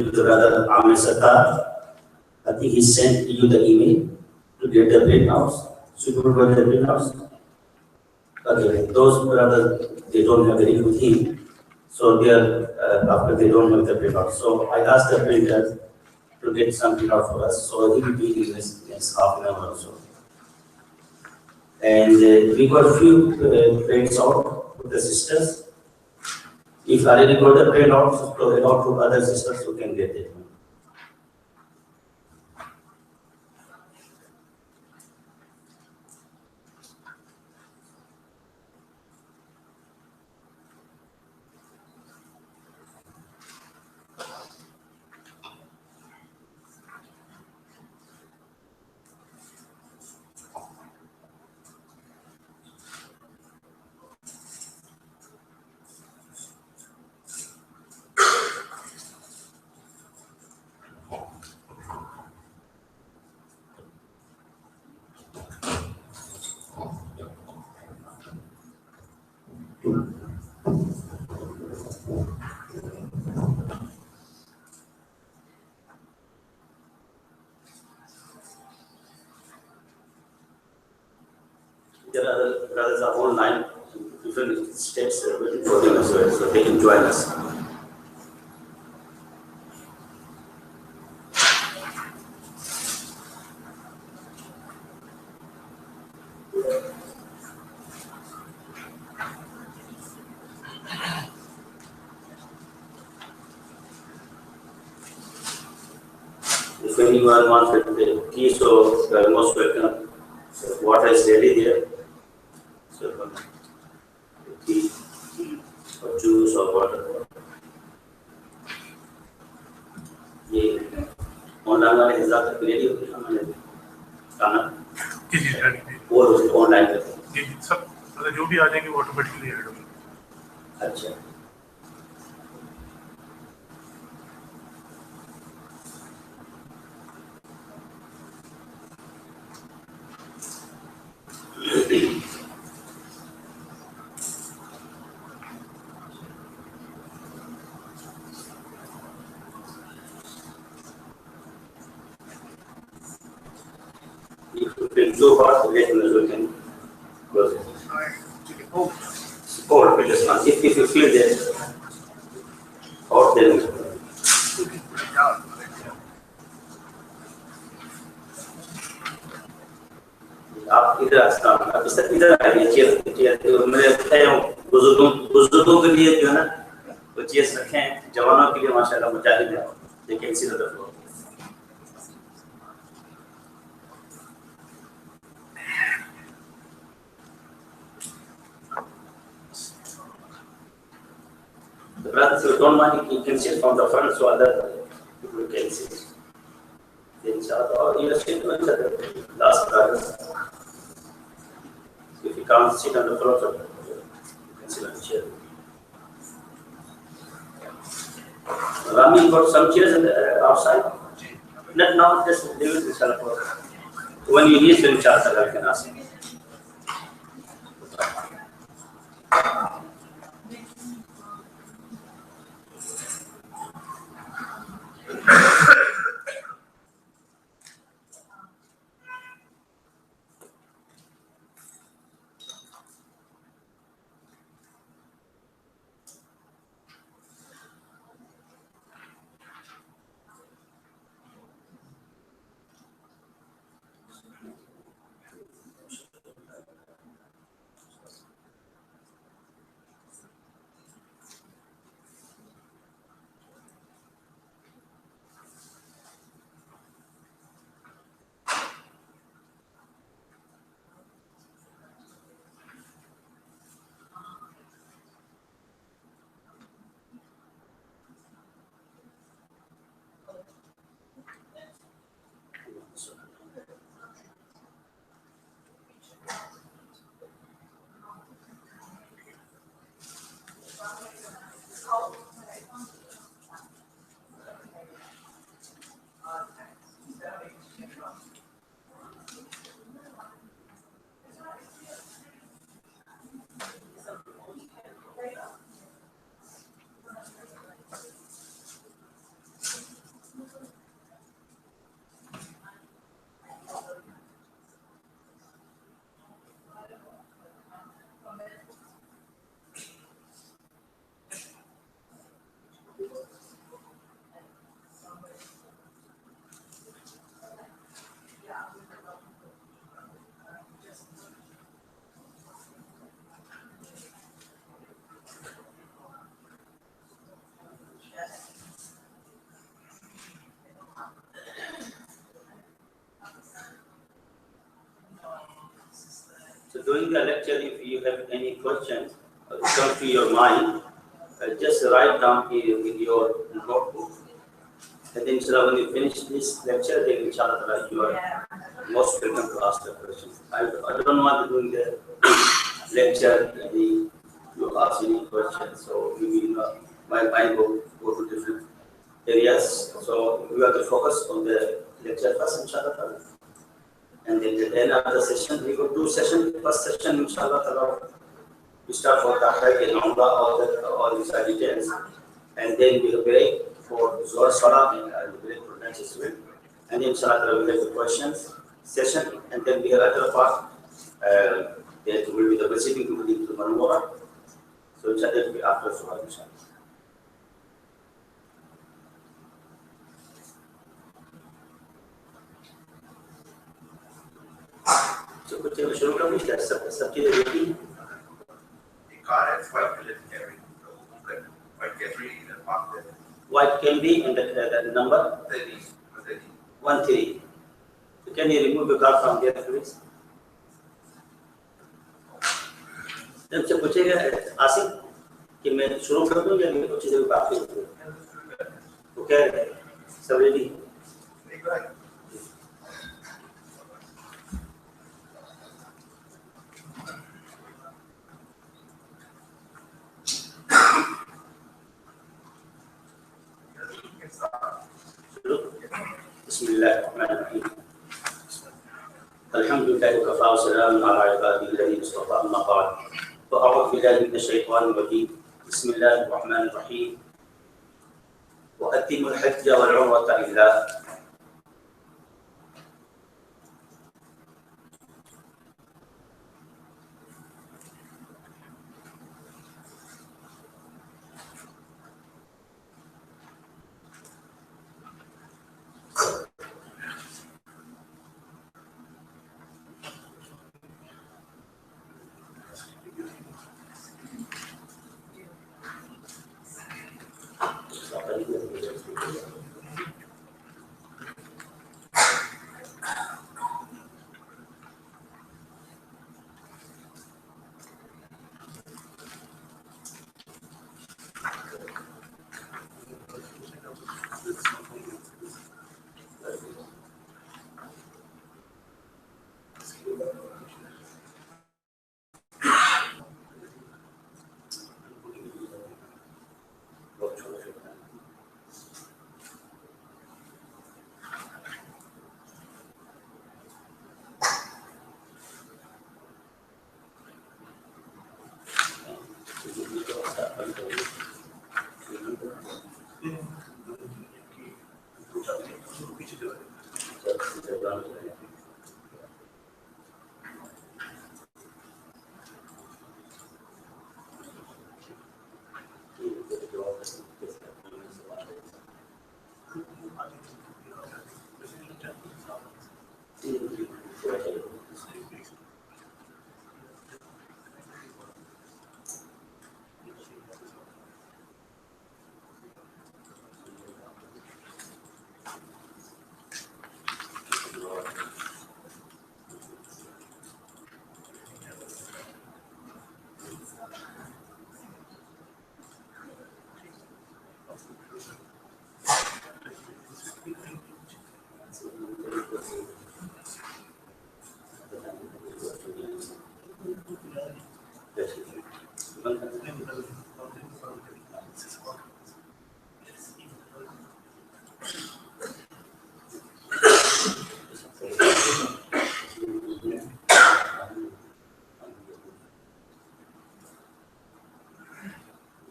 to the brother Amir Sattar. I think he sent you the email to get the printouts. So you got the printouts. Okay, those brothers, they don't have any with him. So they are, after they don't have the printout. So I asked the printer to get some printout for us. So he will be in next half an hour or so. And we got few prints out with the sisters. If I already got the printouts, so out to other sisters who can get it. There are brothers are online, different states waiting for them as well, so they can join us. If anyone wants the key, so you are most welcome. So water is ready there. So tea or juice or water. ये online वाले हिसाब से ready होते हैं हमारे खाना जी जी ready वो online करते हैं जी जी सब मतलब जो भी आ जाएंगे वो ऑटोमेटिकली ऐड होंगे। अच्छा so far, let me can close it. Or just one. If you feel that, or then आप इधर आप इधर आइए चेयर मेरे बुजुर्गों के लिए जो है ना वो चेयर रखें जवानों के लिए माशाल्लाह मुजाहिद है देखिए इसी तरफ The brothers who don't mind, you can sit from the front so other people can sit. Inshallah, you are sitting to each other. Last brothers. If you can't sit on the floor, so you can sit on the chair. Rami got some chairs outside. Not now, just leave it inshallah. When you need to inshallah, you can ask. during the lecture, if you have any questions come to your mind, just write down in your notebook. And then, inshallah, when you finish this lecture, then inshallah, you are most welcome to ask the questions. I don't want to do the lecture, you ask any questions, so maybe my mind will go to different areas. So we have to focus on the lecture first, inshallah. And then at the end of the session, we go to session. First session, inshallah, we start for the Hajj and Umrah, all these details. And then we break for Zohar Salah and break for lunch as well. And inshallah, we have the questions session. And then we have another part that will be the receiving to the Manmura. So inshallah, will be after Zohar, inshallah. So कुछ शुरू कर दीजिए सब चीजें देखी The car has white color carry, white Camry in the park there. white Camry and the number 13. So can you remove the car from there, please? जब से पूछेगा आसिफ कि मैं शुरू कर दूं या कुछ चीजें बाकी हैं तो क्या है सब ready Bismillahirrahmanirrahim. Alhamdulillahi wa kafa wa salamun ala ibadihi alladhina istafa amma ba'd. Wa a'udhu billahi minash shaitanir rajim. Bismillahirrahmanirrahim. Wa atimul hajja wal 'umrata lillah.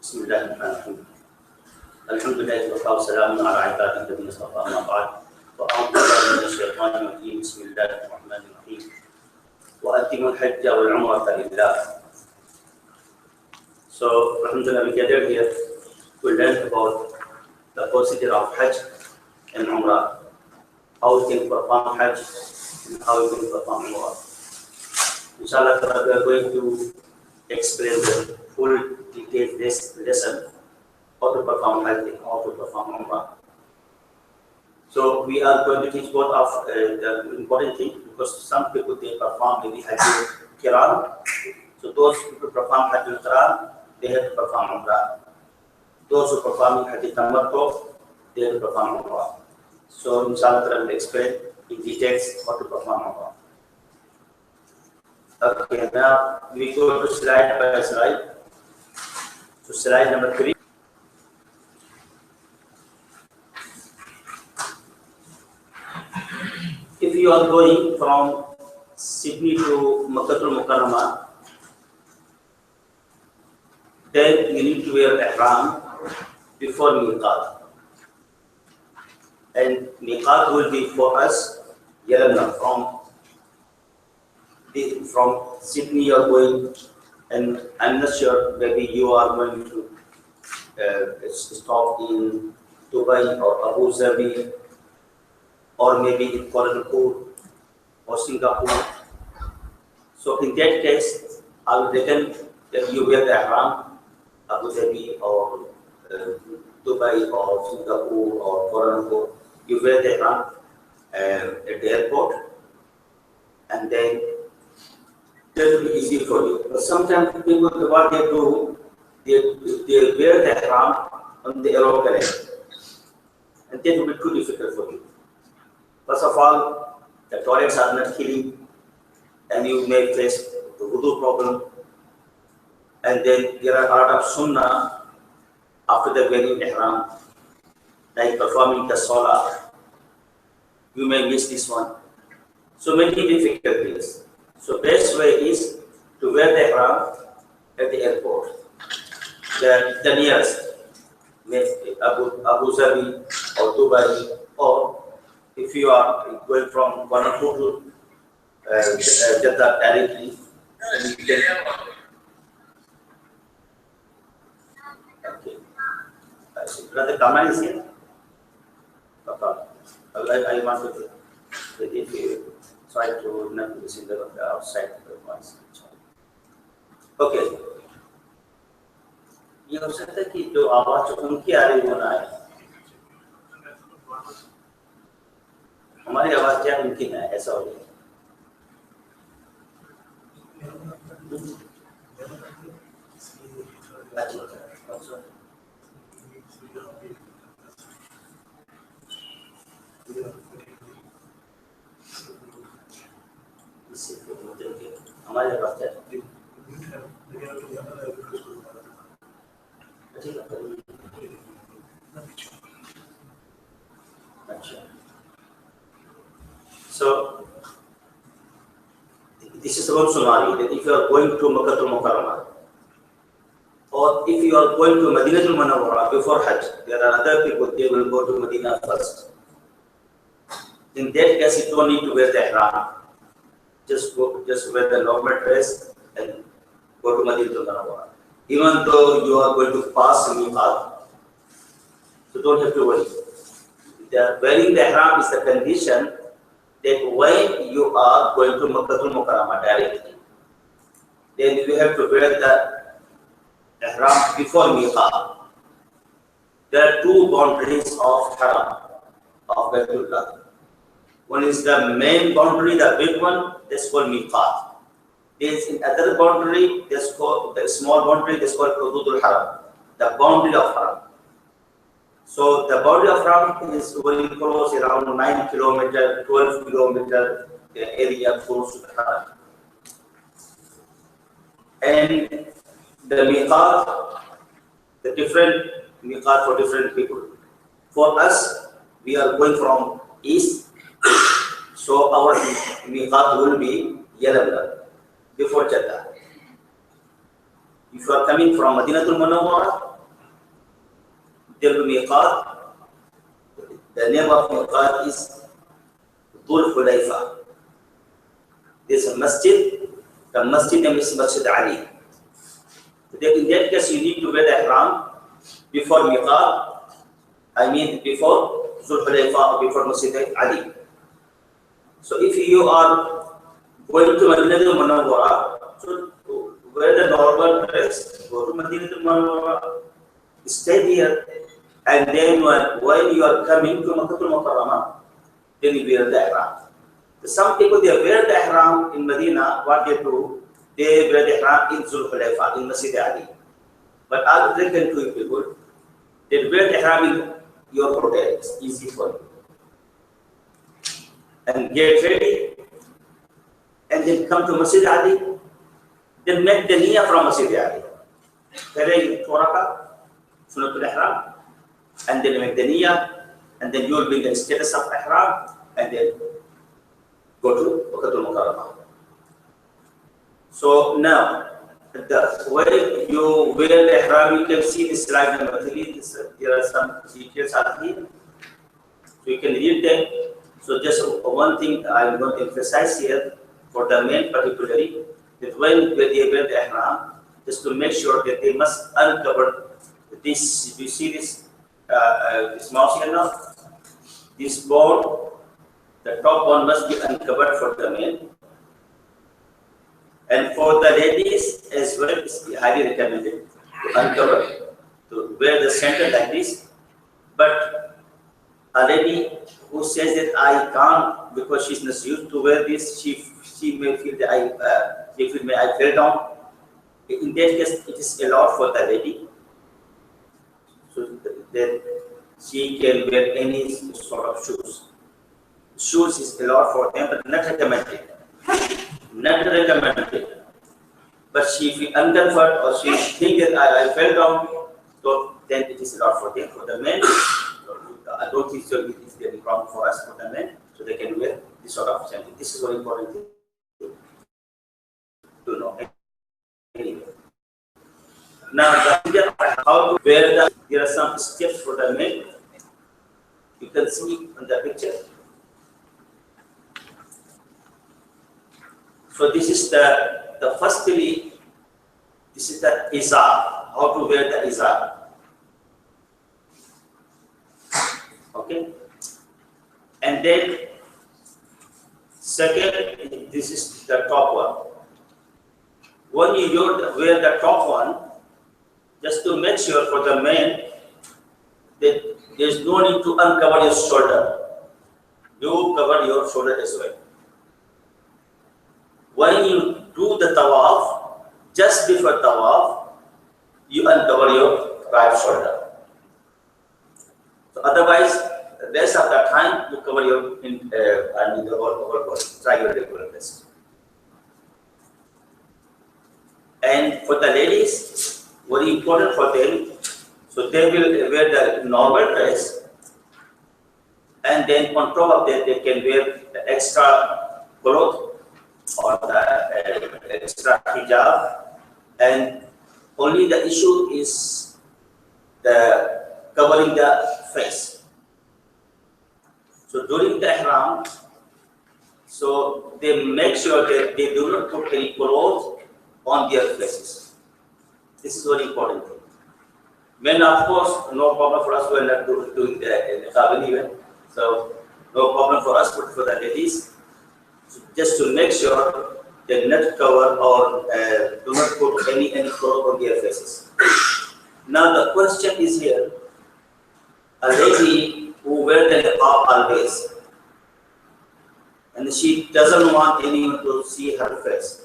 Bismillahirrahmanirrahim. Alhamdulillah wa salamun ala ibadihi alladhina istafa amma ba'd. Wa a'udhu billahi minash shaitanir rajim. Bismillahirrahmanirrahim. Wa atimul hajja wal 'umrata lillah. So, alhamdulillah, we gathered here to learn about the procedure of Hajj and Umrah, how we can perform Hajj and how we can perform Umrah. Inshallah, we are going to explain the full detailed lesson, how to perform Hajj and how to perform Umrah. So we are going to teach both of the important thing, because some people they perform maybe Hajj Kiran. So those who perform Hajj Kiran, they have to perform Umrah. Those who perform Hajj Tamattu, they have to perform Umrah. So inshallah I will explain in details how to perform Umrah. Okay, now we go to slide by slide. So slide number 3. If you are going from Sydney to Makkah Mukarramah, then you need to wear ihram before miqat. And miqat will be for us Yalamlam. From Sydney you are going, and I'm not sure, maybe you are going to stop in Dubai or Abu Dhabi, or maybe in Kuala Lumpur or Singapore. So in that case, I would recommend that you wear the ihram, Abu Dhabi or Dubai or Singapore or Kuala Lumpur. You wear the ihram at the airport, and then that will be easy for you. But sometimes people, what they do, they wear the ihram on the aeroplane, and that will be too difficult for you. First of all, the toilets are not clean, and you may face the wudu problem. And then there are a lot of sunnah after the wearing ihram, like performing the salah. You may miss this one. So many difficulties. So best way is to wear the ihram at the airport. The nearest, Abu Dhabi or Dubai, or if you are going from Kuala Lumpur to Jeddah directly, then you can. Okay. Brother Kamal is here. I want to, if you try to not listen to the outside voice. Okay. ये हो सकता है कि जो आवाज उनकी आ रही होना है, हमारी आवाज क्या उनकी ना है, ऐसा हो गया। हमारी आवाज क्या So, this is one scenario that if you are going to Makkah Mukarramah, or if you are going to Madinatul Munawwara before Hajj, there are other people, they will go to Medina first. In that case, you don't need to wear the ihram. Just wear the normal dress and go to Madinatul Munawwara. Even though you are going to pass miqat, so don't have to worry. Wearing the ihram is the condition that when you are going to Makkah Mukarramah directly, then you have to wear the ihram before miqat. There are two boundaries of haram, of Baitullah. One is the main boundary, the big one, that's called miqat. There is another boundary, that's called the small boundary, that's called Hududul Haram, the boundary of haram. So the boundary of haram is very close, around 9 kilometer, 12 kilometer area close to the haram. And the miqat, the different miqat for different people. For us, we are going from east, so our miqat will be Yalamlam, before Jeddah. If you are coming from Madinatul Munawwara, there will be miqat. The name of miqat is Dhul Hulayfa. There is a masjid. The masjid name is Masjid Ali. In that case, you need to wear the ihram before miqat. I mean before Dhul Hulayfa, before Masjid Ali. So if you are going to Madinatul Munawwara, so wear the normal dress, go to Madinatul Munawwara, stay here, And then when you are coming to Makkah al-Mukarramah, then you wear the ihram. Some people, they wear the ihram in Medina. What they do, they wear the ihram in Zul Hulayfa, in Masjid Ali. But other than two people, they wear the ihram in your hotel. It's easy for you. And get ready, and then come to Masjid Ali, then make the niyyah from Masjid Ali. Pray 4 rakah, Sunnatul Ihram, and then make the niyyah, and then you will be in the status of ihram, and then go to Makkatul Mukarramah. So now, when you wear the ihram, you can see this slide number 3. There are some details out here, so you can read them. So just one thing I'm going to emphasize here for the men particularly, that when they wear the ihram, just to make sure that they must uncover this. You see this this mouse here now? This bone, the top one must be uncovered for the men. And for the ladies as well, it's highly recommended to uncover, to wear the center like this. But a lady who says that I can't because she's not used to wear this, she may feel that I fell down. In that case, it is allowed for the lady, so that she can wear any sort of shoes. Shoes is allowed for them, but not recommended. Not recommended. But she feel uncomfort or she think that I fell down, so then it is allowed for them. For the men, I don't think so. It is very problem for us, for the men, so they can wear this sort of something. This is very important thing to know. Anyway. Now, how to wear there are some steps for the men. You can see on the picture. So this is the firstly, this is the izar, how to wear the izar. Okay. And then second, this is the top one. When you wear the top one, just to make sure for the men that there is no need to uncover your shoulder. You cover your shoulder as well. When you do the tawaf, just before tawaf, you uncover your right shoulder. So otherwise, the rest of the time you cover your the whole body. Try your regular best. And for the ladies, very important for them, so they will wear the normal dress, and then on top of that they can wear the extra cloth or the extra hijab, and only the issue is the covering the face. So during the ihram, so they make sure that they do not put any clothes on their faces. This is very important thing. Men, of course, no problem for us. We are not doing the niqab anyway, so no problem for us. But for the ladies, so just to make sure they not cover or do not put any cloth on their faces. Now the question is here: a lady who wears the niqab always, and she doesn't want anyone to see her face.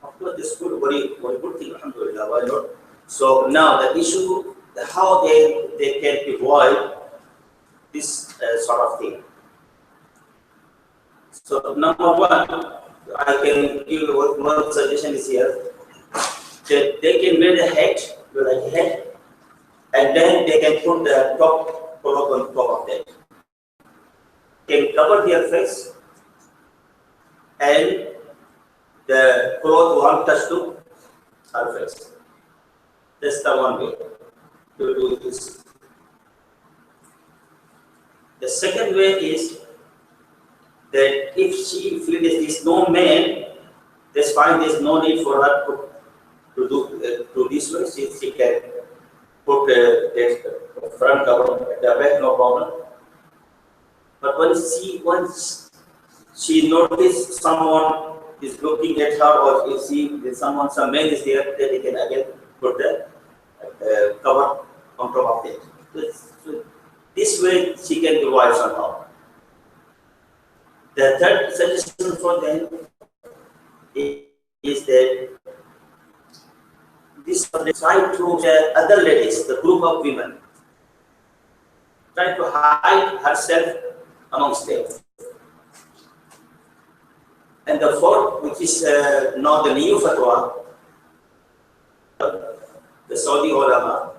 Of course, this is very good thing, alhamdulillah, why not? So now the issue, how they can avoid this sort of thing. So number one, I can give one suggestion is here, that they can wear the hat, and then they can put the top cloth on top of that. They can cover their face, and the cloth won't touch to her face. That's the one way to do this. The second way is that if she feels there is no man, that's fine. There's no need for her to do this way. She can put the front cover at the back, no problem. But once she notices someone is looking at her, or if some man is there, then they can again put the cover on top of it. So this way she can avoid somehow. The third suggestion for them is that this try to other ladies, the group of women, try to hide herself amongst them. And the fourth, which is now the new fatwa, the Saudi ulama,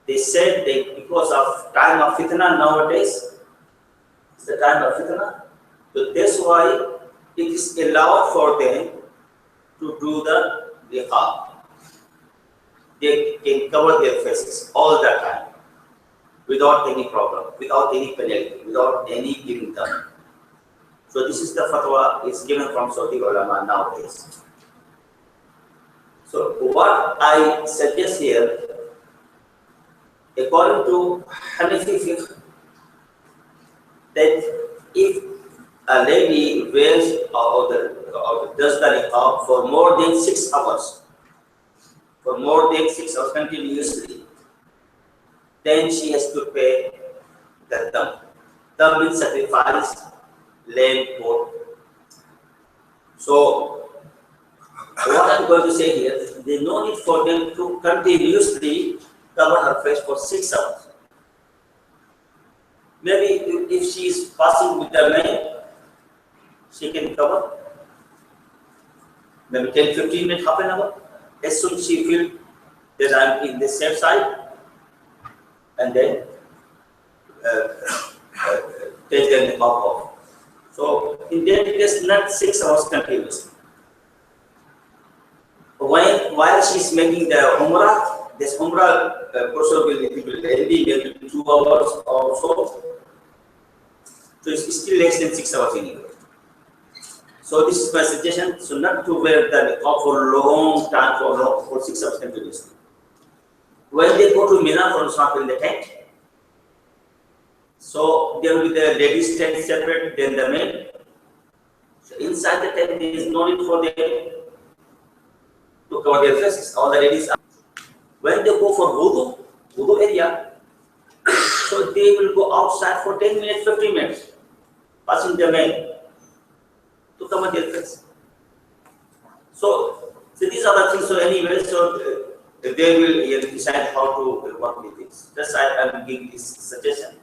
they said that because of time of fitna nowadays, it's the time of fitna, so that's why it is allowed for them to do the niqab. They can cover their faces all the time without any problem, without any penalty, without any giving them. So this is the fatwa is given from Saudi ulama nowadays. So what I suggest here, according to Hanafi fiqh, that if a lady wears or does the niqab for more than 6 hours, continuously, then she has to pay the dam. Dam means sacrifice, lamb, goat. So what I'm going to say here, there's no need for them to continuously cover her face for 6 hours. Maybe if she is passing with the man, she can cover maybe 10-15 minutes, half an hour. As soon as she feels that I'm in the safe side, and then take them off. So in that case, not 6 hours continuously. While she's making the umrah, this umrah process will be maybe 2 hours or so. So it's still less than 6 hours anyway. So this is my suggestion. So not to wear the niqab for a long time, for 6 hours continuously. When they go to Mina, for example, in the tent, so there will be the ladies' tent separate, then the men. So inside the tent, there is no need for them to cover their faces. All the ladies are. When they go for wudu area, so they will go outside for 10 minutes, 15 minutes, passing the men to cover their face. So these are the things. So anyway, so they will decide how to work with this. That's why I'm giving this suggestion.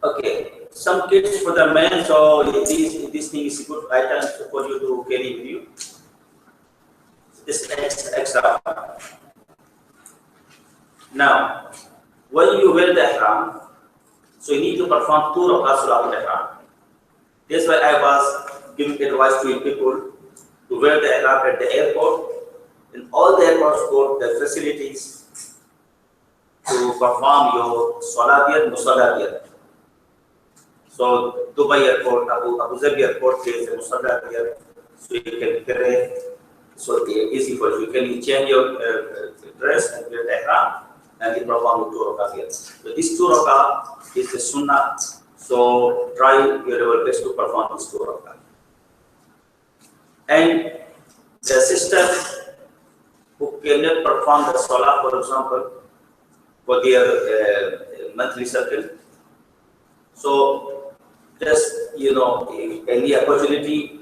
Okay, some kits for the men. So this thing is a good item for you to carry with you. This extra. Now, when you wear the ihram, so you need to perform 2 rakats salat ihram. That's why I was giving advice to people to wear the ihram at the airport. In all the airports, got the facilities to perform your salat and musalla. So Dubai airport, Abu Dhabi airport, there is a musalla here, so you can carry. So easy for you. You can change your dress and wear the ihram and you perform 2 rakats here. So this 2 rakat is the sunnah. So try your level best to perform this 2 rakat. And the sister who cannot perform the salah, for example, for their monthly circle. So just any opportunity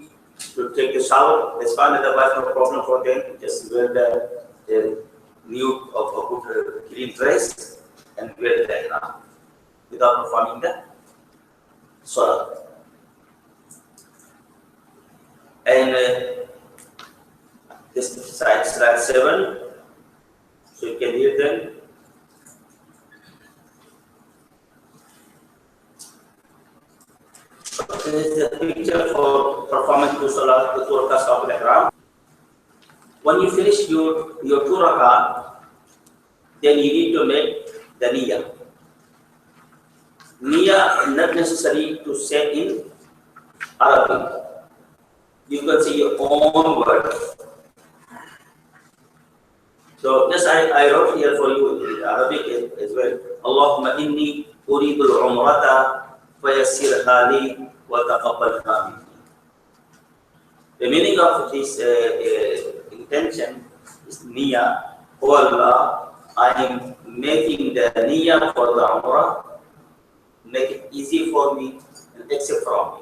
to take a shower, that's fine. Otherwise, no problem for them. Just wear the new good clean dress and wear the ihram without performing the salah. And this slide 7, so you can hear them. This is a picture for performing 2 salah, the 2 rakats of ihram. When you finish your 2 rakat, then you need to make the niyyah. Niyyah not necessary to say in Arabic. You can say your own word. So just I wrote here for you in Arabic as well. Allahumma inni uridu al-umrata fayassirha li wa taqabbalha minni. The meaning of this intention is niyyah. Oh Allah, I am making the niyyah for the Umrah, make it easy for me and accept from me.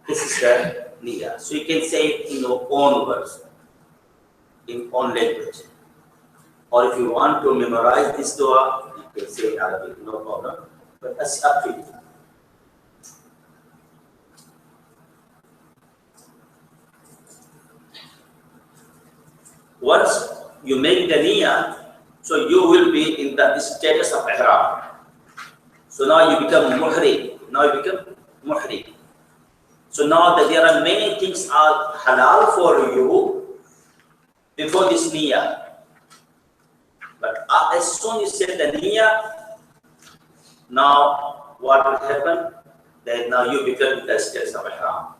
This is the niyyah. So you can say it in your own words, in own language. Or if you want to memorize this dua, you can say in Arabic, no problem. But that's up to you. Once you make the niyyah, so you will be in the status of ihram. So now you become muhrim. So now that there are many things are halal for you before this niyyah. But as soon as you say the niyyah, now what will happen? That now you become the status of ihram.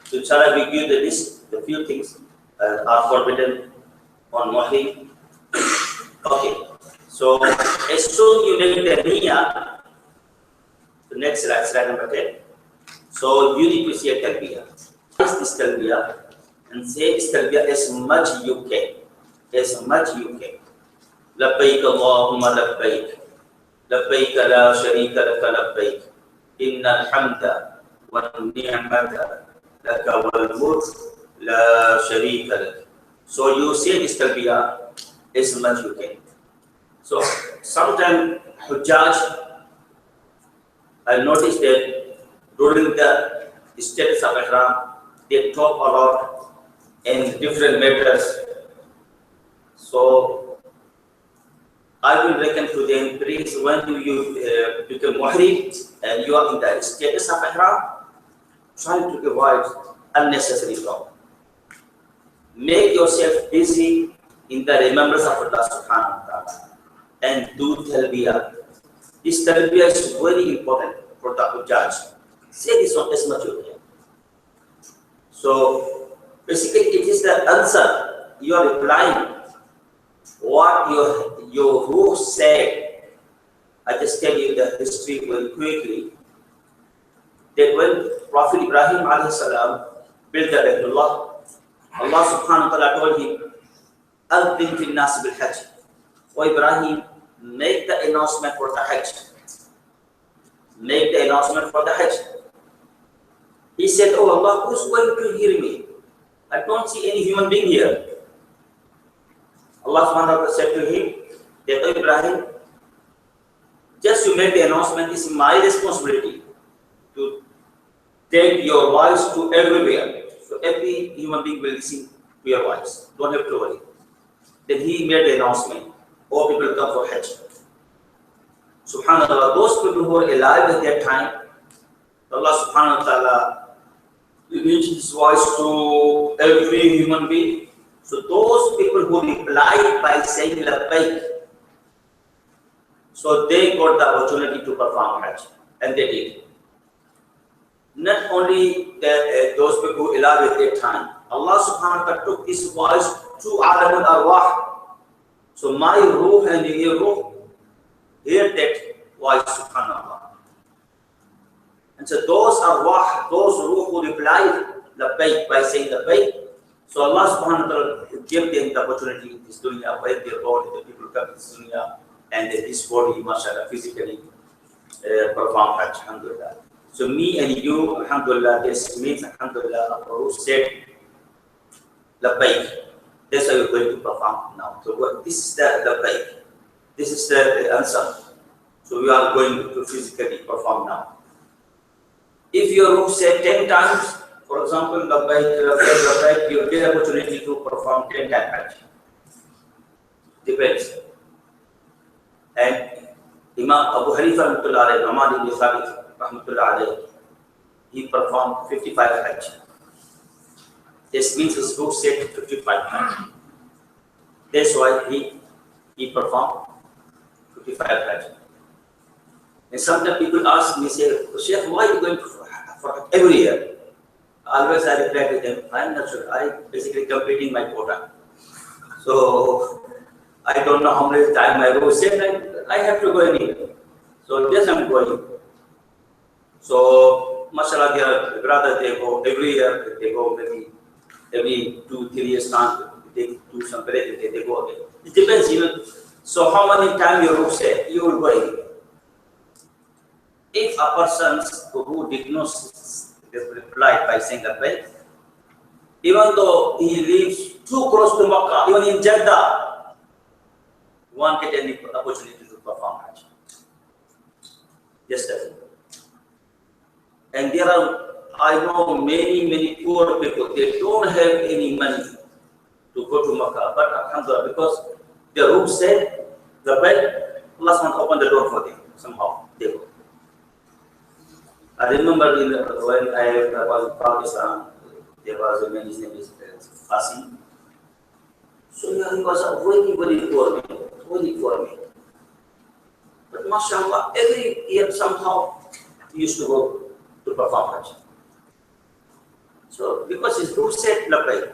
So inshallah we give the list, the few things are forbidden on muhrim. Okay. So as soon you make the niyyah, the next slide number 10. So you need to say talbiyah. This talbiyah and say this talbiyah as much you can. لبيك اللهم لبيك لبيك لا شريك لك لبيك إن الحمد والنعمة لك والملك لا شريك لك. So you say this talbiyah as much you can. So sometimes Hujjaj, I noticed that during the status of ihram, they talk a lot in different matters. So I will reckon to them, please, when do you become muhrim and you are in the status of ihram, try to avoid unnecessary talk. Make yourself busy in the remembrance of Allah subhanahu wa ta'ala and do talbiyah. This talbiyah is very important for the Hujjaj. Say this one as much as you can. So basically it is the answer. You are replying what your ruh said. I just tell you the history very quickly. That when Prophet Ibrahim alayhi salam built the Baytullah, Allah subhanahu wa ta'ala told him, "Adhin fil nas bil Hajj." O Ibrahim, make the announcement for the Hajj. Make the announcement for the Hajj. He said, "Oh Allah, who's going to hear me? I don't see any human being here." Allah subhanahu wa ta'ala said to him, that, "Oh Ibrahim, just you make the announcement, it's my responsibility to take your voice to everywhere. So every human being will listen to your voice. Don't have to worry." Then he made the announcement, all people come for Hajj. Subhanallah, those people who were alive at that time, Allah subhanahu wa ta'ala reached his voice to every human being. So those people who replied by saying labbaik, so they got the opportunity to perform Hajj, and they did. Not only those people who alive at that time, Allah subhanahu wa ta'ala took this voice to Alam al-Arwah. So my ruh and your ruh hear that voice, subhanallah. And so those arwah, those ruh who replied labbaik by saying labbaik, so Allah subhanahu wa ta'ala gave them the opportunity in this dunya, where they brought the people come to this dunya, and this body, mashallah, physically perform Hajj, alhamdulillah. So me and you, alhamdulillah, this means, alhamdulillah, who said labbaik. That's how you're going to perform now. So this is the labbaik. This is the answer. So we are going to physically perform now. If your ruh said 10 times, for example, labbaik, you get opportunity to perform 10 times. Depends. And Imam Abu Hanifa rahmatullah alayhi, Ahmad ibn Thabit rahmatullah alayhi, he performed 55 Hajj. This means his ruh said 55 Hajj. That's why he performed 55 Hajj. And sometimes people ask me, say, "Sheikh, why are you going for Hajj every year?" Always I reply to them, "I'm not sure. I basically completing my quota. So I don't know how many times I go. Said I have to go anywhere. So yes, I'm going." So mashallah, their brothers, they go every year. They go maybe every 2-3 years time. They do some break. They go again. It depends, So how many times you will say you will go again? If a person who did not reply by saying labbaik, even though he lives too close to Makkah, even in Jeddah, one get any opportunity to perform Hajj. Just as. And there are, I know many poor people, they don't have any money to go to Makkah, but alhamdulillah, because the room said, labbaik, Allah SWT opened the door for them, somehow, they go. I remember when I was in Pakistan, there was a man, his name is Qasim. So he was a very poor man. But mashallah, every year somehow he used to go to perform Hajj. So because his root said labbaik,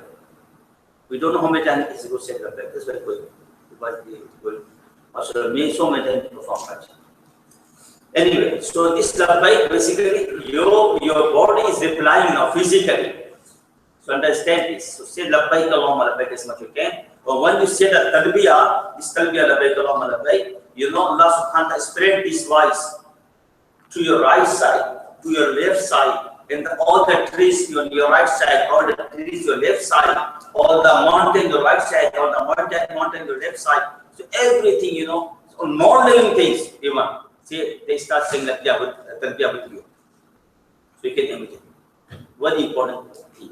we don't know how many times his root said labbaik. That's why going. Because he will mashallah so many times to perform Hajj. Anyway, so this labbaik basically your body is replying now physically. So understand this. So say labbaik Allahumma labbaik as much you can. But when you say the talbiyah, this talbiyah labbaik Allahumma labbaik, you know Allah subhanahu wa ta'ala spread this voice to your right side, to your left side, and all the trees on your right side, all the trees your left side, all the mountain your right side, all the mountain your left side. So everything, you know, so non-living things, even. See, they start saying talbiyah with you. So you can imitate. Very important thing.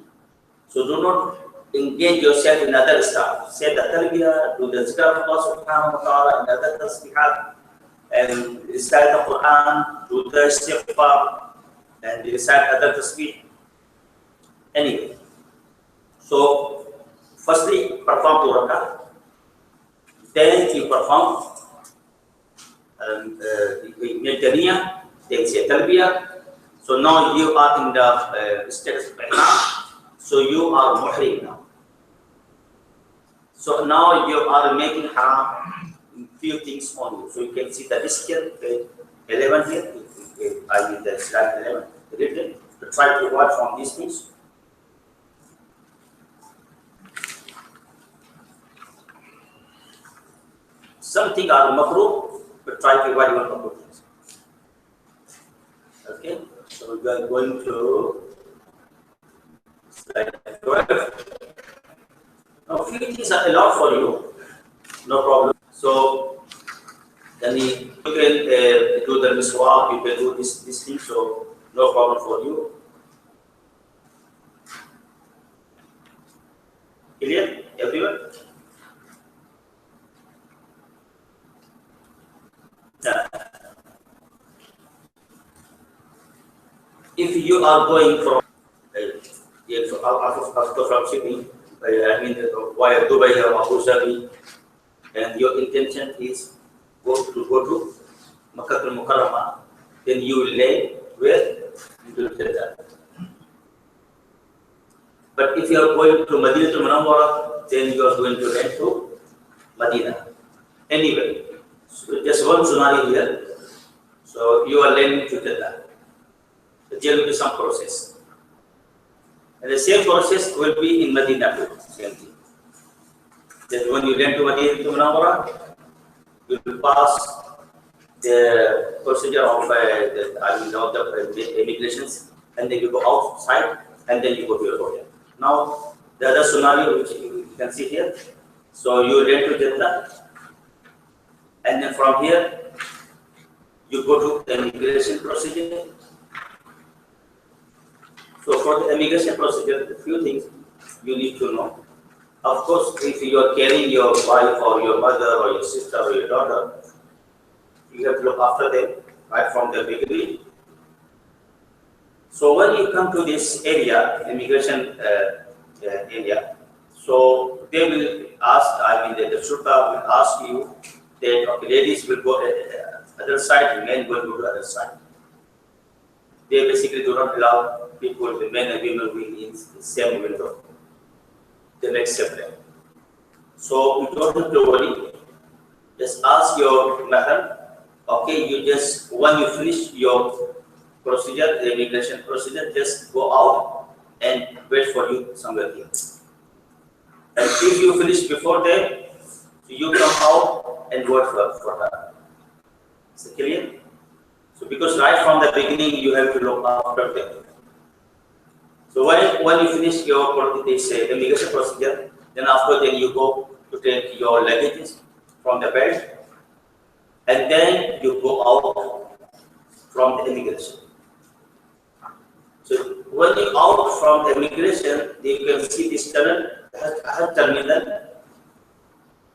So do not engage yourself in other stuff. Say the talbiyah, do the zikr of Allah subhanahu wa ta'ala, and other tasbihat, and recite the Quran, do the istighfar, and recite other tasbih. Anyway, so firstly perform 2 rakah, then you perform you make the niyyah, then say talbiyah. So now you are in the status of ihram. So you are muhrim now. So now you are making haram few things on you. So you can see the list here, page 11 here. I mean the slide 11 written to try to avoid from these things. Something are makruh, but try to avoid even makruh things. Okay, so we are going to slide 12. Now, few things are allowed for you, no problem. So, then you can do the miswak, you can do this thing, so no problem for you. Clear, everyone? Yeah. If you are going from from Sydney, I mean via Dubai or Abu Dhabi, and your intention is go to Makkah al-Mukarramah, then you will lay where? Into Jeddah. But if you are going to Madinah al-Munawwarah, then you are going to land to Medina. Anyway, so just one scenario here. So you are landing to Jeddah. There will be some process. And the same process will be in Medina too. Same thing. Then when you land to Madinah al-Munawwarah, you will pass the procedure of the immigrations, and then you go outside, and then you go to your hotel. Now, the other scenario which you can see here. So you land to Jeddah, and then from here you go to the immigration procedure. So for the immigration procedure, a few things you need to know. Of course, if you are carrying your wife or your mother or your sister or your daughter, you have to look after them right from the beginning. So when you come to this area, immigration area, so they will ask, the shurta will ask you that okay, ladies will go to the other side, men will go to the other side. They basically do not allow people, the men and women, being in the same window. They accept them. So you don't have to worry. Just ask your mahram. Okay, you just, when you finish your procedure, the immigration procedure, just go out and wait for you somewhere here. And if you finish before that, you come out and wait for her. Is it clear? So because right from the beginning you have to look after them. So when you finish your this immigration procedure, then you go to take your luggage from the bed, and then you go out from the immigration. So when you out from the immigration, you can see this tunnel, Hajj terminal.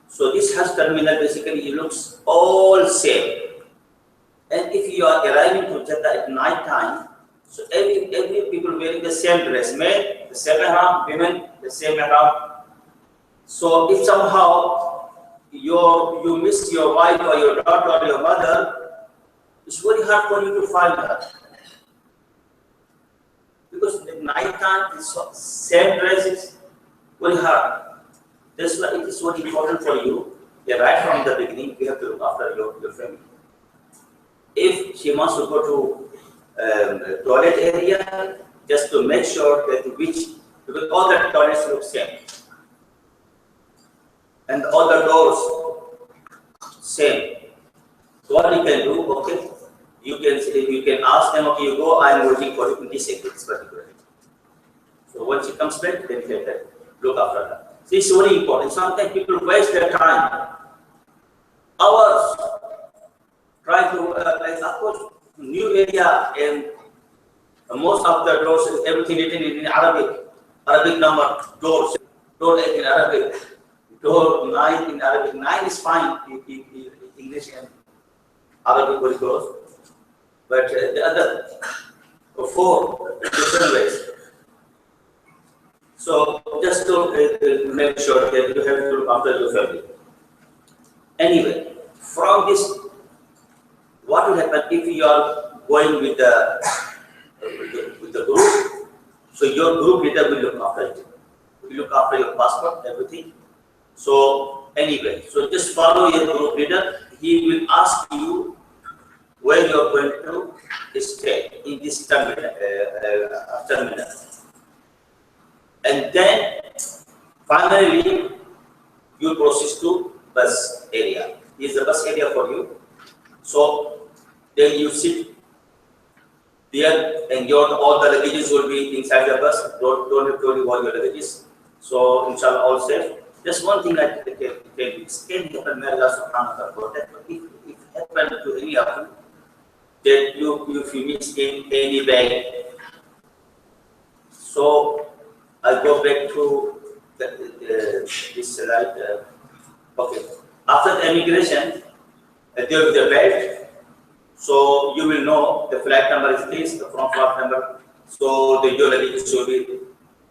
So this Hajj terminal basically looks all same. And if you are arriving to Jeddah at night time, so every people wearing the same dress, men the same ihram, women the same ihram. So if somehow you miss your wife or your daughter or your mother, it's very hard for you to find her. Because at night time, the same dress is very hard. That's why it is very important for you. Yeah, right from the beginning, you have to look after your family. If she wants to go to toilet area, just to make sure that because all the toilets look same. And all the doors same. So what you can do, okay, you can ask them, okay, you go, I'm waiting for you in this exit particularly. So when she comes back, then you have to look after her. So it's very important. Sometimes people waste their time, hours, try to, like of course, new area, and most of the doors, everything written in Arabic number, door 8 in Arabic, door 9 in Arabic. 9 is fine, English and Arabic very close, but the other 4 different ways. So just to make sure that you have to look after your family. Anyway, from this, what will happen if you are going with the group? So your group leader will look after it. Will look after your passport, everything. So anyway, so just follow your group leader. He will ask you where you are going to stay in this terminal. And then finally you proceed to bus area. This is the bus area for you. So then you sit there, and all the luggages will be inside the bus. Don't have to worry about your luggages. So inshallah, all safe. Just one thing I can tell you, it can happen, may Allah subhanahu wa ta'ala protect, but if it happens to any of you, that if you miss in any bag, so I go back to this slide. Okay. After the immigration, there will be the bed. So you will know the flight number is this, the front flight number. So the your luggage should be,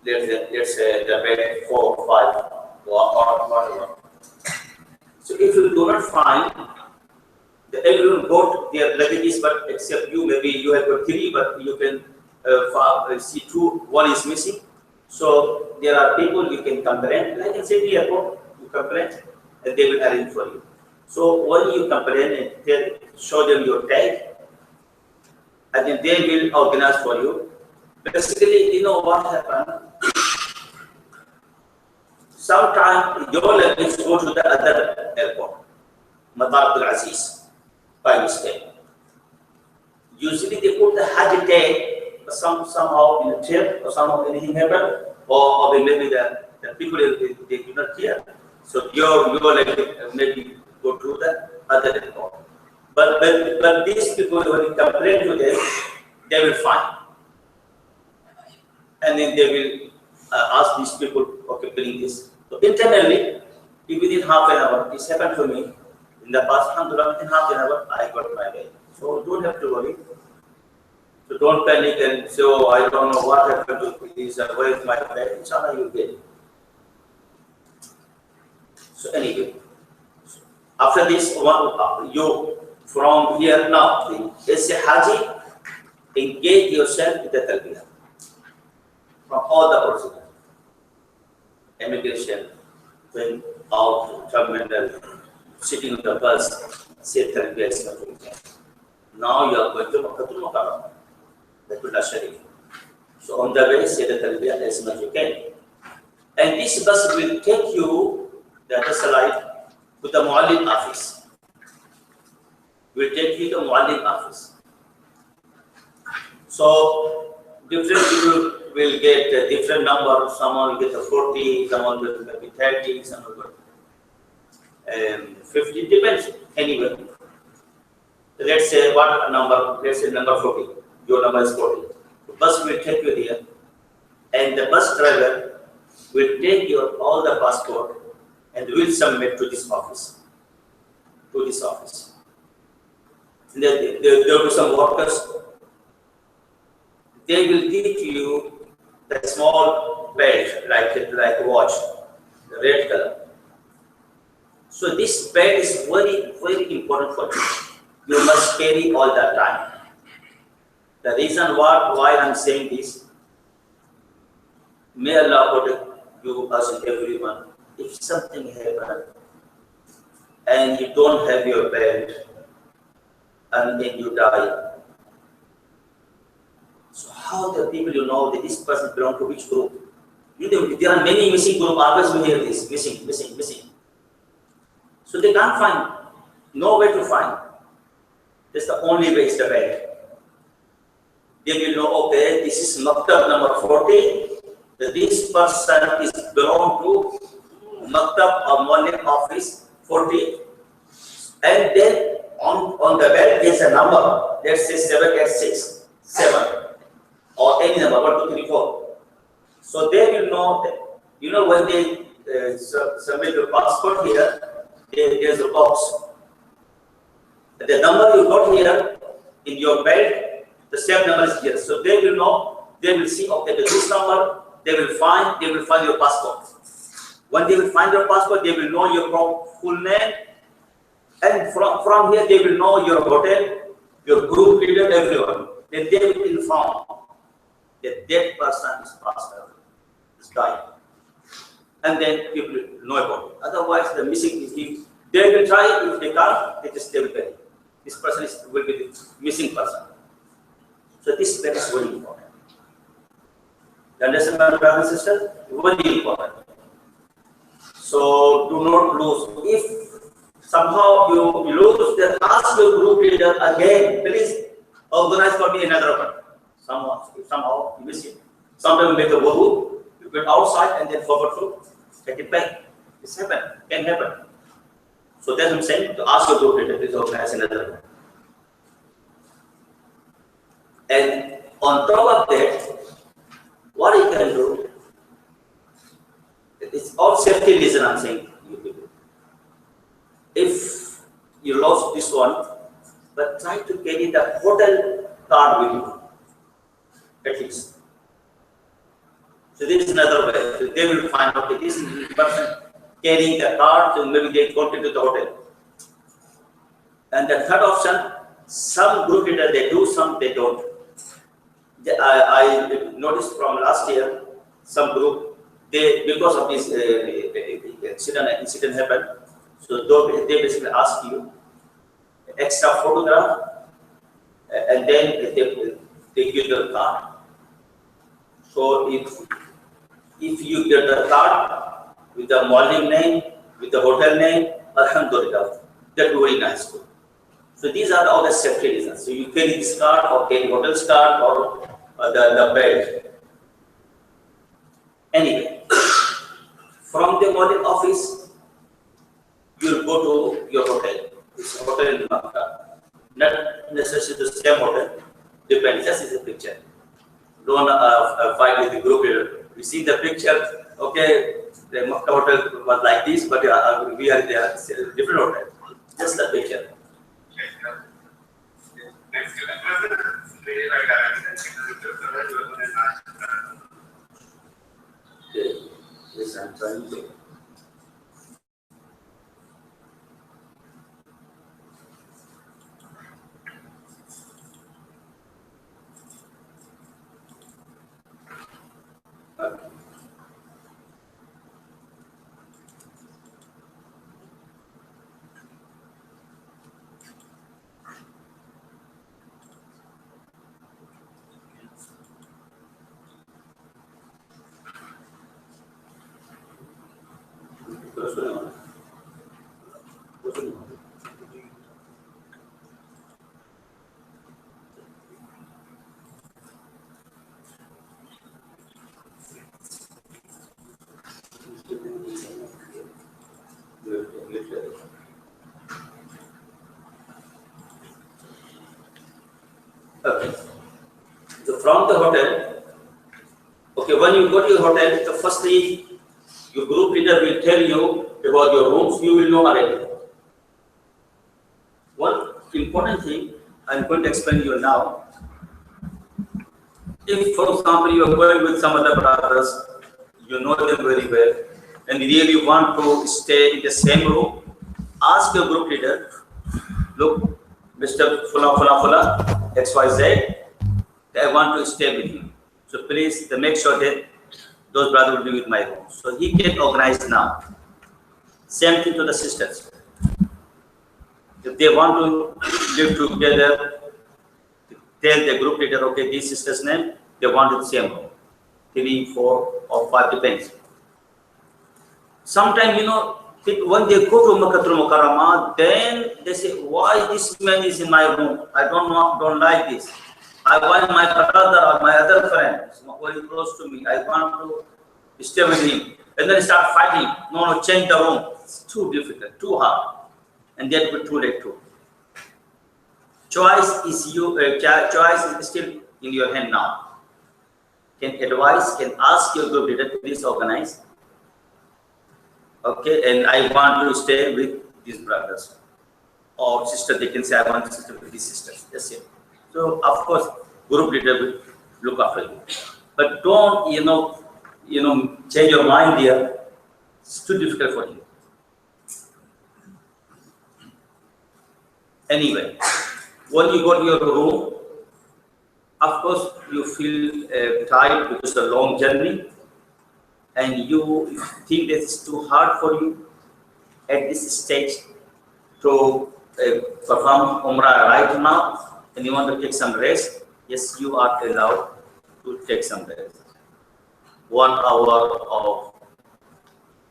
let's say the bed 4, 5, or whatever. So if you do not find, everyone got their luggages, but except you, maybe you have got 3, but you can see 2, 1 is missing. So there are people you can complain, like in the airport, you complain, and they will arrange for you. So when you complain and show them your tag, and then they will organize for you. Basically, you know what happened? Sometimes your luggage go to the other airport, Matar Abdul Aziz, by mistake. Usually they put the Hajj tag somehow in a trip, or somehow anything happened, or maybe the people they do not care. So your luggage maybe go to the other airport. But these people, when you complain to them, they will find. And then they will ask these people, okay, bring this. So internally, within half an hour, this happened to me in the past, alhamdulillah, within half an hour, I got my bag. So don't have to worry. So don't panic and say, oh, I don't know what happened to this, where is my bag? Inshallah, you'll get it. So anyway, after this, you from here now, as a Haji, engage yourself with the talbiyah from all the procedures. Immigration, going out, terminal, sitting on the bus, say talbiyah is not okay. Now you are going to Makkatul Mukarramah, Baytullah Sharif. So on the way, say the talbiyah as much as you can. And this bus will take you, the other side, to the Muallim office. We'll take you to Muallim office. So different people will get a different number. Someone will get a 40, someone will maybe 30, someone will get 50, depends anyway. Let's say what number, let's say number 40. Your number is 40. The bus will take you there, and the bus driver will take your all the passport and will submit to this office. To this office. And there will be some workers. They will give you the small belt, like a watch, the red color. So this belt is very, very important for you. You must carry all the time. The reason why I'm saying this, may Allah protect you, us, and everyone. If something happens and you don't have your belt and then you die, so how the people you know that this person belongs to which group? There are many missing groups, always we hear this, missing. So they can't find, no way to find. That's the only way is the belt. They will know, okay, this is Maktab number 40, that this person is belong to Maktab or Muallim office 40. And then on the belt there's a number, let's say 786, 7, or any number, 1, 2, 3, 4. So they will know that, when they submit your passport here, there's a box. The number you got here in your belt, the same number is here. So they will know, they will see, okay, this number, they will find your passport. When they will find your passport, they will know your full name. And from here, they will know your hotel, your group leader, everyone. Then they will inform that that person is passed away, is died. And then people know about it. Otherwise, the missing is, they will try, if they can't, they will bury. This person will be the missing person. So that is very important. You understand, my brothers and sisters? Very important. So do not lose. If somehow you lose, then ask your group leader again, please organize for me another one. Somehow you miss it. Sometimes you make a wudu, you get outside and then forget to take it back. It's can happen. So that's what I'm saying, to ask your group leader, please organize another one. And on top of that, what you can do, it's all safety reason I'm saying. If you lost this one, but try to carry the hotel card with you, at least. So this is another way. So they will find out that this person carrying the card, so maybe they go to the hotel. And the third option, some group leader they do, some they don't. I noticed from last year, some group, because of this incident happened, so they basically ask you extra photograph, and then they give the card. So if you get the card with the Muallim name, with the hotel name, alhamdulillah, that will be very nice too. So these are all the safety reasons. So you carry this card or carry hotel's card or the belt. Anyway, from the Muallim office, you'll go to your hotel. It's a hotel in Makkah. Not necessarily the same hotel, depends. Just is a picture. Don't fight with the group leader. You see the picture, okay, the Makkah hotel was like this, but we are there, different hotel. Just the picture. Okay. Yes, I'm trying to. Okay. So from the hotel, okay, when you go to your hotel, the firstly, your group leader will tell you about your rooms, you will know already. One important thing I'm going to explain to you now. If, for example, you are going with some other brothers, you know them very well, and really want to stay in the same room, ask your group leader, look, Mr. Fula Fula Fula, XYZ, I want to stay with you. So please make sure that those brothers will be with my room. So he can organize now. Same thing to the sisters. If they want to live together, tell the group leader, okay, this sister's name, they want the same room. 3, 4, or 5, depends. Sometimes, when they go to Makkatul Mukarramah, then they say, why this man is in my room? I don't like this. I want my brother or my other friend, very close to me. I want to stay with him. And then start fighting. No, change the room. It's too difficult, too hard. And that will be too late too. Choice is still in your hand now. Can advise, can ask your group leader to please organize. Okay, and I want to stay with these brothers. Or sister, they can say, I want to stay with these sisters. That's it. So, of course, group leader will look after you. But don't, change your mind here. It's too difficult for you. Anyway, when you go to your room, of course, you feel tired because it's a long journey, and you think that it's too hard for you at this stage to perform Umrah right now, and you want to take some rest. Yes, you are allowed to take some rest. 1 hour or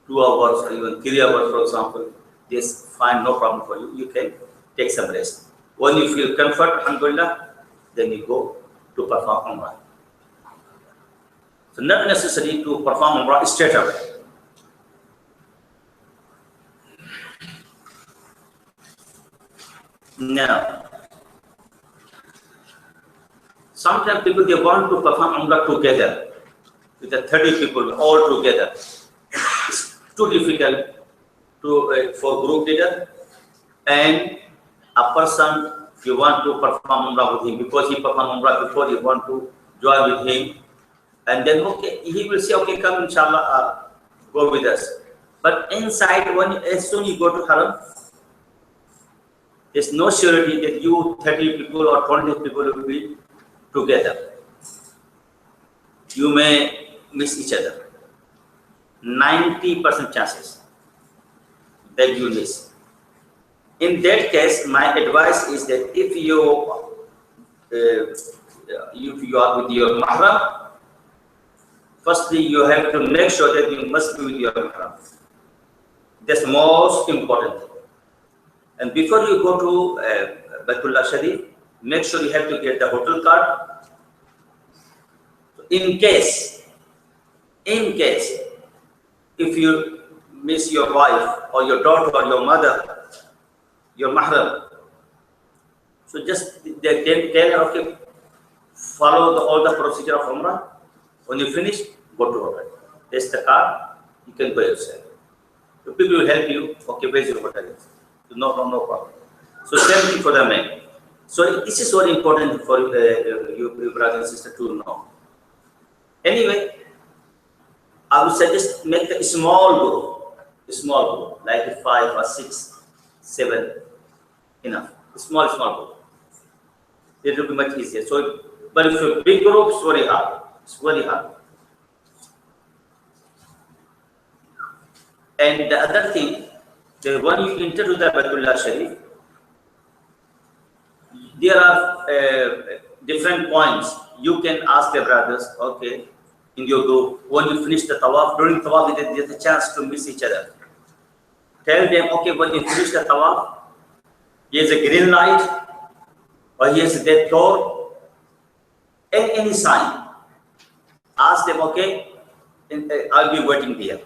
2 hours or even 3 hours, for example, this fine, no problem for you. You can take some rest. When you feel comfort, alhamdulillah, then you go to perform Umrah. So not necessary to perform Umrah straight away. Now, sometimes people, they want to perform Umrah together with the 30 people all together. It's too difficult for group leader, and a person, you want to perform Umrah with him because he performed Umrah before, you want to join with him, and then okay, he will say, okay, come inshallah, go with us. But inside, as soon you go to Haram, there's no surety that you 30 people or 20 people will be together. You may miss each other. 90% chances that you miss. In that case, my advice is that if you are with your mahram, firstly you have to make sure that you must be with your mahram. That's most important thing. And before you go to Baitullah Sharif, make sure you have to get the hotel card. In case, if you miss your wife or your daughter or your mother, your mahram, so just they tell her, okay, follow all the procedure of Umrah. When you finish, go to hotel. There's the card, you can go yourself. The people will help you, okay, where's your hotel? No problem. So same thing for the men. So this is very important for you brother and sister to know. Anyway, I would suggest make a small group, like 5 or 6, 7, enough. Small group. It will be much easier. So, but if you're big group, it's very hard. It's very hard. And the other thing, when you enter to the Baitullah Sharif, there are different points. You can ask the brothers, okay, in your group, when you finish the tawaf, during tawaf, there's a chance to miss each other. Tell them, okay, when you finish the tawaf, here's a green light, or here's a dead door, and any sign. Ask them, okay, I'll be waiting here.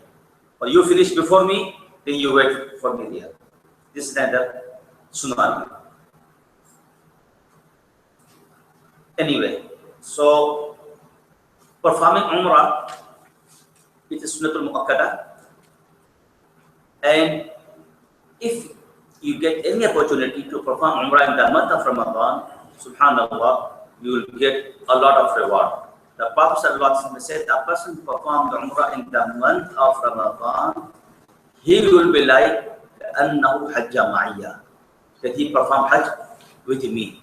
Or you finish before me, then you wait for me here. This is another sunnah. Anyway, so performing Umrah, it is Sunnatul Muakkada. And if you get any opportunity to perform Umrah in the month of Ramadan, subhanallah, you will get a lot of reward. The Prophet ﷺ said, a person who performs Umrah in the month of Ramadan, he will be like annahu hajja ma'iyya, that he performed Hajj with me.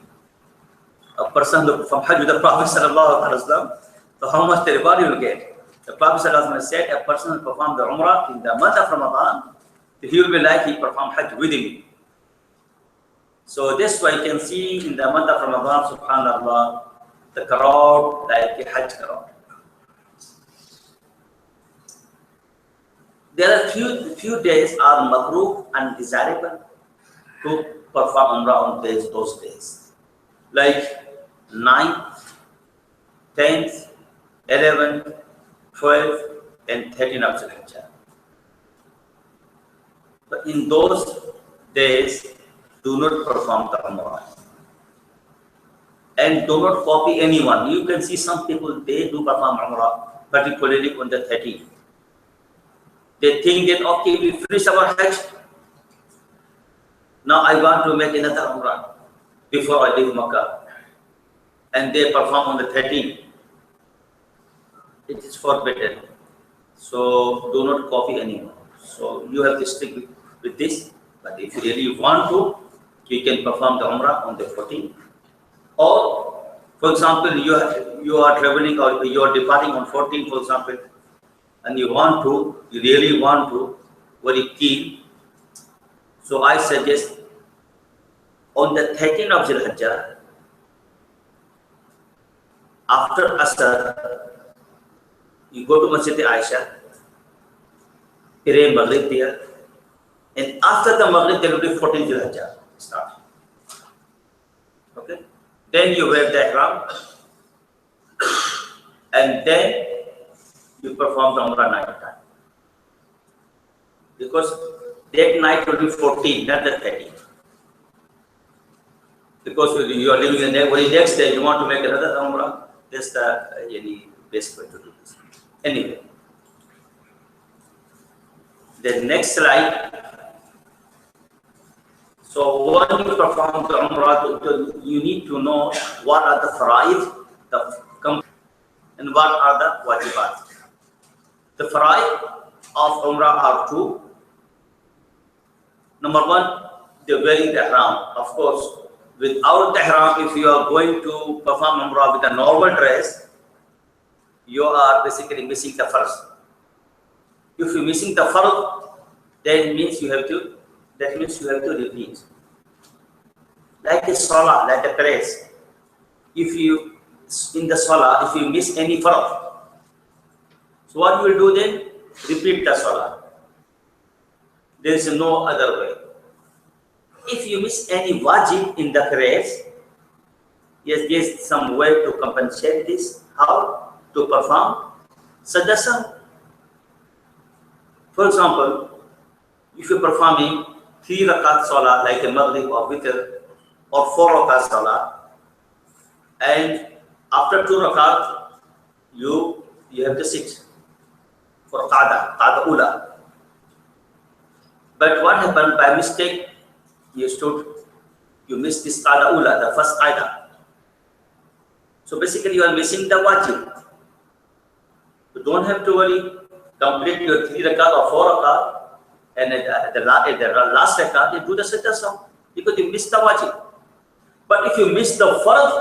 A person who performed Hajj with the Prophet ﷺ, so how much the reward you will get? The Prophet ﷺ said, a person who performed the Umrah in the month of Ramadan, he will be like he performed Hajj with me. So this way you can see in the month of Ramadan, subhanallah, the crowd like a Hajj crowd. There are few days are makruh and desirable to perform Umrah on those days. Like 9th, 10th, 11th, 12th, and 13th of Zulhijjah. But in those days, do not perform the Umrah. And do not copy anyone. You can see some people, they do perform Umrah, particularly on the 13th. They think that, okay, we finish our Hajj. Now I want to make another Umrah before I leave Makkah. And they perform on the 13th. It is forbidden. So do not copy anyone. So you have to stick with this. But if you really want to, you can perform the Umrah on the 14th. Or, for example, you are traveling or you are departing on 14th, for example, and you really want to, very keen. So I suggest on the 13th of Zulhijjah, after Asr, you go to Masjid Aisha, pray Maghrib there, and after the Maghrib there will be 14th Zulhijjah start. Okay? Then you wear the ihram, and then you perform the Umrah night time. Because that night will be 14, not the 13th. Because you are living the very next day, you want to make another Umrah, that's the best way to do this. Anyway, the next slide. So when you perform the Umrah, you need to know what are the fara'id, and what are the wajibat. The fara'id of Umrah are two. Number one, the wearing the ihram. Of course, without the ihram, if you are going to perform Umrah with a normal dress, you are basically missing the first. If you're missing the first, then means you have to repeat. Like a salah, like a praise. If you, in the salah, if you miss any farad, so what you will do then? Repeat the salah. There is no other way. If you miss any wajib in the praise, yes, there is some way to compensate this. How? To perform sajda. For example, if you are performing 3 rakat salah like a maghrib or witr, or 4 rakat salah, and after 2 rakat you have to sit for qada ula. But what happened? By mistake you missed this qada ula, the first qada. So basically you are missing the wajib. You don't have to worry. Complete your 3 rakat or 4 rakat, and at the last rakat you do the sajda because you missed the wajib. But if you miss the fard,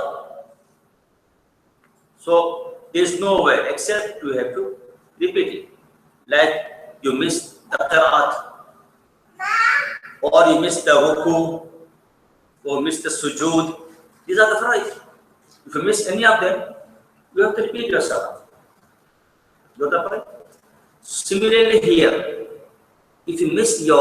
so there is no way except you have to repeat it. Like you missed the qiraat, or you missed the ruku, or missed the sujood. These are the fara'id. If you miss any of them, you have to repeat your salah. You got the point? Similarly here, if you miss the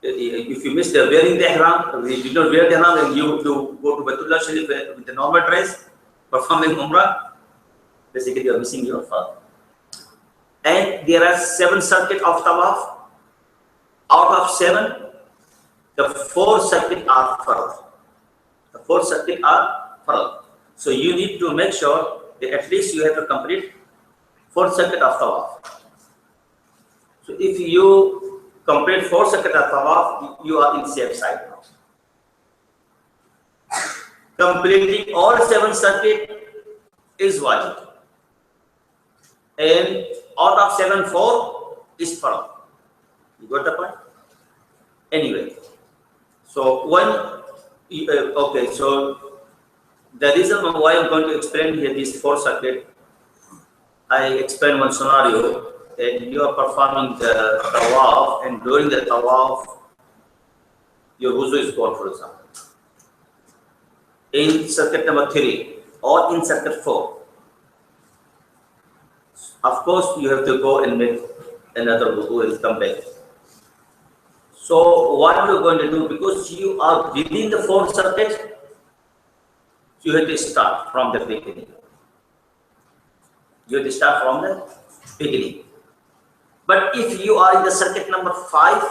wearing the ihram, you did not wear the ihram, and you go to Baitullah Sharif with the normal dress, performing Umrah, basically you are missing your fard. And there are 7 circuits of tawaf. Out of 7, the 4 circuits are fard. The 4 circuits are fard. So you need to make sure that at least you have to complete 4 circuit of tawaf. So if you complete 4 circuit of tawaf, you are in safe side now. Completing all 7 circuit is wajib. And out of 7, 4 is farad. You got the point? Anyway, so okay, so the reason why I'm going to explain here these 4 circuit, I explain one scenario that you are performing the tawaf, and during the tawaf, your wuzu is gone, for example. In circuit number 3 or in circuit 4, of course, you have to go and make another wudu and come back. So what you're going to do, because you are within the 4 circuits, you have to start from the beginning. You have to start from the beginning. But if you are in the circuit number 5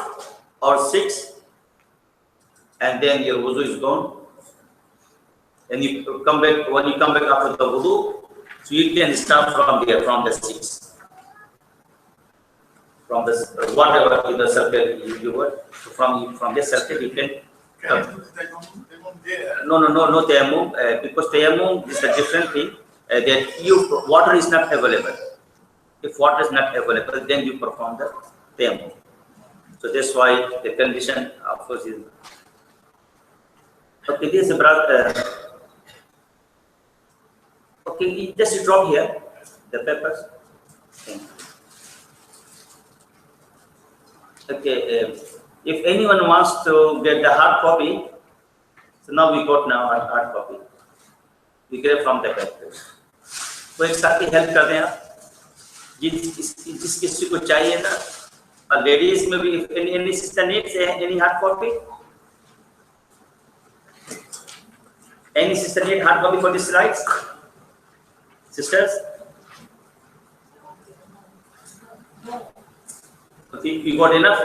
or 6, and then your wudu is gone, and you come back, when you come back after the wudu, so you can start from there, from the 6. From the whatever in the circuit you were, so from this circuit you can come. No tayammum, because tayammum is a different thing. That water is not available. If water is not available, then you perform the tayammum. So that's why the condition, of course, is okay. This is about okay. Just drop here the papers. Okay. If anyone wants to get the hard copy, so now we got now a hard copy. We get from the papers. कोई एक साथी help कर दें आप, जिस किसी को चाहिए ना, और लेडीज में भी any sister needs any hard copy, any sister need hard copy for these slides, sisters? Okay, you got enough?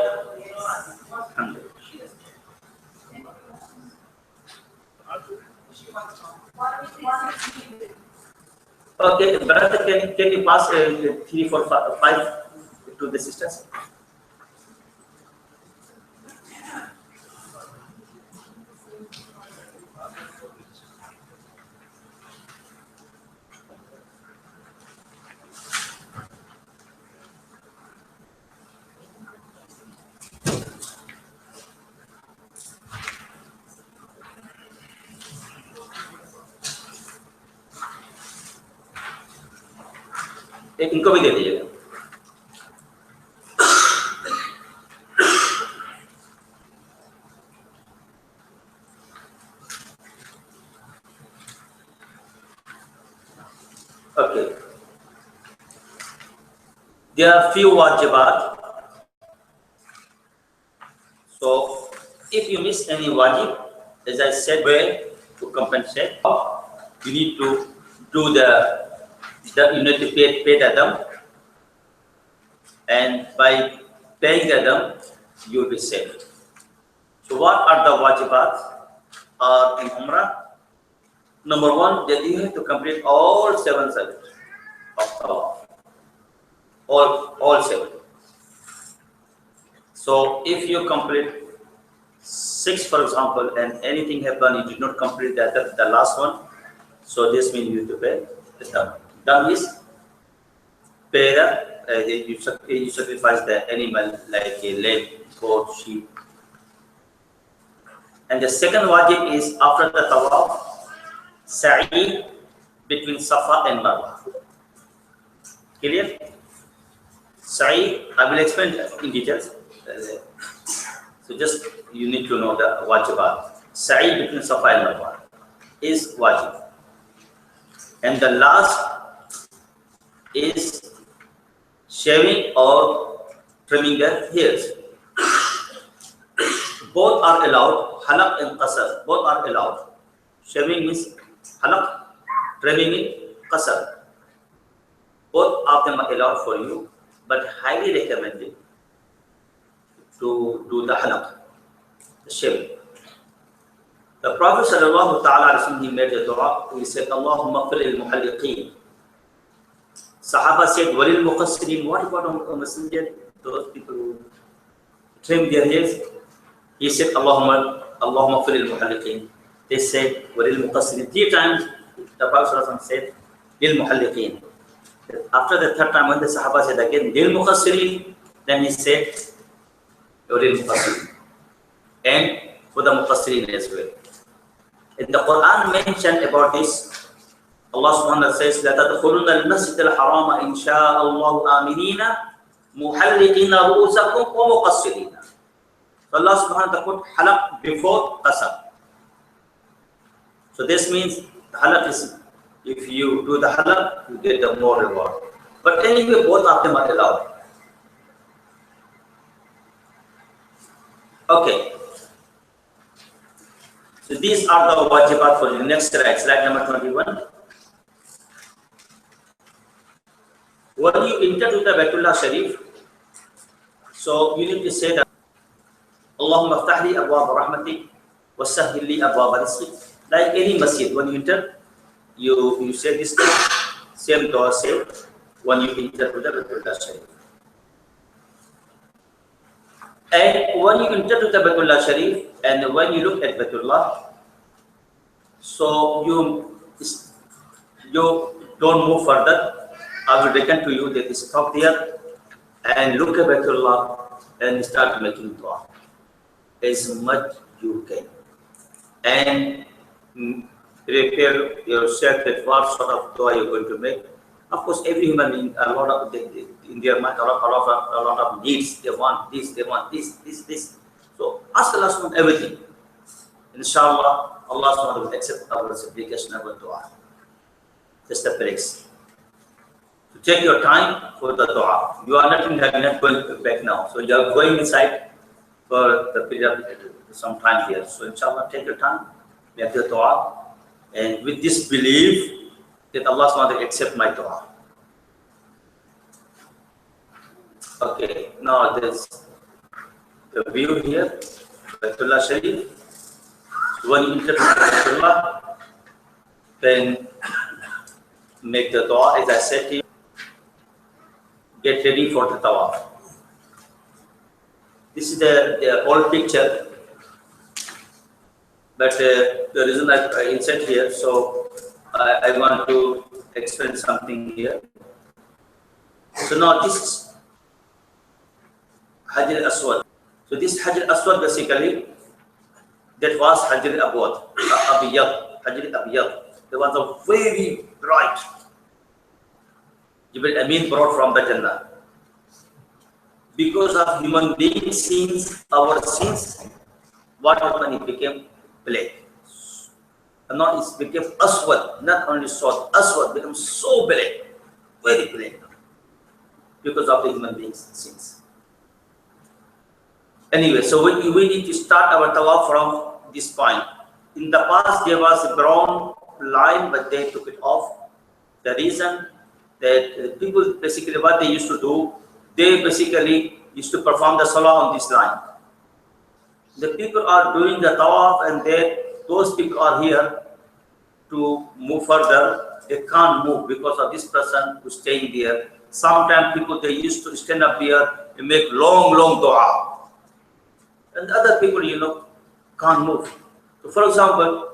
Okay, brother, can you pass 3, 4, 5 to the sisters? इनको भी दे दीजिएगा. Okay. There are few wajibat. So if you miss any wajib, as I said, way to compensate, you need to do you need to pay the dam, and by paying the dam, you will be saved. So what are the wajibat in Umrah? Number 1, that you have to complete all 7 circuits of tawaf. All 7. So if you complete 6, for example, and anything happen, you did not complete the last one, so this means you have to pay the dam. Dam is pay you sacrifice the animal like a lamb, goat, sheep. And the second wajib is after the tawaf, sa'i between Safa and Marwa. Clear? Sa'i, I will explain in details. So just you need to know the wajibat. Sa'i between Safa and Marwa is wajib. And the last is shaving or trimming the hairs. Both are allowed, halaq and qasar, both are allowed. Shaving means halaq, trimming means qasar. Both of them are allowed for you, but highly recommended to do the halaq, the shaving. The Prophet sallallahu ta'ala alaihi wasallam, he made a dua. He said, Allahumma qfir lil muhalliqeen. Sahaba said, Walil muqassirin. What about a messenger? Those people who trim their hairs. He said, Allahumma qfir lil muhalliqeen. They said, Walil muqassirin. 3 times the Prophet sallallahu alaihi wasallam said, Lil muhalliqeen. After the 3rd time, when the Sahaba said again, Lil muqassirin, then he said, Lil muqassirin. And for the muqassirin as well. And the Quran mentioned about this. Allah subhanahu wa ta'ala says, La tadkhulunna al-masjid al-harama insha'Allahu aminina muhalliqina ru'usakum wa muqassirina. So Allah subhanahu wa ta'ala put halaq before qasam. So this means halaq is, if you do the halaq, you get the more reward. But anyway, both of them are allowed. Okay. So these are the wajibat for the next slide number 21. When you enter to the Baitullah Sharif, so you need to say that Allahumma aftah li abwab rahmati wa sahhil li abwab rizqi. Like any masjid, when you enter, you say this thing, same dua say when you enter to the Baitullah Sharif. And when you enter to the Baitullah Sharif, and when you look at Baitullah, so you don't move further. I will reckon to you that you stop there and look at Baitullah and start making dua as much you can. And prepare yourself that what sort of dua you're going to make. Of course, every human being, a lot of in their mind, a lot of needs. They want this, they want this. So ask Allah subhanahu everything. Inshallah, Allah subhanahu will accept our supplication and our dua. Just a place. So take your time for the dua. You are not going back now. So you are going inside for the period of some time here. So inshallah, take your time, make your dua. And with this belief that Allah subhanahu will accept my dua. Okay, now there's the view here, Baitullah Sharif. So when you enter Baitullah, then make the dua as I said to you. Get ready for the tawaf. This is the old picture, but the reason I insert here, so I want to explain something here. So now this is Hajj al-Aswad. So this Hajj al-Aswad basically, that was Hajj al-Abiyad. Hajj al-Abiyad. It was a very bright. Jibril Amin brought from the Jannah. Because of human beings' sins, our sins, what happened? It became black. And now it became Aswad, not only sword, Aswad became so black, very black, because of the human beings' sins. Anyway, so we need to start our tawaf from this point. In the past, there was a brown line, but they took it off. The reason that people basically what they used to do, they basically used to perform the salah on this line. The people are doing the tawaf and those people are here to move further. They can't move because of this person who's staying there. Sometimes people, they used to stand up there and make long dua. And other people, can't move. So for example,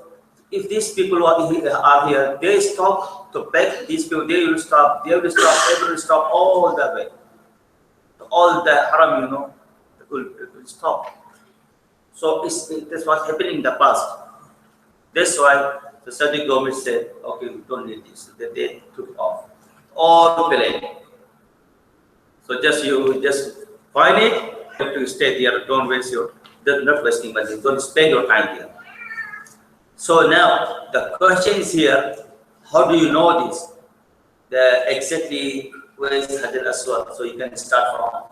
if these people are here, they stop to beg these people, they will stop, everyone will stop all the way. All the haram, will stop. So that's what's happening in the past. That's why the Saudi government said, okay, we don't need this. They took it off. All plain. So you just find it, you have to stay there, don't waste not wasting money, don't spend your time here. So now the question is here, how do you know this? Exactly where is Hajj al-Aswad? So you can start from.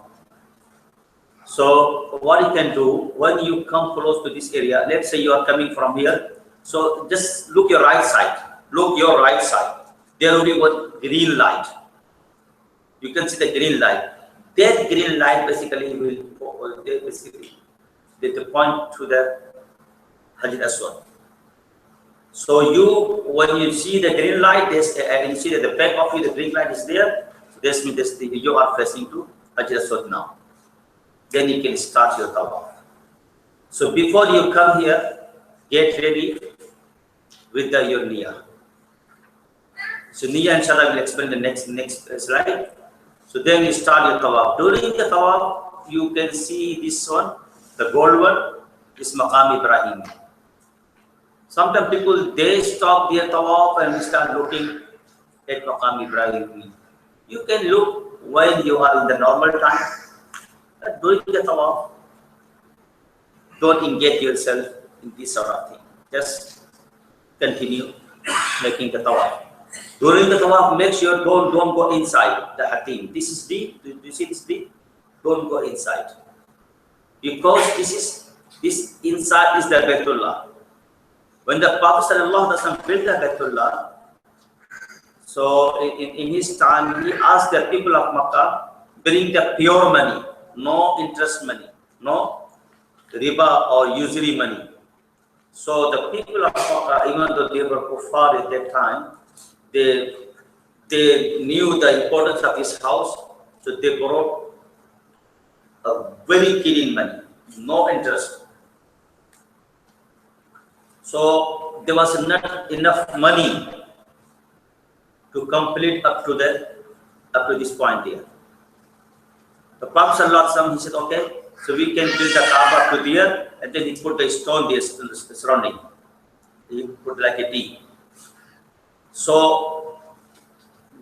So what you can do, when you come close to this area, let's say you are coming from here, so just look your right side. Look your right side. There will be one green light. You can see the green light. That green light basically will point to the Hajj al-Aswad. So you, when you see the green light, and you see that the back of you, the green light is there, so this means you are facing to Hajj Aswad now. Then you can start your tawaf. So before you come here, get ready with your niyyah. So niyyah, inshallah, will explain the next slide. So then you start your tawaf. During the tawaf, you can see this one, the gold one, is Maqam Ibrahim. Sometimes people, they stop their tawaf and start looking at Maqam Ibrahim. You can look when you are in the normal time. During the tawaf, don't engage yourself in this sort of thing. Just continue making the tawaf. During the tawaf, make sure don't go inside the hatim. This is deep. Do you see this deep? Don't go inside. Because this inside is the Baitullah. When the Prophet ﷺ built the Baitullah, so in his time, he asked the people of Makkah, bring the pure money, no interest money, no riba or usury money. So the people of Makkah, even though they were kuffar at that time, they knew the importance of this house, so they borrowed a very clean money, no interest. So there was not enough money to complete up to this point here. The Prophet ﷺ, he said, okay, so we can build the Kaaba to there, and then he put the stone there surrounding. He put like a D. So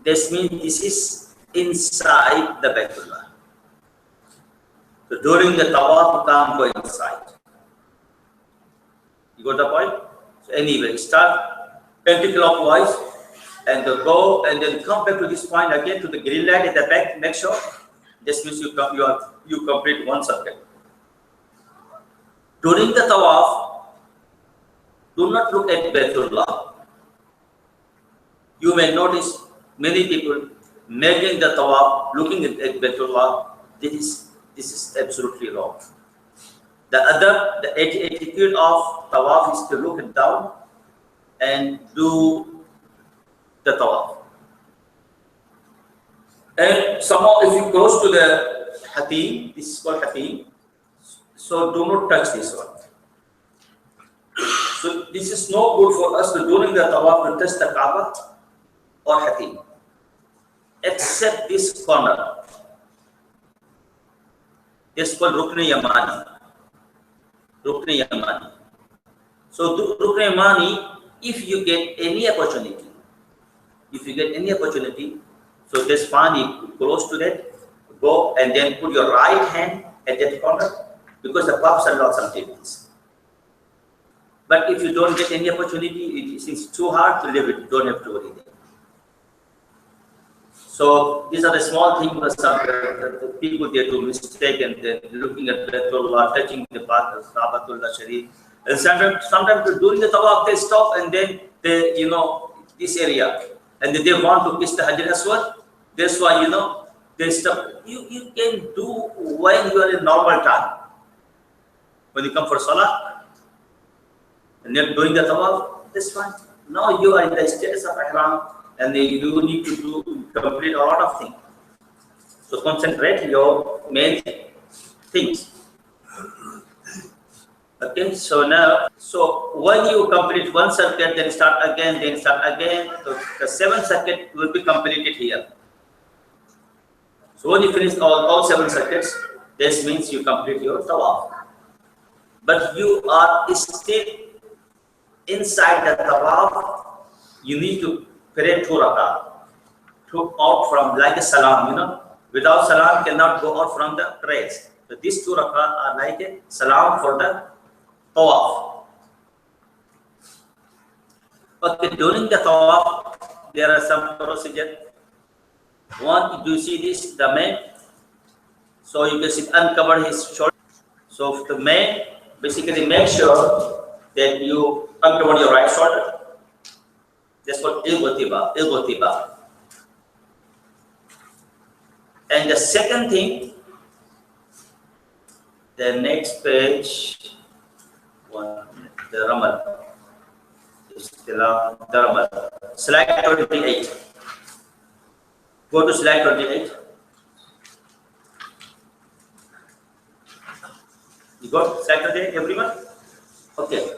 this means this is inside the Baitullah. So during the tawaf, you can't go inside. You got the point? So anyway, start anti-clockwise and go and then come back to this point again to the green light at the back. Make sure. This means you complete one circle. During the tawaf, do not look at Baitullah. You may notice many people making the tawaf, looking at Baitullah. This is absolutely wrong. The attitude of tawaf is to look it down and do the tawaf. And somehow, if you close to the hatim, this is called hatim, so do not touch this one. So this is no good for us to during the tawaf to touch the Kaaba or hatim, except this corner. This is called Rukn Yamani. Rukn Yamani. So Rukn Yamani, if you get any opportunity, so that's fine, you close to that, go and then put your right hand at that corner, because the Prophet ﷺ did this. But if you don't get any opportunity, it seems too hard to live it, don't have to worry. So these are the small things that the people they do mistake, and they're looking at Baitullah, touching the Kaabatullah Sharif. And sometimes during the tawaf they stop and then they, this area, and they want to kiss the Hajar Aswad. That's why, they stop. You can do when you are in normal time. When you come for Salah, and then doing the tawaf, that's fine. Now you are in the status of Ihram, and you need to complete a lot of things. So concentrate your main things. Okay, so now, when you complete one circuit, then start again. So the seventh circuit will be completed here. So when you finish all 7 circuits, this means you complete your tawaf. But you are still inside the tawaf. You need to pray 2 rak'ah. Out from like a salam, Without salam, cannot go out from the prayers. So these 2 rak'ah are like a salam for the tawaf. Okay, during the tawaf, there are some procedures. One, do you see this, the man? So you can see uncover his shoulder. So the man, basically make sure that you uncover your right shoulder. That's called ilgotiba. And the second thing, the next page, the ramal. Slide 28. Go to slide 28. You got slide 28, everyone? Okay.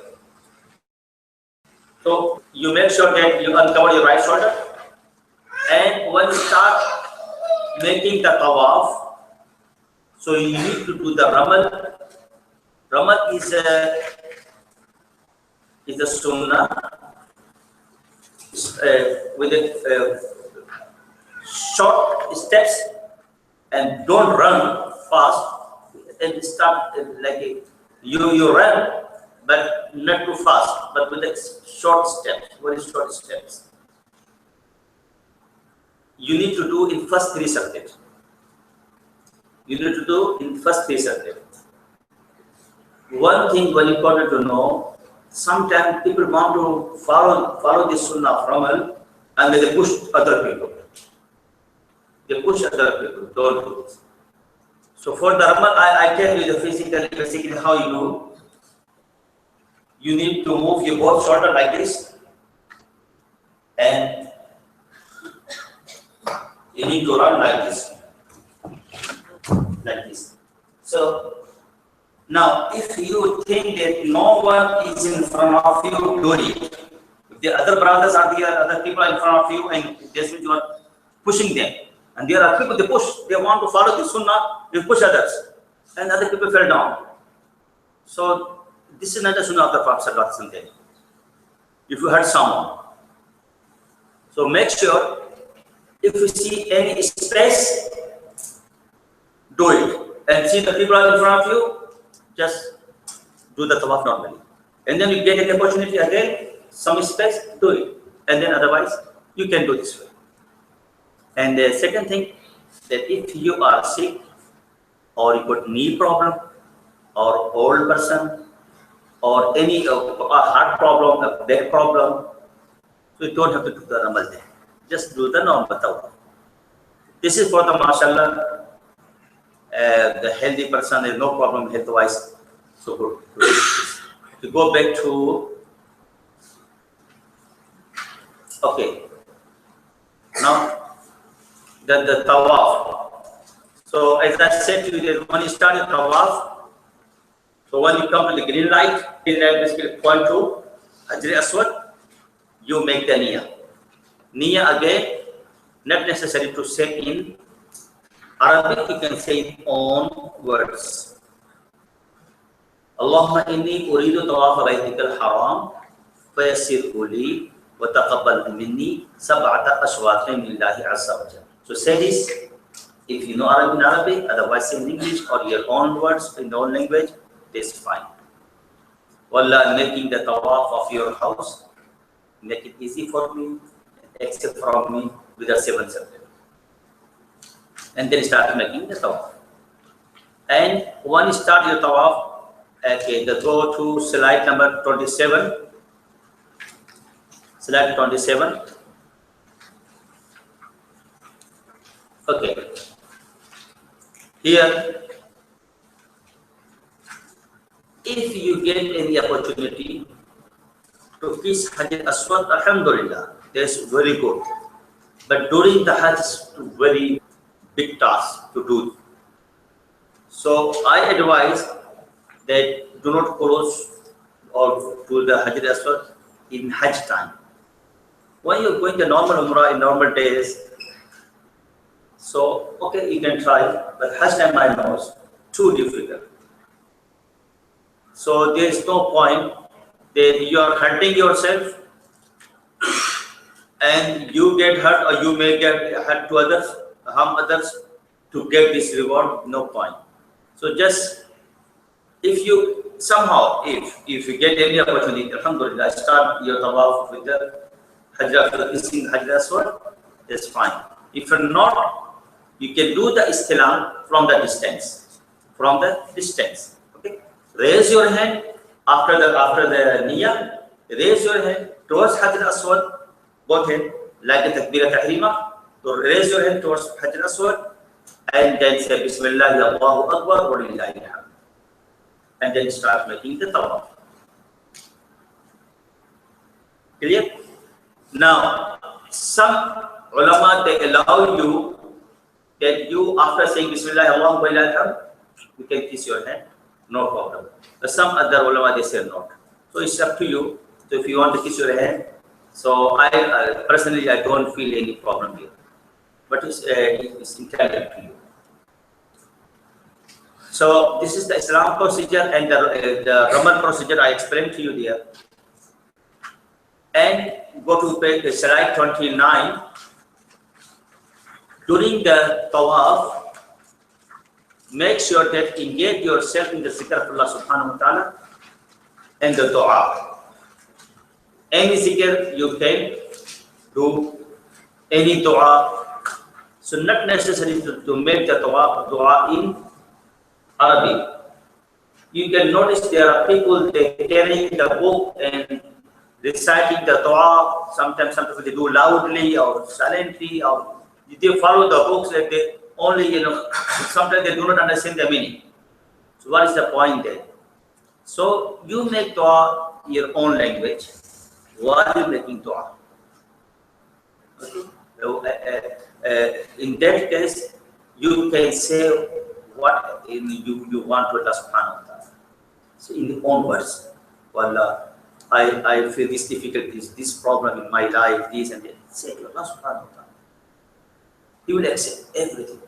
So you make sure that you uncover your right shoulder, and when you start making the tawaf, so you need to do the ramal. Ramal is a sunnah with short steps, and don't run fast. And start you run, but not too fast, but with short steps, very short steps. You need to do in first 3 circuits. One thing very important to know, sometimes people want to follow this sunnah from Ramal, and they push other people. Don't do this. So for the Ramal, I tell you the basically how you do. You need to move your both shoulder like this, and you need to run like this. So now, if you think that no one is in front of you, do it. If the other brothers are there, other people are in front of you, and this means you are pushing them. And there are people, they push, they want to follow the sunnah, they push others, and other people fell down. So this is not a sunnah of the Prophet. If you hurt someone, so make sure if you see any space, do it. And see the people are in front of you, just do the tawaf normally. And then you get an opportunity again, some space, do it. And then otherwise, you can do this way. And the second thing, that if you are sick, or you got knee problem, or old person, or any heart problem, a back problem, so you don't have to do the ramal there. Just do the normal tawaf. This is for the mashallah, the healthy person, there is no problem health-wise. So good. To go back to, okay. Now, the tawaf. So as I said to you, that when you start your tawaf, so when you come to the green light basically point to Hajr Aswad, you make the niyyah. Niyyah again, not necessary to say in Arabic, you can say in own words. Allahumma inni uridu tawaf baytikal haram fayassirhu li wa taqabbalhu minni sab'ata ashwatin lillahi azza wa jalla. So say this if you know Arabic, otherwise in English or your own words in your own language, this is fine. Wallah, making the tawaf of your house, make it easy for me, accept from me with the 7 circles. And then start making the tawaf. And when you start your tawaf, okay, go to slide number 27. Slide 27. Okay. Here, if you get any opportunity to kiss Hajj Aswad, alhamdulillah, that's very good. But during the Hajj, it's very big task to do. So I advise that do not close or do the Hajj Aswad in Hajj time. When you're going to normal Umrah in normal days, so okay, you can try, but Hajj time I know is too difficult. So there is no point that you are hurting yourself and you get hurt, or you may get hurt to others, harm others to get this reward. No point. So just if you somehow, if you get any opportunity, alhamdulillah, start your tawaf with the Hajj Aswad, that's fine. If you're not, you can do the istilam from the distance. Okay. Raise your hand after the niyyah. Raise your hand towards Hajj Aswad, both hands, like a takbir tahrima. So raise your hand towards Hajj Aswad, and then say Bismillah, Allahu Akbar, wa lillahi alhamd. And then start making the tawaf. Clear? Now, some ulama, they allow you that you, after saying Bismillah, Allahu Akbar, you can kiss your hand, no problem. But some other ulama, they say not. So it's up to you. So if you want to kiss your hand, so I personally, I don't feel any problem here. But it's entirely up to you. So this is the Islam procedure and the Roman procedure I explained to you there. And go to page slide 29. During the tawaf, make sure that engage yourself in the zikr of Allah subhanahu wa ta'ala and the dua. Any zikr you can do, any dua. So not necessary to make the dua in Arabic. You can notice there are people, they carrying the book and reciting the dua. Sometimes they do loudly or silently, or they follow the books like they only, sometimes they do not understand the meaning. So what is the point there? So you make dua your own language while you're making dua. Okay? So, in that case, you can say what you want to Allah subhanahu wa ta'ala. So in your own words, well, I feel this difficulties, this problem in my life, this and that. Say to Allah subhanahu wa ta'ala. He will accept everything.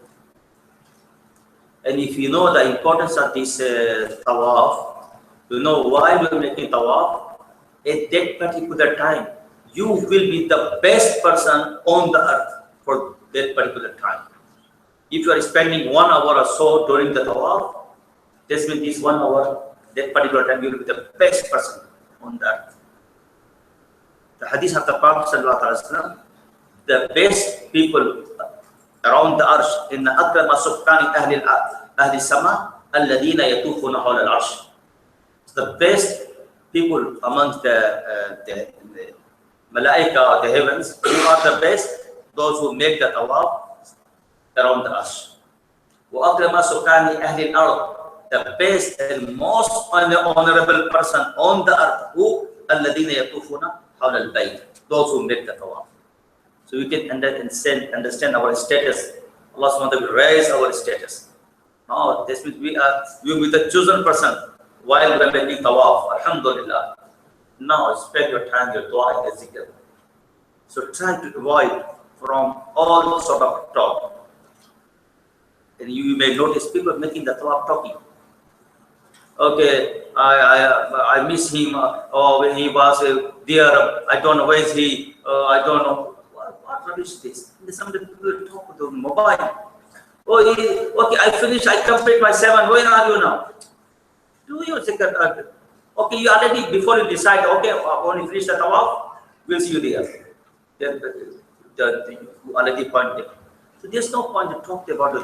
And if you know the importance of this tawaf, you know why we're making tawaf, at that particular time, you will be the best person on the earth for that particular time. If you are spending 1 hour or so during the tawaf, this means this 1 hour, that particular time, you will be the best person on the earth. The hadith of the Prophet sallallahu alaihi wasallam, the best people around the arsh, in the akrama sukkani ahli sama alladhina yatufuna hawla al-arsh. The best people amongst the malaika or the heavens, who are the best, those who make the tawaf around the arsh. Wa akrama sukkani ahli al-ard, the best and most honorable person on the earth, who alladhina yatufuna hawla al-bayt, those who make the tawaf. So we can understand our status. Allah subhanahu wa ta'ala will raise our status. Now, this means we will be the chosen person while we are making tawaf. Alhamdulillah. Now, spend your time, your dua, and zikr. So try to avoid from all sort of talk. And you may notice people making the tawaf talking. Okay, I miss him. When he was there, I don't know where is he. I don't know. What rubbish this? Somebody people talk with the mobile. Okay, I finished, I complete my 7. Where are you now? Do you zikr? Okay, you already, before you decide, okay, when you finish the tawaf, we'll see you there. You already pointed. So there's no point to talk about the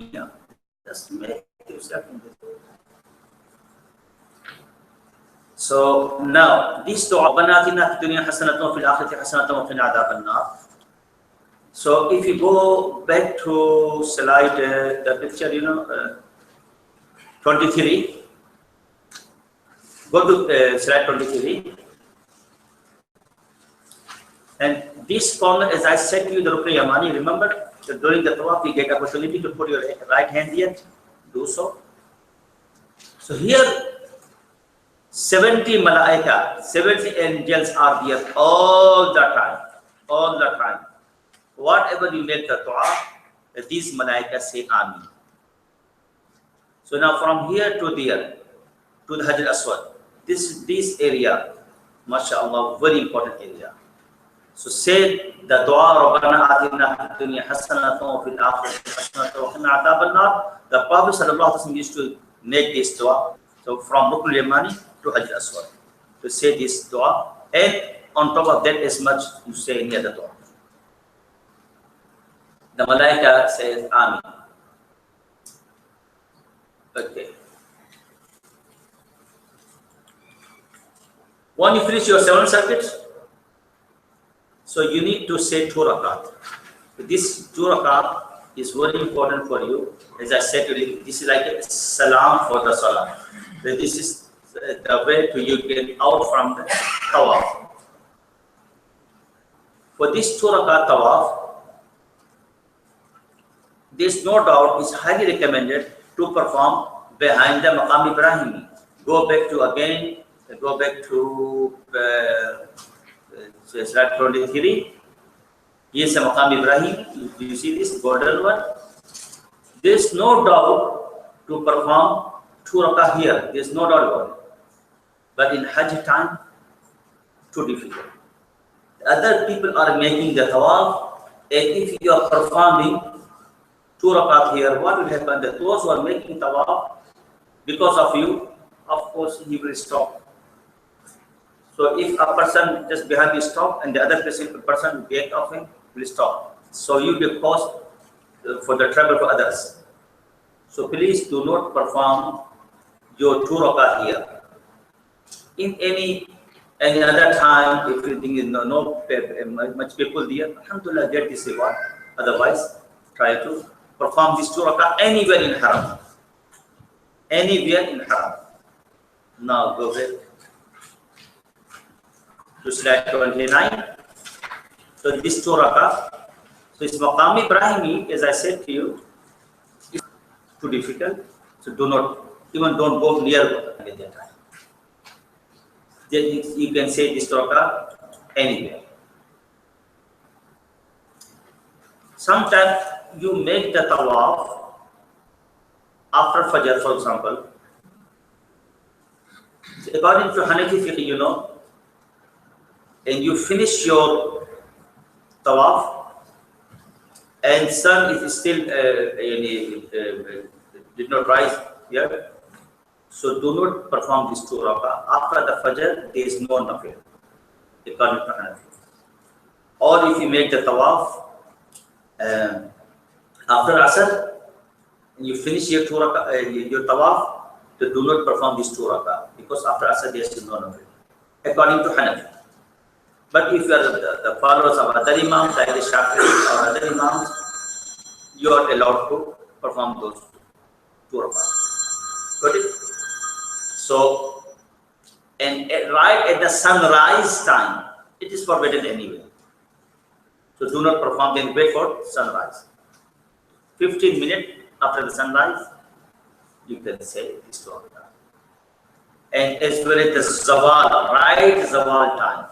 dunya. Just make yourself in this. So now this dua, Rabbana atina fid dunya hasanatan wa fil akhirati hasanatan wa qina adhaban nar. So if you go back to slide, the picture, 23. Go to slide 23. And this corner, as I said to you, the Rukn Yamani, remember, that during the tawaf, you get opportunity to put your right hand here. Do so. So here, 70 malaika, 70 angels are there all the time. All the time. Whatever you make the dua, these malaika say Amin. So now from here to there, to the Hajj al-Aswad, this area, mashallah, very important area. So say the dua, Rabbana atina fid dunya hasanatan wa fil akhirati hasanatan wa qina adhaban nar. The Prophet sallallahu alaihi wasallam used to make this dua. So from Rukn Yamani to Hajj al-Aswad, to say this dua, and on top of that, as much you say any other dua. The malaika says Amin. Okay. When you finish your 7 circuits, so you need to say 2 rakat. This 2 rakat is very important for you. As I said to you, this is like a salam for the salah. This is the way to you get out from the tawaf. For this 2 rakat tawaf, there's no doubt it's highly recommended to perform behind the Maqam Ibrahim. Go back to slide 23. Here's the Maqam Ibrahim. You see this golden one? There's no doubt to perform 2 rakah here. There's no doubt about it. But in Hajj time, too difficult. Other people are making the tawaf, and if you are performing 2 rakat here, what will happen? That those who are making tawaf, because of you, of course, he will stop. So if a person just behind you stop, and the other person back of him will stop. So you will cause for the trouble for others. So please do not perform your 2 rakat here. In any other time, if you think no much people there, alhamdulillah, get this reward. Otherwise, try to perform this 2 rakat anywhere in haram. Anywhere in haram. Now go back to slide 29. So this 2 rakat. So it's Maqam Ibrahimi, as I said to you, is too difficult. So don't go near at that time. Then you can say this 2 rakat anywhere. Sometimes you make the tawaf after Fajr, for example. According to Hanafi fiqh, and you finish your tawaf, and sun is still did not rise yet, so do not perform this 2 rakah. After the Fajr, there is no nafil, according to Hanafi. Or if you make the tawaf after Asr, and you finish your 2 rakah, your tawaf, so do not perform this 2 rakah, because after Asr there is no nafil, according to Hanafi. But if you are the followers of other imams, like the Shafi'i or other imams, you are allowed to perform those 2 rakah. Got it? So, and right at the sunrise time, it is forbidden anyway. So do not perform, then wait for sunrise. 15 minutes after the sunrise, you can say this 2 rakah. And as well as the zawal, right zawal time.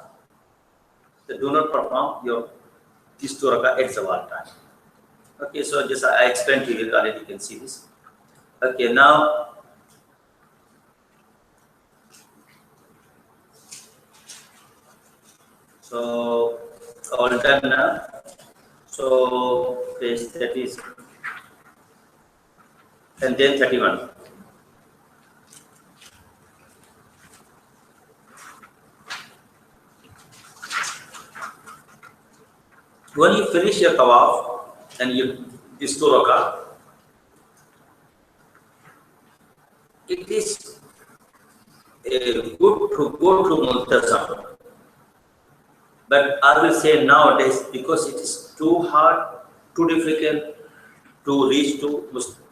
So do not perform your this 2 rakah at zawal time. Okay, so just I explained to you already. You can see this. Okay, now so all done now. So page 30 and then 31. When you finish your tawaf and you this 2 rakah, it is good to go to Multazam. But I will say nowadays, because it is too hard, too difficult to reach to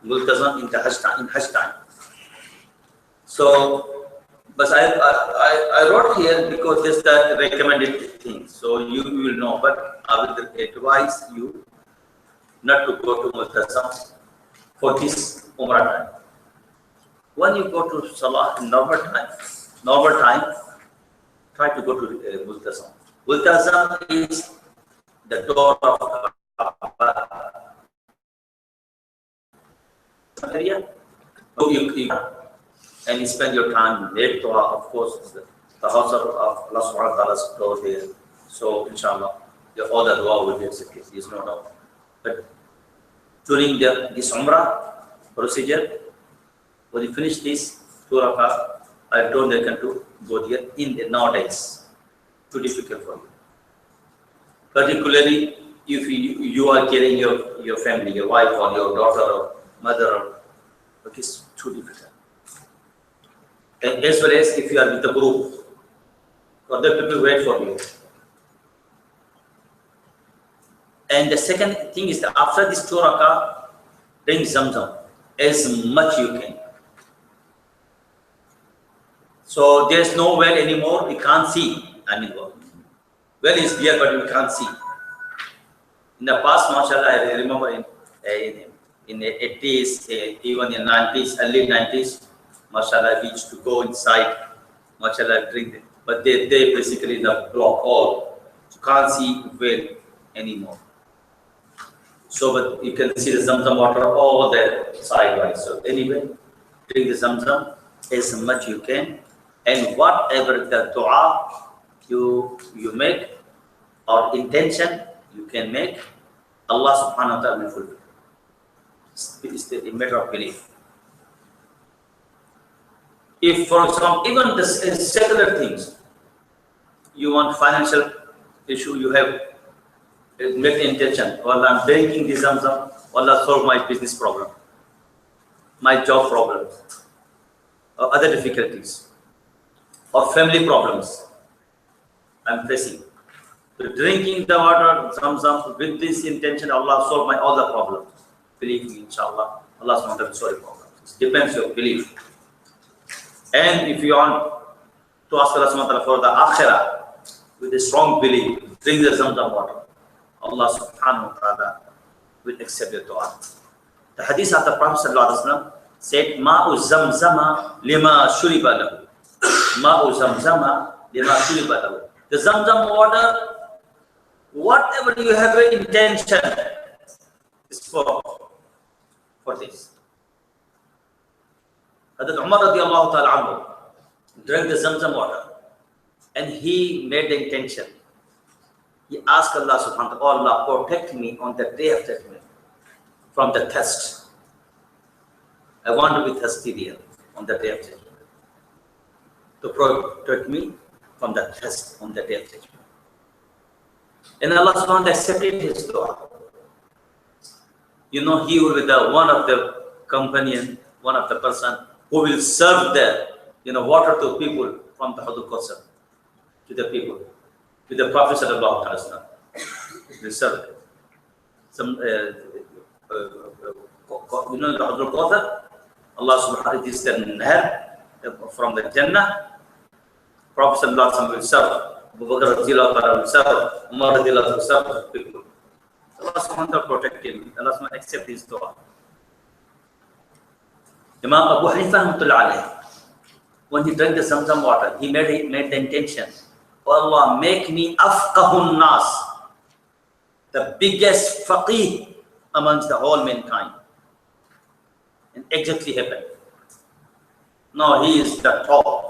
Multazam in the Hajj time. So, but I wrote here because that's the recommended thing. So you will know, but I will advise you not to go to Multazam for this Umrah time. When you go to Salah in normal time, try to go to Multazam. Multazam is the door of area. So you and you spend your time there. Of course, the house of Allah subhanahu wa ta'ala is closed there. So inshallah, all the dua will be accepted. There's no doubt. But during this Umrah procedure, when you finish this 2 rakah, I don't reckon to go there in the nowadays. Too difficult for you. Particularly if you are carrying your family, your wife or your daughter or mother, it is too difficult. And as well as if you are with a group, other people wait for you. And the second thing is that after this 2 rakah, drink Zamzam as much you can. So there's no well anymore. We can't see. I mean, well is there, but we can't see. In the past, mashallah, I remember in the 80s, even in 90s, early 90s, mashallah, we used to go inside, mashallah, drink it. But they basically the block all. You can't see well anymore. So, but you can see the Zamzam water all there sidewise. So anyway, drink the Zamzam as much you can, and whatever the dua you make or intention you can make, Allah subhanahu wa ta'ala will fulfill. It's a matter of belief. If, for example, even the secular things, you want financial issue, you have make the intention, well, I'm drinking this Zamzam, Allah solve my business problem, my job problem, or other difficulties, or family problems I'm facing. So drinking the water Zamzam with this intention, Allah solve my all the problems. Believe me, inshallah, Allah subhanahu wa ta'ala will solve your problems. It depends on your belief. And if you want to ask Allah subhanahu wa ta'ala for the akhirah with a strong belief, drink the Zamzam water, Allah subhanahu wa ta'ala will accept your dua. The hadith of the Prophet sallallahu alaihi wasallam said, Ma'u zamzama lima shuriba lahu. Ma'u zamzama lima shuriba lahu. The Zamzam water, whatever you have an intention, is for this. Hadrat Umar radiallahu ta'ala anhu drank the Zamzam water and he made the intention. He asked Allah subhanahu wa ta'ala, oh Allah, protect me on the day of judgment from the thirst. I want to be thirsty there on the day of judgment. To protect me from the thirst on the day of judgment. And Allah subhanahu wa ta'ala accepted his dua. You know, he will be the one of the companion, one of the person who will serve the water to people from the Hudud Qasr to the people. With the Prophet sallallahu alaihi wasallam, they serve some. The Hudud Qasr, Allah subhanahu wa ta'ala is the Nahr from the Jannah. Prophet sallallahu alaihi wasallam will serve. Abu Bakr radiallahu ta'ala will serve. Umar radiallahu will serve people. Allah subhanahu wa ta'ala protect him. Allah subhanahu wa ta'ala accept his dua. Imam Abu Hanifa rahmatullah alayhi, when he drank the Zamzam water, he made the intention, oh Allah, make me afqahun nas, the biggest faqih amongst the whole mankind. And exactly happened. Now he is the top.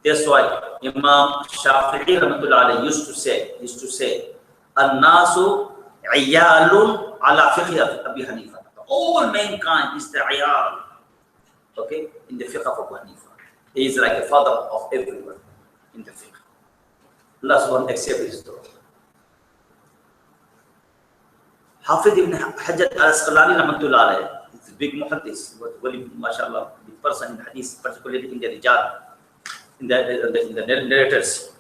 That's why Imam Shafi'i rahmatullah alayhi used to say, An-nasu iyalun ala fiqh Abi Hanifa. All mankind is the iyal, okay, in the fiqh of Abu Hanifa. He is like a father of everyone in the fiqh. Allah subhanahu wa ta'ala accept his dua. Hafid ibn Hajj al-Asqalani rahmatullah alayhi, he's a big muhaddis, very mashallah, big person in hadith, particularly in the rijal, in the narrators.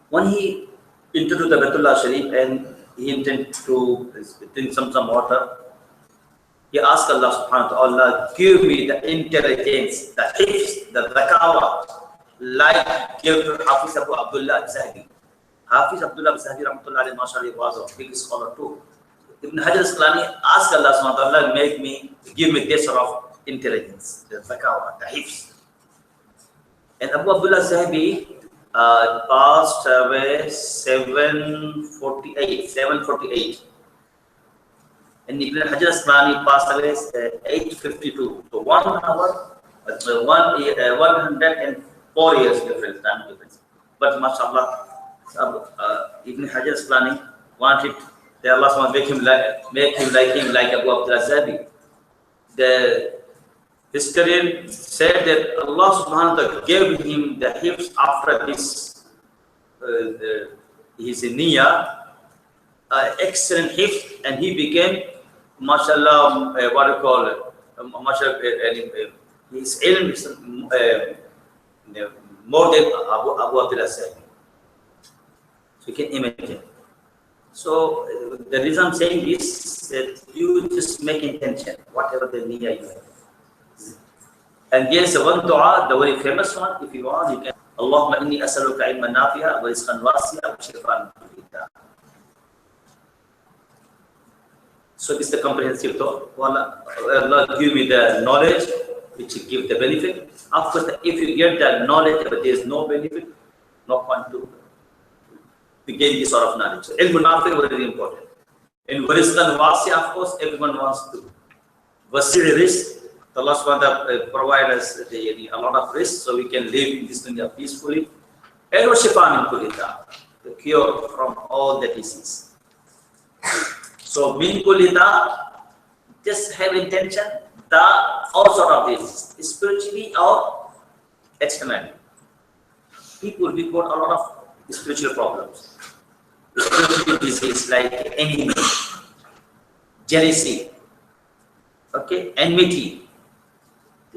When he introduced the Baitullah Sharif and he intended to drink some water, he asked Allah subhanahu wa ta'ala, give me the intelligence, the hifz, the zakawa, like gave to Hafiz Abu Abdullah Zahabi. Hafiz Abdullah Zahabi rahmatullah alayhi, mashallah, was a big scholar too. Ibn Hajar al-Asqalani asked Allah subhanahu wa ta'ala, give me this sort of intelligence, the zakawa, the hifz. And Abu Abdullah Zahabi passed away 748. And Ibn Hajar al-Asqalani passed away 852. So 1 hour, 104 years difference, time difference. But mashallah, Ibn Hajar al-Asqalani wanted that Allah subhanahu wa ta'ala make him like Abu Abdullah Zahabi. The historian said that Allah subhanahu wa ta'ala gave him the hifz after this his niyyah, excellent hifz, and he became, mashallah, what do you call it? Mashallah, his ilm is more than Abu Abdullah Zahabi. So you can imagine. So the reason I'm saying this, that you just make intention, whatever the niyyah you have. And yes, one dua, the very famous one, if you want, you can. Allahumma inni as'aluka ilman nafi'a wa rizqan wasi'a wa shifaan min kulli da'. So this is the comprehensive dua. Allah give me the knowledge which will give the benefit. Of course, if you get that knowledge but there is no benefit, no point to gain this sort of knowledge. So ilmun nafi' is very important. In rizqan wasi'a, of course, everyone wants to. Wasi' rizq. Allah subhanahu wa ta'ala provide us a lot of risk so we can live in this dunya peacefully. And shifa min kulli da', the cure from all the disease. So min kulli da', just have intention, all sort of this, spiritually or externally. People, we got a lot of spiritual problems. Spiritual disease like envy, jealousy, okay, enmity.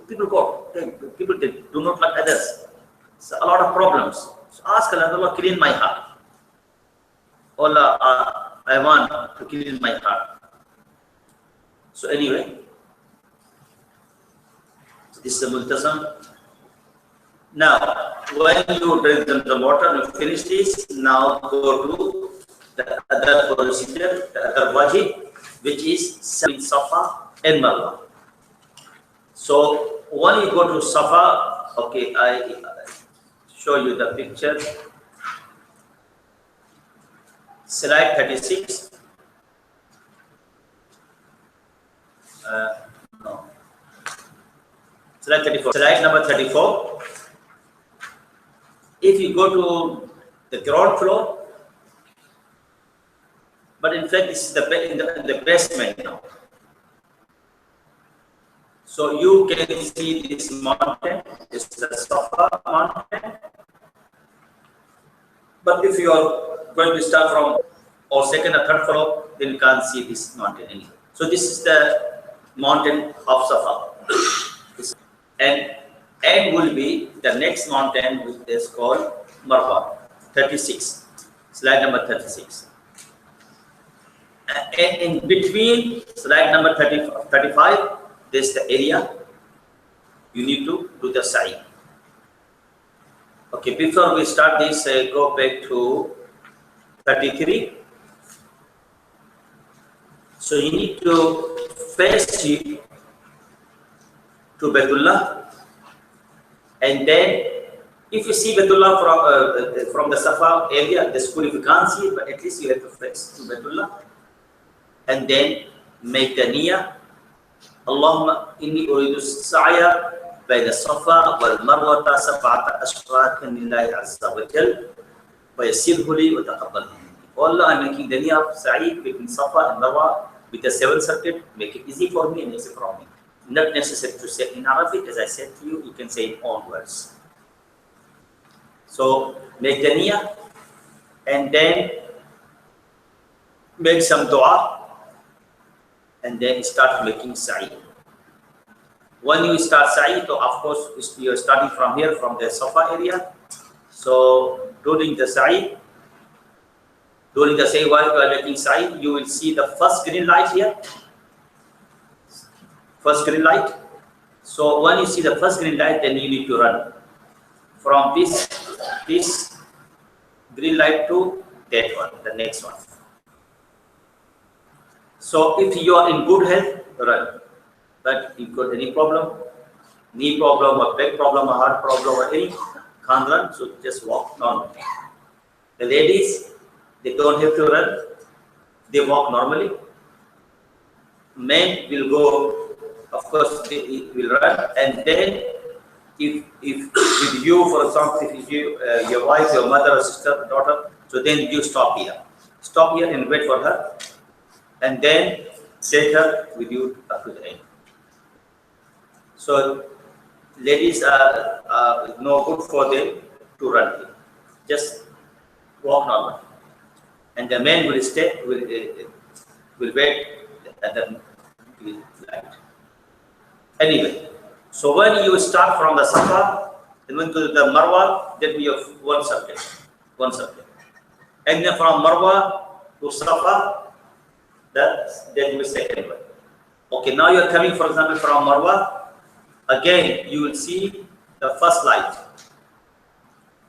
People they do not like others. So a lot of problems. So ask Allah, clean my heart. Allah, I want to clean my heart. So anyway, so this is the multazam. Now, when you drink the water, you finish this. Now go to the other procedure, the other wajib, which is Safa and Marwa. So when you go to Safa, okay, I show you the picture. Slide 36. No. Slide 34. Slide number 34. If you go to the ground floor, but in fact this is the basement now. So you can see this mountain, this is the Safa mountain. But if you are going to start from or second or third floor, then you can't see this mountain anymore. So this is the mountain of Safa. And will be the next mountain, which is called Marwa, 36. Slide number 36. And in between slide number 35, this is the area you need to do the sa'i. Okay, before we start this, go back to 33. So you need to face to Baitullah, and then if you see Baitullah from the Safa area, the school, if you can't see it, but at least you have to face to Baitullah, and then make the niyyah. Allahumma inni uridu sa'ya bayna Safa wal Marwata sab'ata ashfaqan lillahi azza wa jal wa yassirhu li wa taqabbal minni. Allah, I'm making the niyyah of sa'i between Safa and Marwa with the 7th circuit. Make it easy for me and easy for me. Not necessary to say in Arabic, as I said to you, you can say in own words. So make the niyyah and then make some dua, and then start making sa'i. When you start sa'i, so of course you are starting from here, from the Safa area. So during the sa'i, while you are making sa'i, you will see the first green light here. First green light. So when you see the first green light, then you need to run from this green light to that one, the next one. So if you are in good health, run. But if you got any problem, knee problem or back problem or heart problem or any, can't run, so just walk normally. The ladies, they don't have to run, they walk normally. Men will go, of course, they will run, and then if with you, for example, if you, your wife, your mother or sister, daughter, so then you stop here. Stop here and wait for her, and then take her with you up to the end. So ladies are no good for them to run here. Just walk normal, and the men will stay, will wait at the light. Anyway, so when you start from the Safa and went to the Marwa, then we have one subject, and then from Marwa to Safa, then we second one. Okay, now you are coming, for example, from Marwa Again, you will see the first light.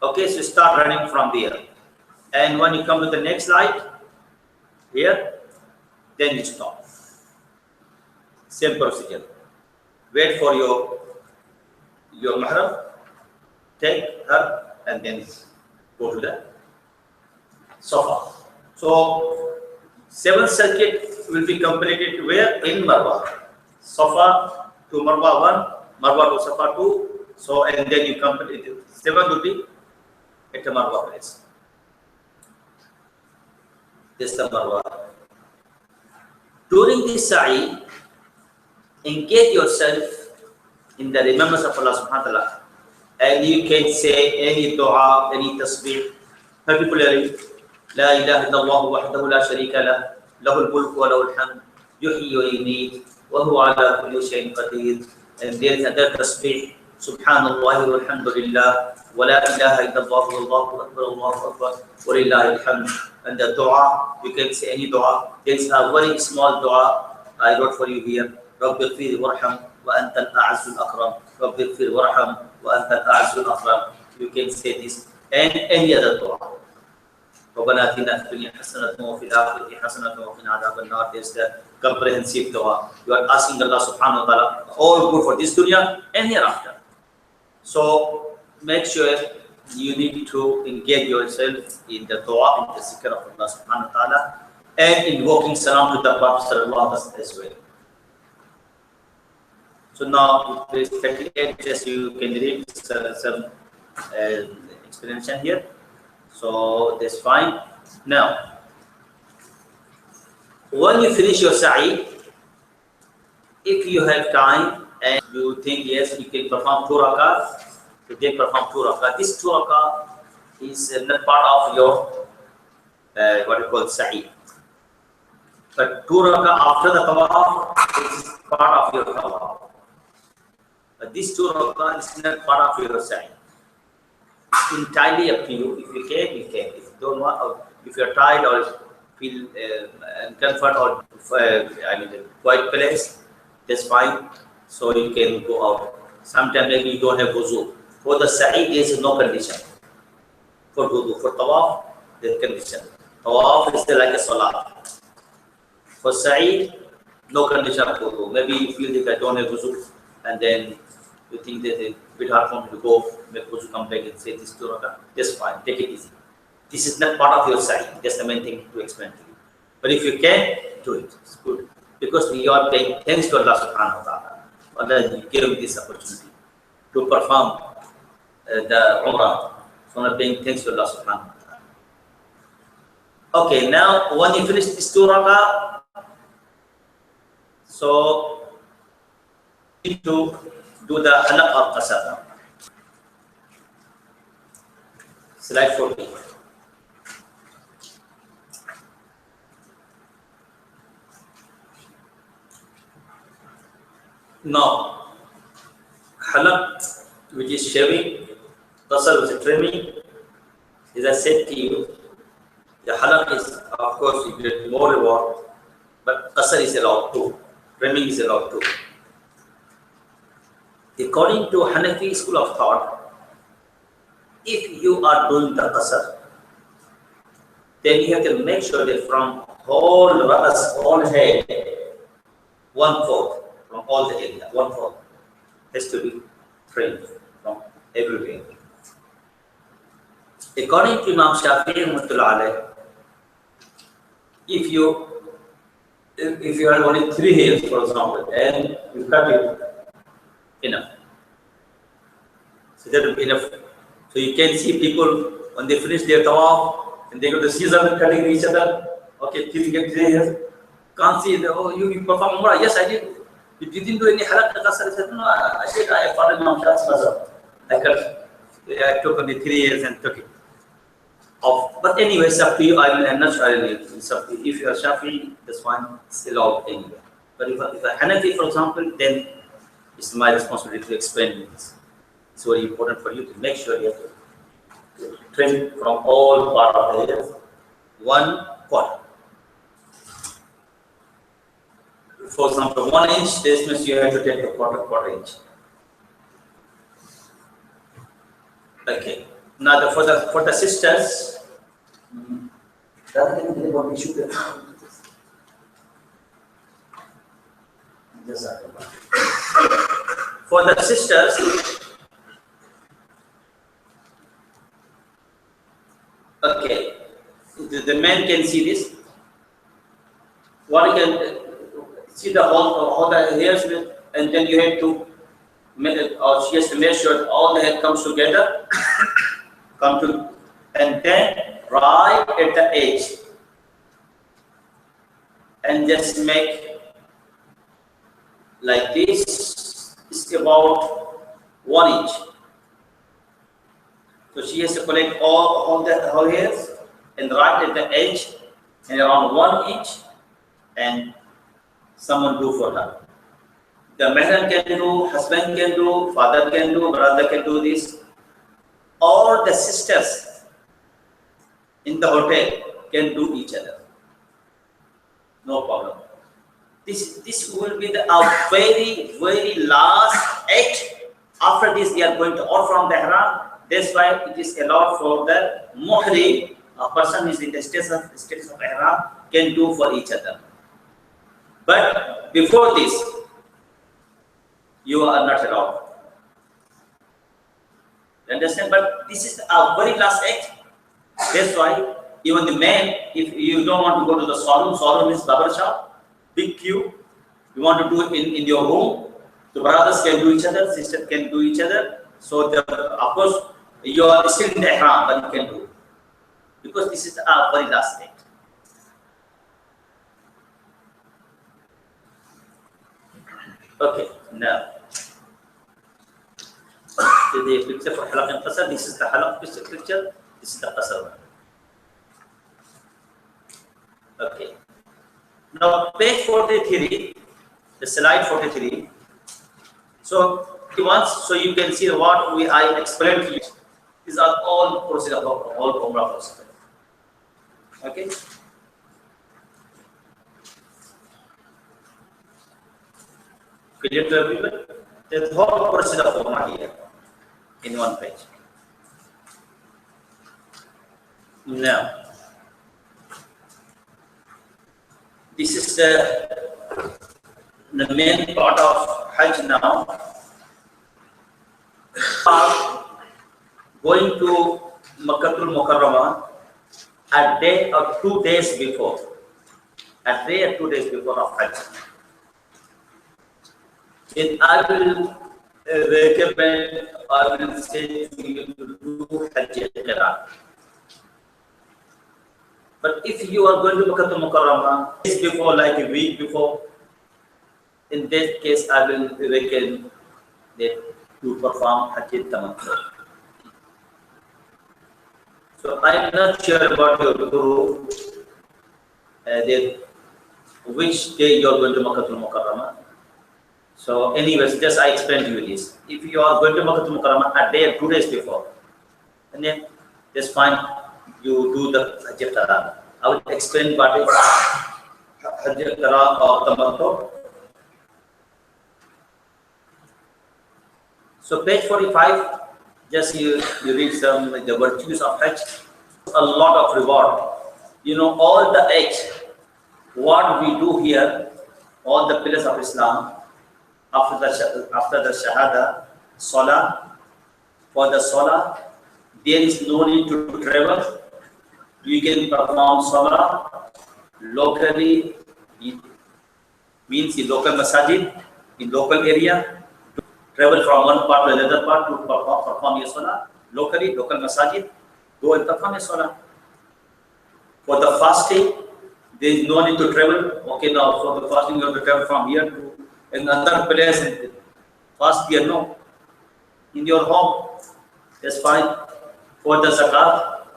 Okay, so start running from there. And when you come to the next light, here, then you stop. Same procedure. Wait for your mahram, take her, and then go to the Safa. So, 7th circuit will be completed where? In Marwa. Safa to Marwa 1, Marwa to Safa 2. So, and then you complete it. 7th will be at the Marwa place. This is the Marwa. During this sa'i, engage yourself in the remembrance of Allah subhanahu wa ta'ala. And you can say any dua, any tasbih, particularly لا إله إلا الله وحده لا شريك له له الملك وله الحمد يحيي ويميت وهو على كل شيء قدير. And there is another tasbih سبحان الله والحمد لله ولا إله إلا الله والله أكبر الله أكبر ولله الحمد. And the dua, you can say any dua. There is a very small dua I wrote for you here. رب اغفر وارحم وأنت الأعز الأكرم رب اغفر وارحم وأنت الأعز الأكرم. You can say this and any other dua. ربنا آتنا في الدنيا حسنة وفي الآخرة حسنة وقنا عذاب النار. There's the comprehensive dua. You are asking Allah subhanahu wa ta'ala all good for this dunya and hereafter. So make sure you need to engage yourself in the dua, in the zikr of Allah subhanahu wa ta'ala, and invoking salam to the Prophet sallallahu alaihi wasallam as well. So now, please 38, just you can read some explanation here. So that's fine. Now, when you finish your sa'i, if you have time and you think yes, you can perform 2 rakah, you can perform 2 rakah. This 2 rakah is not part of your what you call sa'i. But 2 rakah after the tawaf is part of your tawaf. But this 2 rakah is not part of your sa'i. Entirely up to you. If you can, you can. If you don't want, or if you're tired or feel comfort or quiet place, that's fine. So you can go out. Sometimes maybe you don't have wuzu. For the sa'i, there is no condition. For wuzu, for tawaf, there's condition. Tawaf is like a salah. For sa'i, no condition for wuzu. Maybe you feel that I don't have wuzu, and then you think that it's a bit hard for me to go, make wuzu, come back and say this 2 rakah. That's fine, take it easy. This is not part of your sa'i. That's the main thing to explain to you. But if you can, do it. It's good. Because we are paying thanks to Allah subhanahu wa ta'ala. Allah gave me this opportunity to perform the Umrah. So I'm paying thanks to Allah subhanahu wa ta'ala. Okay, now when you finish this 2 rakah, so you need to do the halaq or qasar. Slide 40. Now, halaq, which is shaving, qasar, which is trimming, as I said to you, the halaq is, of course, you get more reward, but qasar is allowed too, trimming is allowed too. According to Hanafi school of thought, if you are doing the qasar, then you have to make sure that from whole ras, whole head, 1/4 from all the area, 1/4 has to be trimmed from everywhere. According to Imam Shafi'i rahmatullah alayh, if you have only 3 hairs, for example, and you cut it, enough. So that will be enough. So you can see people when they finish their tawaf and they go to scissor cutting each other. Okay, till you get 3 hairs, can't see. Oh, you perform Umrah? Yes, I did. You didn't do any halaq qasar. I said, no, I said I followed Imam Shafi'i's qasar. I took only 3 hairs and took it off. But anyway, it's up to you. I'm not sure. It's up to you. If you are Shafi'i, that's fine. It's allowed anyway. But if a Hanafi, for example, then it's my responsibility to explain this. It's very important for you to make sure you have to trim from all part of the hair 1/4. For example, 1 inch, this means you have to take a quarter inch. Okay. Now for the sisters, for the sisters, okay, the men can see this. One can see the whole how the hairs will, and then you have to, or she has to make sure all the hair comes together, and then right at the edge, and just make like this. It's about 1 inch. So she has to collect all the whole hairs and right at the edge and around 1 inch, and someone do for her. The man can do, husband can do, father can do, brother can do this. All the sisters in the hotel can do each other. No problem. This will be the very, very last act. After this, they are going to out from the haram. That's why it is allowed for the muhrim, a person who is in the status of ihram, can do for each other. But before this, you are not allowed. You understand? But this is a very last act. That's why even the man, if you don't want to go to the salon is barber shop, big queue. You want to do it in your home. The brothers can do each other, sisters can do each other. So of course you are still in the ihram, but you can do it. Because this is a very last act. Okay, now the picture for halaq and qasr. This is the halaq picture. This is the qasr one. Okay. Now page 43, the slide 43. So you can see what I explained to you. These are all procedure of all Umrah procedure. Okay. Clear to everyone? The whole procedure of Umrah here in one page. Now, this is the main part of Hajj now. Going to Makkatul Mukarramah a day or 2 days before. A day or 2 days before of Hajj. And I will recommend, I will say to you to do Hajj Qiran. But if you are going to Makkatul Mukarramah days before, like a week before, in that case, I will recommend that to perform Hajj Tamattu. So I am not sure about your guru, that which day you are going to Makkatul Mukarramah. So anyways, just I explained to you this. If you are going to Makkatul Mukarramah a day or 2 days before, and then that's fine, you do the Hajj Qiran. I will explain what is Hajj Qiran or Tamattu. So page 45, just you read some the virtues of Hajj. A lot of reward. You know, all the Hajj, what we do here, all the pillars of Islam, after the Shahada, Salah, for the Salah, there is no need to travel. You can perform Salah locally, it means in local masajid, in local area. Travel from one part to another part to perform your salah locally, local masajid, go and perform your salah. For the fasting, there is no need to travel. Okay, now for the fasting, you have to travel from here to another place and fast here. No, in your home, that's fine. For the zakat,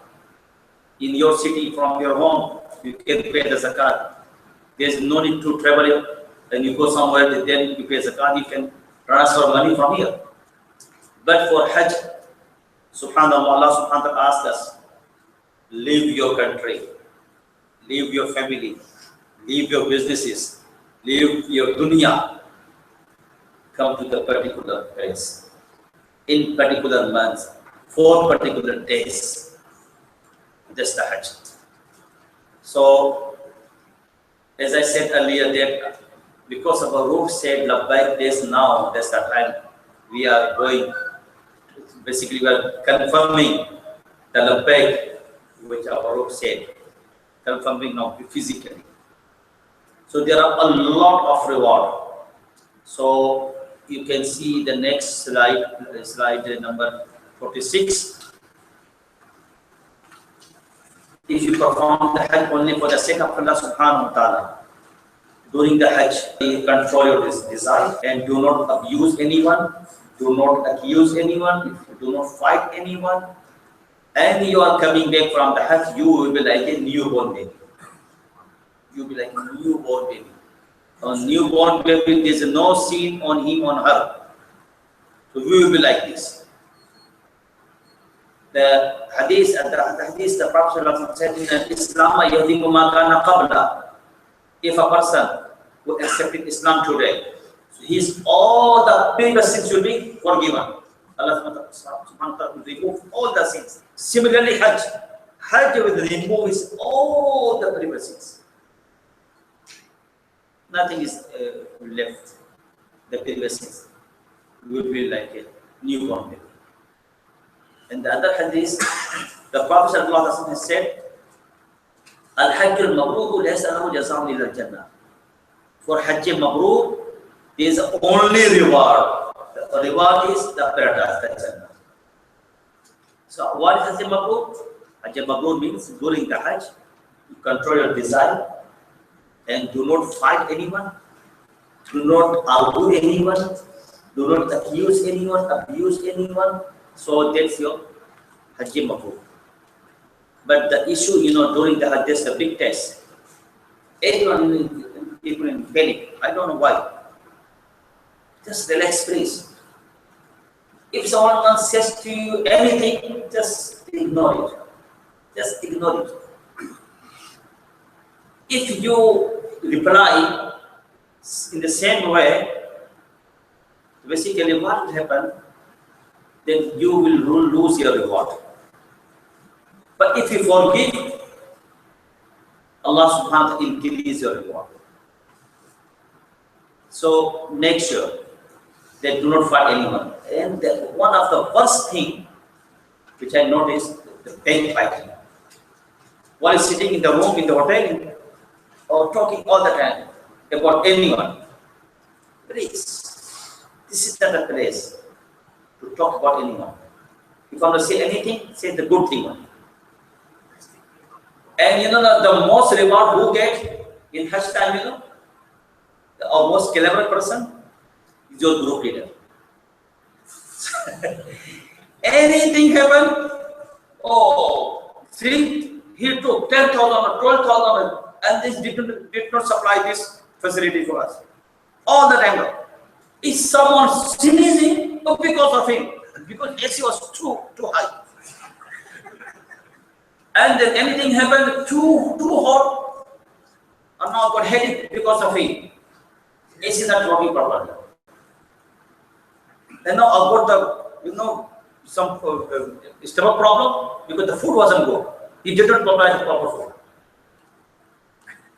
in your city, from your home, you can pay the zakat. There is no need to travel and you go somewhere, then you pay zakat. You can transfer money from here. But for Hajj, subhanAllah, Allah subhanahu wa ta'ala asks us, leave your country, leave your family, leave your businesses, leave your dunya, come to the particular place, in particular months, 4 particular days. That's the Hajj. So, as I said earlier, that because of our roof said Labbaik days now, that's the time we are going. Basically, we are confirming the Labbaik which our roof said, confirming now physically. So there are a lot of reward. So you can see the next slide, slide number 46. If you perform the Hajj only for the sake of Allah subhanahu wa ta'ala, during the Hajj, you control your desire and do not abuse anyone, do not accuse anyone, do not fight anyone, and you are coming back from the Hajj, you will be like a newborn baby. You will be like a newborn baby. A newborn baby, there is no sin on him, on her. So we will be like this. The hadith, the Prophet said in Islam, if a person who accepted Islam today, so his all the previous sins will be forgiven. Allah subhanahu wa ta'ala will remove all the sins. Similarly, Hajj will remove all the previous sins. Nothing is left. The previous sins will be like a newborn baby. And the other hadith, the Prophet has said, Al-Hajj al-Mabrur laysa lahu jazaa'un illa al-Jannah. For Hajj Mabrur, there is only reward. The reward is the paradise, the Jannah. So what is Hajj Mabrur? Hajj Mabrur means during the Hajj, you control your desire and do not fight anyone, do not argue anyone, do not accuse anyone, abuse anyone. So that's your Hajj Mabrur. But the issue, during the Hajj, there's a big test. Everyone people in panic. I don't know why. Just relax, please. If someone says to you anything, just ignore it. Just ignore it. If you reply in the same way, basically what will happen? Then you will lose your reward. But if you forgive, Allah subhanahu wa ta'ala increase your reward. So make sure that do not fight anyone. And one of the worst thing which I noticed, the backbiting. While sitting in the room in the hotel or talking all the time about anyone, please, this is not a place to talk about anyone. If you want to say anything, say the good thing only. And the most reward who get in Hajj time, the most clever person is your group leader. Anything happen, see, he took 10,000 or 12,000 and this did not supply this facility for us. All the time. If someone sneezing, because of him, because AC was too high. And then anything happened too hot, and now got headache because of him. AC is not working properly. And now I got the some stomach problem because the food wasn't good. He did not provide the proper food.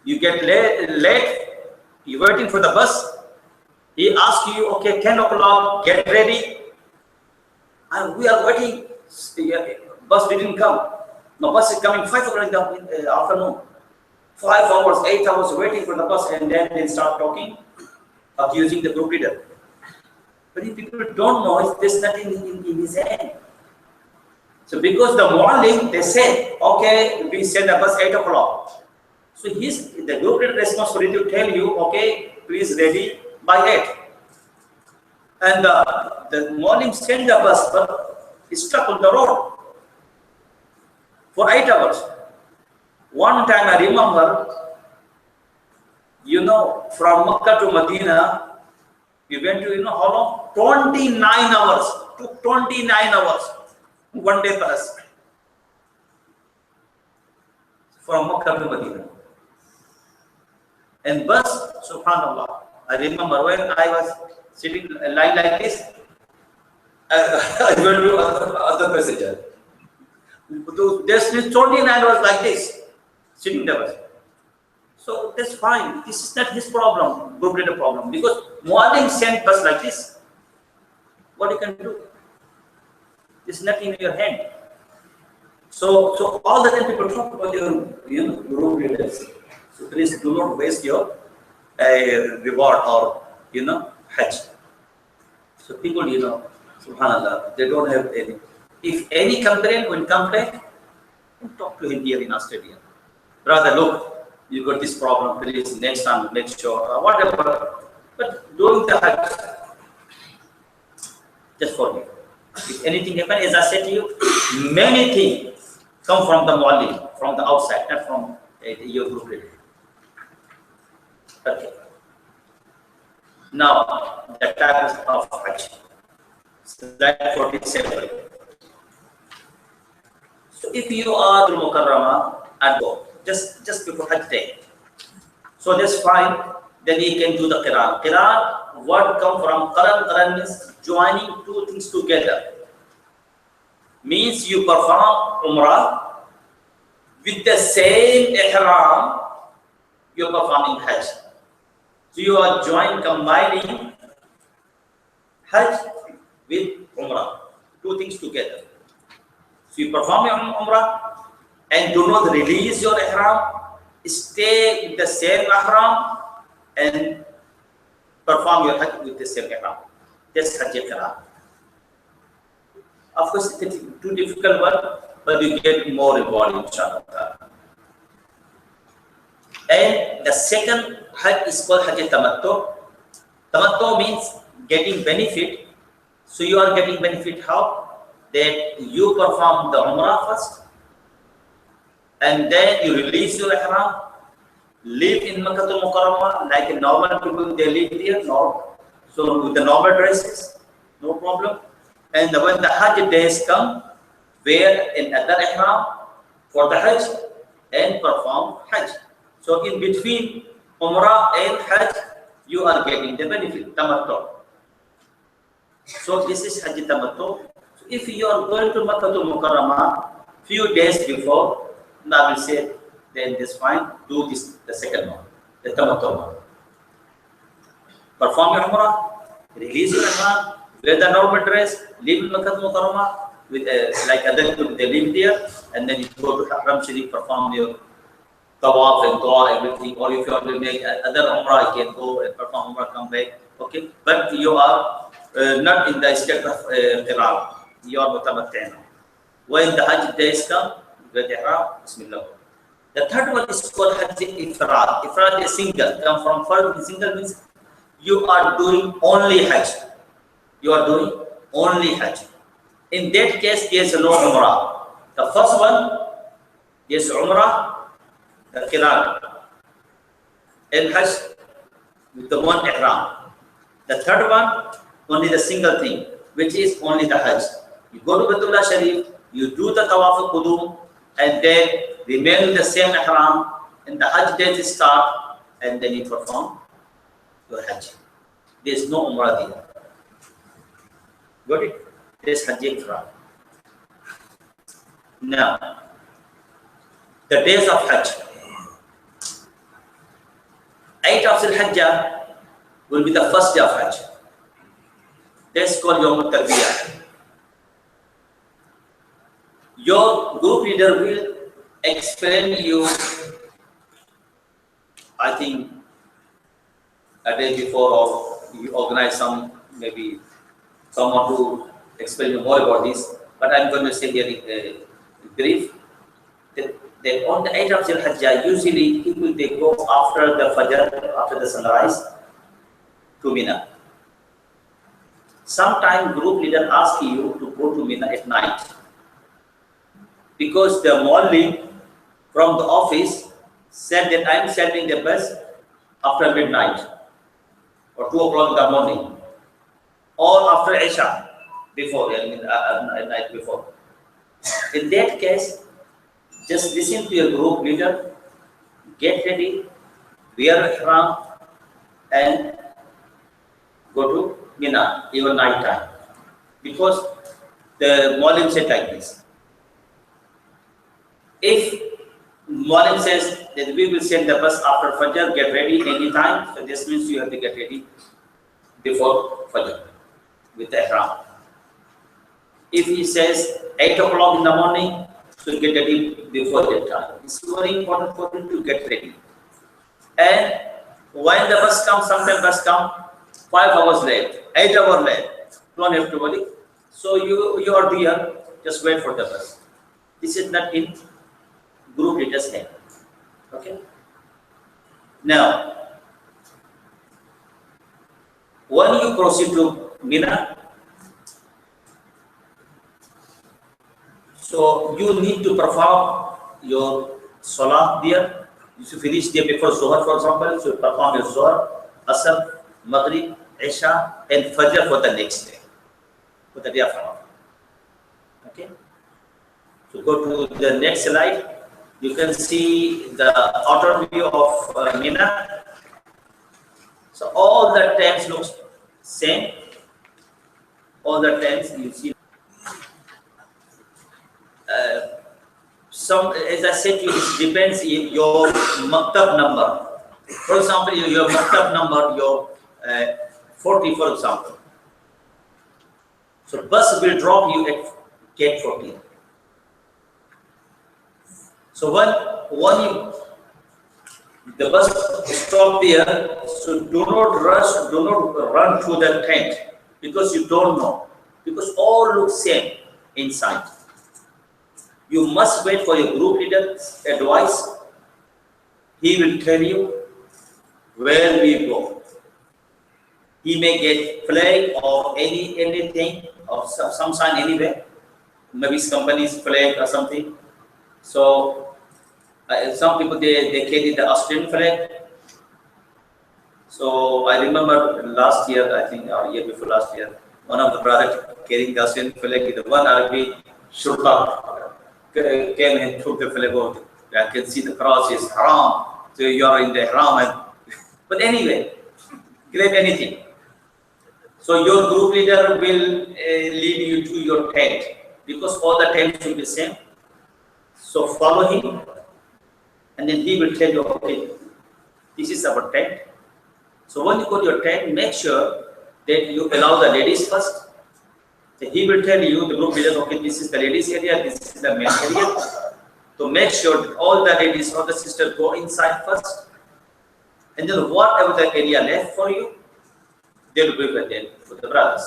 You get late, you're waiting for the bus. He asks you, okay, 10 o'clock, get ready. And we are waiting. Bus didn't come. The bus is coming 5 o'clock in the afternoon. 5 hours, 8 hours waiting for the bus, and then they start talking, accusing the group leader. But if people don't know, there's nothing in his hand. So because the morning they say, okay, we send the bus 8 o'clock. So the group leader responsibility to tell you, okay, please ready by 8. And the morning send the bus, but it's stuck on the road for 8 hours. One time I remember, from Makkah to Medina, we went to, how long? 29 hours. Took 29 hours. One day plus. From Makkah to Medina. And bus, subhanallah. I remember when I was sitting lying like this, I went to other passenger. There's 29 was like this, sitting there. So that's fine. This is not his problem, group leader problem, because Muadhin sent bus like this. What you can do? It's not in your hand. So all the time people talk about your, group leaders. So please do not waste your reward or, Hajj. So people, subhanallah, they don't have any. If any complaint will complain, talk to him here in Australia. Rather, look, you got this problem, please next time make sure, whatever. But during the Hajj, just for me. If anything happens, as I said to you, many things come from the Muallim, from the outside, not from your group leader. Okay. Now, the types of Hajj. Slide 47. So if you are in Mukarrama and go, just before Hajj day, so that's fine, then you can do the Qiran. Qiran, what come from Qaran? Qaran means joining two things together. Means you perform Umrah with the same Ihram you're performing Hajj. So you are combining Hajj with Umrah, two things together. So you perform your Umrah and do not release your Ihram, stay with the same Ihram and perform your Hajj with the same Ihram. That's Hajj Qiran. Of course, it's too difficult one, but you get more reward, inshallah. And the second Hajj is called Hajj Tamattu. Tamattu means getting benefit. So you are getting benefit how? That you perform the Umrah first, and then you release your Ihram, live in Makkah al-Mukarramah like a normal people, they live there, no. So with the normal dresses, no problem. And when the Hajj days come, wear another Ihram for the Hajj and perform Hajj. So in between Umrah and Hajj, you are getting the benefit, Tamattu. So this is Hajj Tamattu. So if you are going to Makkah al-Mukarramah few days before, I will say, then this fine, do this, the second one, the Tamattu one. Perform your Umrah, release your Ihram, wear the normal dress, live in Makkah al-Mukarramah with like other people, they live there, and then you go to Haram Sharif, perform your tawaf and dua, everything. Or if you want to make other Umrah, you can go and perform Umrah, come back. Okay, but you are not in the state of Qiran. You are mutamattin. When the Hajj days come, you get Ihram, Bismillah. The third one is called Hajj Ifrad. Ifrad is single. Come from first, single means you are doing only Hajj. You are doing only Hajj. In that case, there is no Umrah. The first one is Umrah, the Qiran, and Hajj with the one Ihram. The third one, only the single thing, which is only the Hajj. You go to Baitullah Sharif, you do the Tawaf al-Qudum, and then remain with the same Ihram, and the Hajj date start, and then you perform your Hajj. There is no Umrah there. Got it? There is Hajj Ifrad. Now, the days of Hajj. 8 of Zul-Hajjah will be the first day of Hajj. That's called Yawm al-Tarbiyah. Your group leader will explain you, I think, a day before, or you organize some, maybe someone to explain you more about this. But I'm going to say here in brief that on the 8th of Zul-Hajjah, usually people, they go after the Fajr, after the sunrise, to Mina. Sometimes group leader asks you to go to Mina at night, because the morning from the office said that I'm sending the bus after midnight or 2 o'clock in the morning, or after Isha, before, night before. In that case, just listen to your group leader, get ready, wear ihram, and go to Mina, even night time. Because the Mualim said like this. If Mualim says that we will send the bus after Fajr, get ready anytime, so this means you have to get ready before Fajr with the ihram. If he says 8 o'clock in the morning, so get ready before that time. It's very important for you to get ready. And when the bus comes, sometimes bus comes 5 hours late, 8 hours late. Don't have to worry. So you are there, just wait for the bus. This is not in group leader's hand. Okay. Now, when you proceed to Mina, so you need to perform your salah there. You should finish there before Zohar, for example. You should perform your Zohar, Asr, Maghrib, Isha, and Fajr for the next day, for the day of Ramadan. Okay. So go to the next slide. You can see the outer view of Mina. So all the tents looks same. All the tents you see. Some, as I said, it depends in your maktab number. For example, your maktab number, your 40, for example. So bus will drop you at gate 14. So when the bus stop there, so do not rush, do not run to the tent because you don't know, because all look same inside. You must wait for your group leader's advice. He will tell you where we go. He may get flag or anything or some sign anywhere, maybe his company's flag or something. So some people they carry the Australian flag. So I remember last year, I think, or year before last year, one of the brothers carrying the Australian flag, the one Arabic shurta came and took the flag out. I can see the cross is haram, so you are in the haram. But anyway, grab anything. So your group leader will lead you to your tent because all the tents will be same. So follow him, and then he will tell you, okay, this is our tent. So when you go to your tent, make sure that you allow the ladies first. So he will tell you, the group leader, okay, this is the ladies area, this is the men area. So make sure that all the ladies or the sisters go inside first. And then whatever the area left for you, they will be prepared for the brothers.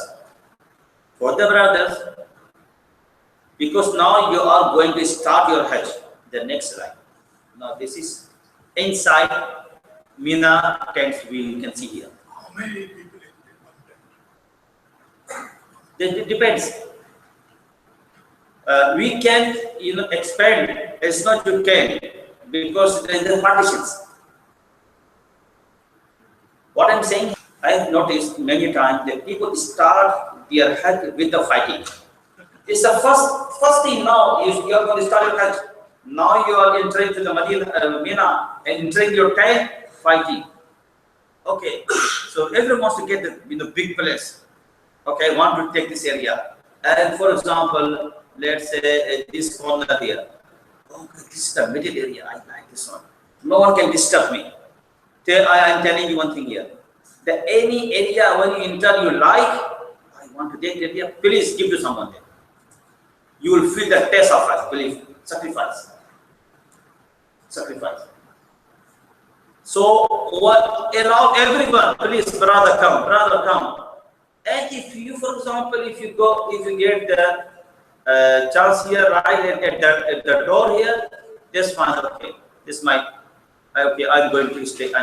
For the brothers, because now you are going to start your Hajj, the next slide. Now this is inside Mina tents you can see here. How many people in one tent? It depends. We can, expand. It's not you can because there are partitions. What I'm saying, I have noticed many times that people start their Hajj with the fighting. It's the first thing now. If you are going to start your Hajj, now you are entering to the Mina and entering your tent, fighting. Okay, so everyone wants to get the big place. Okay, I want to take this area. And for example, let's say this corner here. Okay, this is the middle area. I like this one. No one can disturb me. I am telling you one thing here. That any area when you enter you like, I want to take area, please give to someone there. You will feel the taste of life, believe, sacrifice. Sacrifice. So allow everyone, please, brother come. And if you, for example, if you get the chance here, right at the door here, that's fine. Okay, this might. Okay, I'm going to sleep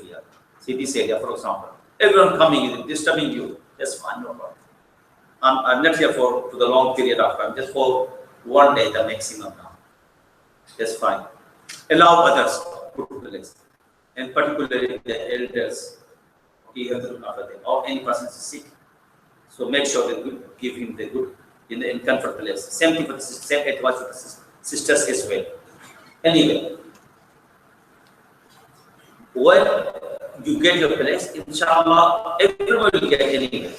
here. See this area, for example. Everyone coming in, disturbing you. That's fine, no problem. I'm not here for the long period of time, just for one day, the maximum now. That's fine. Allow others to put the legs, and particularly the elders. Okay, you have to look after them. Or any person is sick, so make sure that you give him the good in comfort place. Same thing for the same advice for the sisters as well. Anyway, when you get your place, inshallah, everyone will get anyway.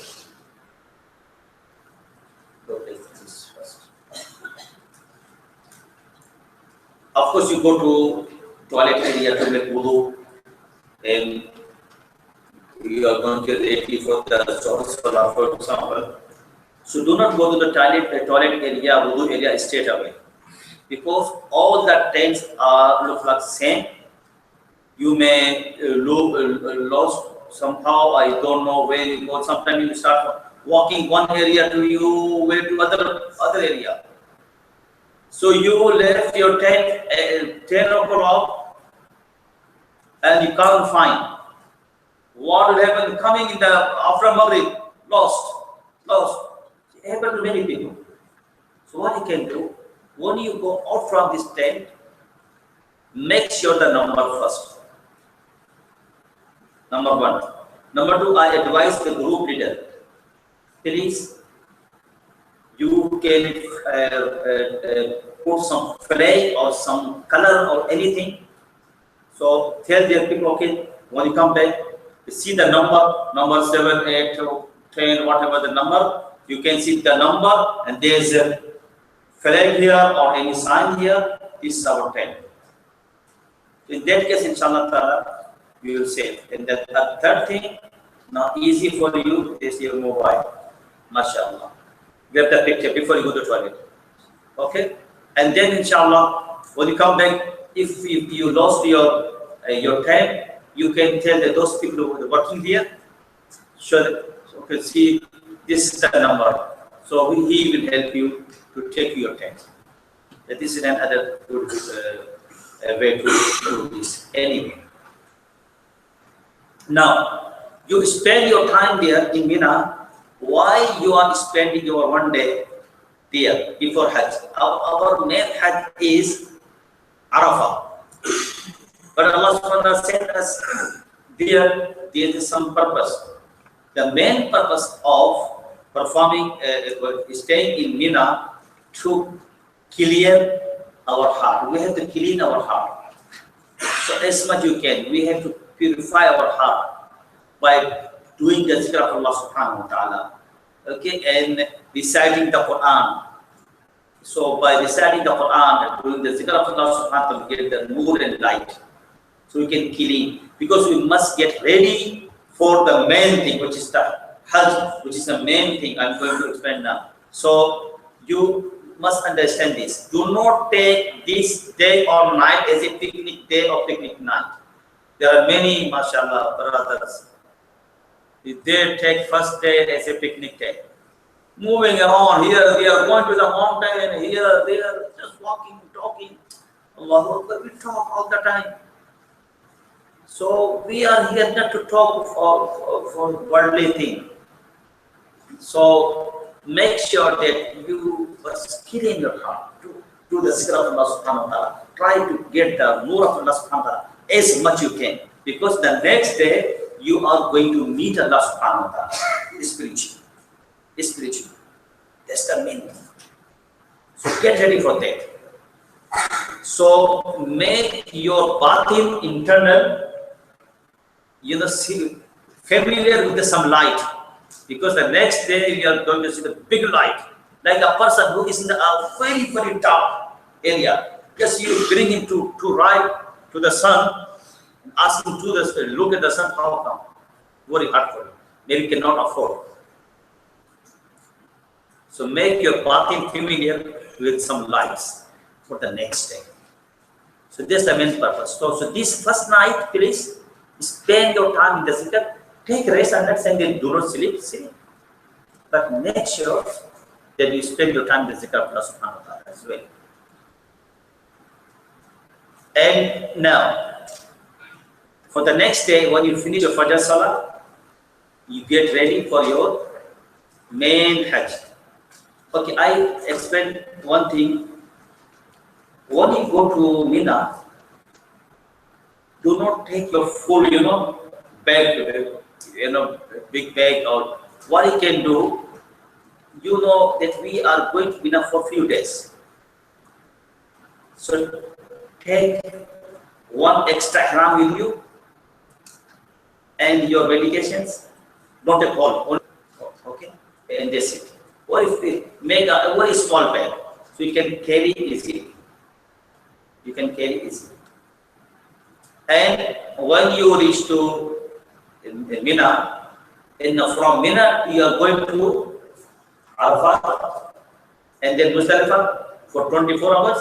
suppose you go to toilet area to make wudu, and you are going to get ready for the salah, for example. So do not go to the toilet area, wudu area straight away, because all the tents look like same. You may lost somehow. I don't know where you go. Sometimes you start walking one area to you way to other area. So you left your tent at 10 o'clock and you can't find. What will happen coming in the after Maghrib? Lost. It happened to many people. So what you can do, when you go out from this tent, make sure the number first. Number one. Number two, I advise the group leader, please, you can put some flag or some color or anything. So tell their people, okay, when you come back, you see the number 7, 8, 10, whatever the number, you can see the number and there's a flag here or any sign here. This is our tent. In that case, inshallah ta'ala, you will save. And the third thing, now easy for you is your mobile. MashaAllah. Get the picture before you go to the toilet. Okay? And then inshallah, when you come back, if you lost your tent, you can tell that those people who are working here, sure, okay, see, this is the number. So he will help you to take your tent. This is another good way to do this. Anyway. Now, you spend your time there in Mina. Why you are spending your one day there before Hajj? Our main Hajj is Arafah. But Allah subhanahu wa ta'ala sent us there is some purpose. The main purpose of performing, staying in Mina to clear our heart. We have to clean our heart. So as much you can, we have to purify our heart by doing the zikr of Allah subhanahu wa ta'ala. Okay, and reciting the Quran. So by reciting the Quran and doing the zikr of Allah subhanahu wa ta'ala, we get the nur and light. So we can clean, because we must get ready for the main thing, which is the Hajj, which is the main thing I'm going to explain now. So you must understand this. Do not take this day or night as a picnic day or picnic night. There are many, mashallah, brothers. They take first day as a picnic day. Moving around here, we are going to the mountain, here, there, just walking, talking. Allahu Akbar, we talk all the time. So we are here not to talk for worldly thing. So make sure that you skill in your heart to do the zikr of Allah subhanahu wa ta'ala. Try to get the nur of Allah subhanahu wa ta'ala as much you can. Because the next day you are going to meet Allah subhanahu wa ta'ala spiritually. That's the main thing. So get ready for that. So make your batin internal, familiar with some light, because the next day you are going to see the big light, like a person who is in a very, very top area. Just you bring him to right to the sun, ask him to look at the sun, how come? Very hard for him. Maybe cannot afford. So make your batin familiar with some lights for the next day. So that's the main purpose. So this first night, please spend your time in the zikr. Take rest. I'm not saying that do not sleep, but make sure that you spend your time in the zikr of Allah subhanahu wa ta'ala as well. And now, for the next day, when you finish your Fajr Salah, you get ready for your main Hajj. Okay, I explained one thing. When you go to Mina, do not take your full, bag, big bag, or what you can do. You know that we are going to Mina for a few days. So take one extra ihram with you and your medications, not at all. Okay, and that's it. Or if we make a very small bag, so you can carry easily. You can carry easily. And when you reach to Mina, from Mina you are going to Arafat and then Muzdalifah for 24 hours.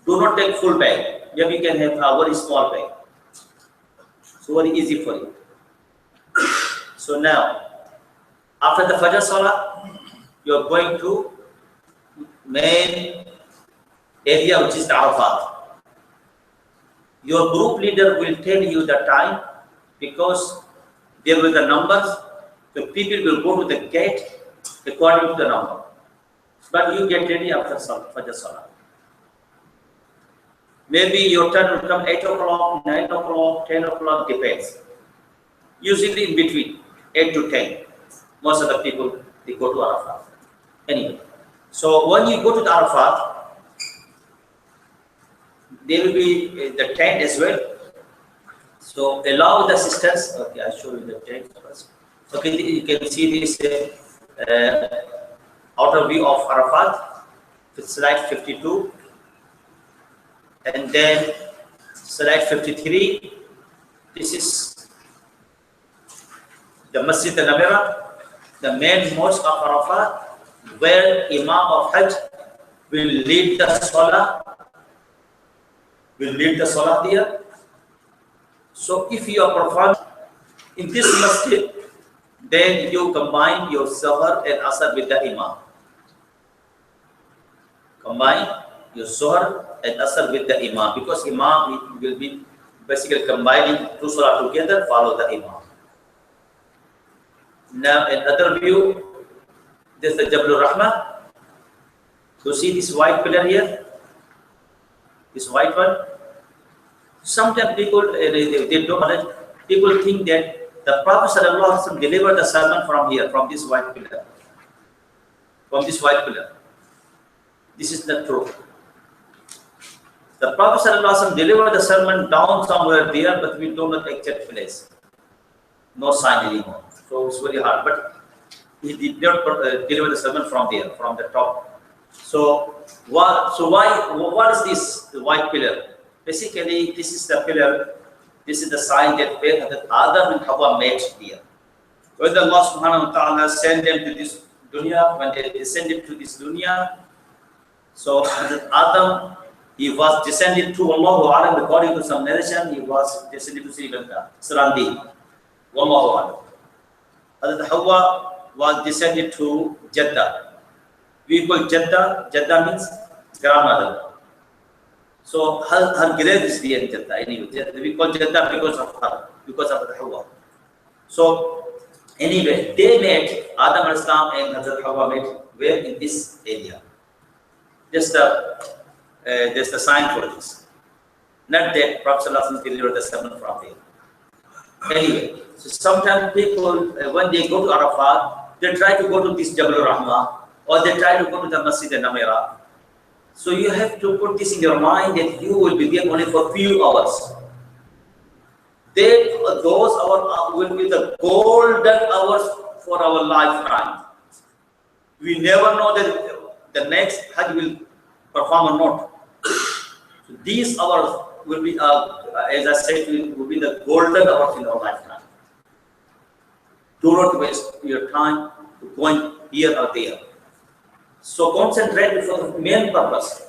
Do not take full bag. Maybe you can have a very small bag. So very easy for you. So now, after the Fajr Salah, you are going to main area which is the Arafat. Your group leader will tell you the time because there were the numbers. The people will go to the gate according to the number. But you get ready after Fajr Salah. Maybe your turn will come 8 o'clock, 9 o'clock, 10 o'clock, depends. Usually in between 8 to 10. Most of the people, they go to Arafat. Anyway, so when you go to the Arafat, there will be the tent as well. So allow the sisters. Okay, I'll show you the tent first. Okay, you can see this outer view of Arafat. Slide 52. And then slide 53. This is the Masjid al-Namira, the main mosque of Arafat, where Imam of Hajj will lead the Salah. There. So if you are performing in this masjid, then you combine your Zuhr and Asr with the Imam. Combine your Zuhr and Asr with the Imam, because Imam will be basically combining two Salah together, follow the Imam. Now in other view, this is the Jabal Rahmah. You see this white pillar here? This white one? Sometimes people, they don't know, people think that the Prophet ﷺ delivered the sermon from here, from this white pillar. From this white pillar. This is not true. The Prophet ﷺ delivered the sermon down somewhere there, but we don't know the exact place. No sign anymore. So it's very hard. But he did not deliver the sermon from there, from the top. So what is this white pillar? Basically, this is the pillar. This is the sign that where Adam and Hawa met here. When Allah subhanahu wa ta'ala sent them to this dunya, when they descended to this dunya, so Adam, he was descended to Allah, according to some narration, he was descended to Sri Lanka, Sarandi. Wallahu a'lam. Hawa was descended to Jeddah. We call Jeddah. Jeddah means grandmother. So her grave is there in Jeddah. Anyway, we call Jeddah because of her, because of the Hawa. So anyway, they met, Adam and Islam and Hazrat Hawa met where in this area. Just there's the sign for this. Not that Prophet ﷺ delivered the sermon from there. Anyway, so sometimes people, when they go to Arafat, they try to go to this Jabal Rahmah, or they try to go to the Masjid al-Namira. So you have to put this in your mind that you will be there only for a few hours. Those hours will be the golden hours for our lifetime. We never know that the next Hajj will perform or not. So these hours will be, as I said, will be the golden hours in our lifetime. Do not waste your time going here or there. So concentrate for the main purpose.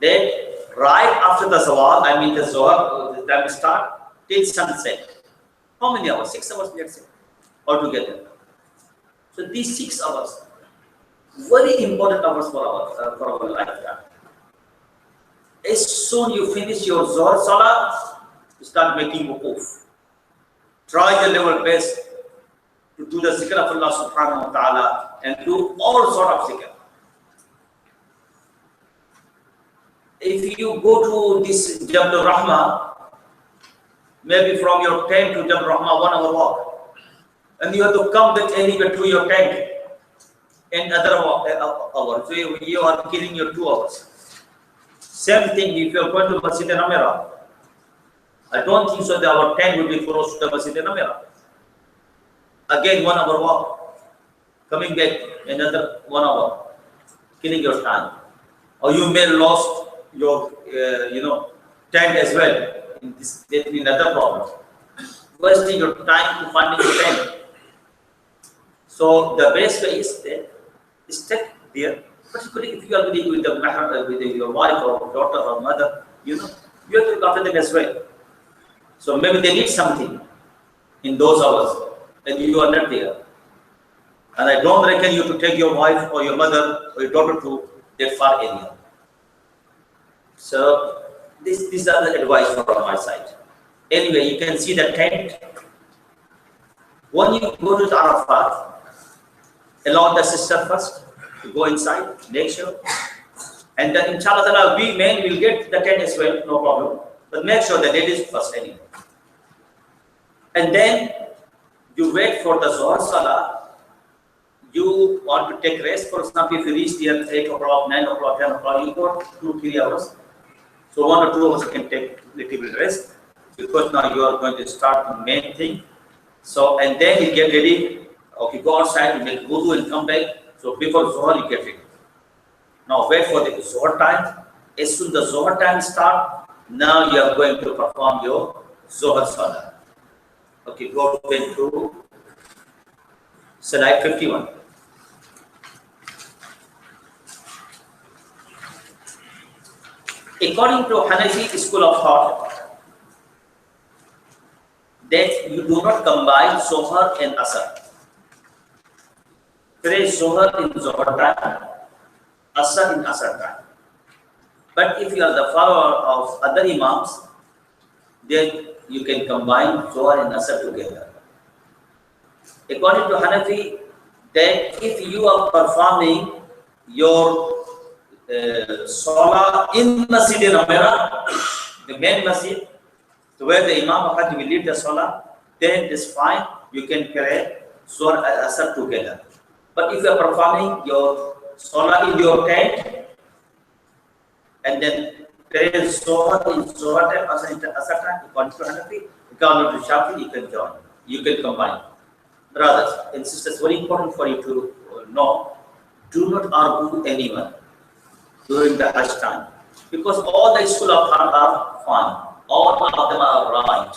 Then right after the Zawal, I mean the Zohar, the time start till sunset. How many hours? 6 hours, let's say, altogether. So these 6 hours, very important hours for our lifetime. As soon you finish your Zohar Salah, you start making wukuf. Try the level best to do the zikr of Allah subhanahu wa ta'ala and do all sort of zikr. If you go to this Jabal Rahmah, maybe from your tent to Jabal Rahmah, 1 hour walk, and you have to come back anywhere to your tent in another hour. So you are killing your 2 hours. Same thing if you are going to Masjid al-Namira. I don't think so that our tent will be close to the Masjid al-Namira. Again, 1 hour walk, coming back another 1 hour, killing your time. Or you may lost your, tent as well. In this, there will be another problem. Wasting your time to finding the tent. So the best way is that stay there. Particularly if you are living with with your wife or daughter or mother, you know, you have to look after them as well. So maybe they need something in those hours, and you are not there. And I don't reckon you to take your wife or your mother or your daughter to that far area. So these are the advice from my side. Anyway, you can see the tent. When you go to the Arafat, allow the sister first to go inside, make sure. And then inshallah we men will get the tent as well, no problem. But make sure the ladies first anyway. And then you wait for the Zohar Salah. You want to take rest. For example, if you reach there 8 o'clock, 9 o'clock, 10 o'clock, you go 2-3 hours. So 1 or 2 hours you can take little bit rest, because now you are going to start the main thing. So, and then you get ready. Okay, go outside, you make wudu and come back. So before Zohar, you get ready. Now wait for the Zohar time. As soon as the Zohar time start, now you are going to perform your Zohar Salah. Okay, go then to slide 51. According to Hanafi school of thought, that you do not combine Zohar and Asr. Pray Zohar in Zohar time, Asr in Asr time. But if you are the follower of other Imams, then you can combine Zohar and Asr together. According to Hanafi, that if you are performing your Salah in Masjid Amira, the main Masjid, where the Imam of Hajj will lead the Salah, then it is fine, you can pray Zohar and Asr together. But if you are performing your Salah in your tent, and then pray Zohar in Zohar time, Asr in Asr time, according to Hanafi, according to Shafi, you can join, you can combine. Brothers and sisters, very important for you to know, do not argue with anyone during the Hajj time, because all the school of thought are fine, all of them are right.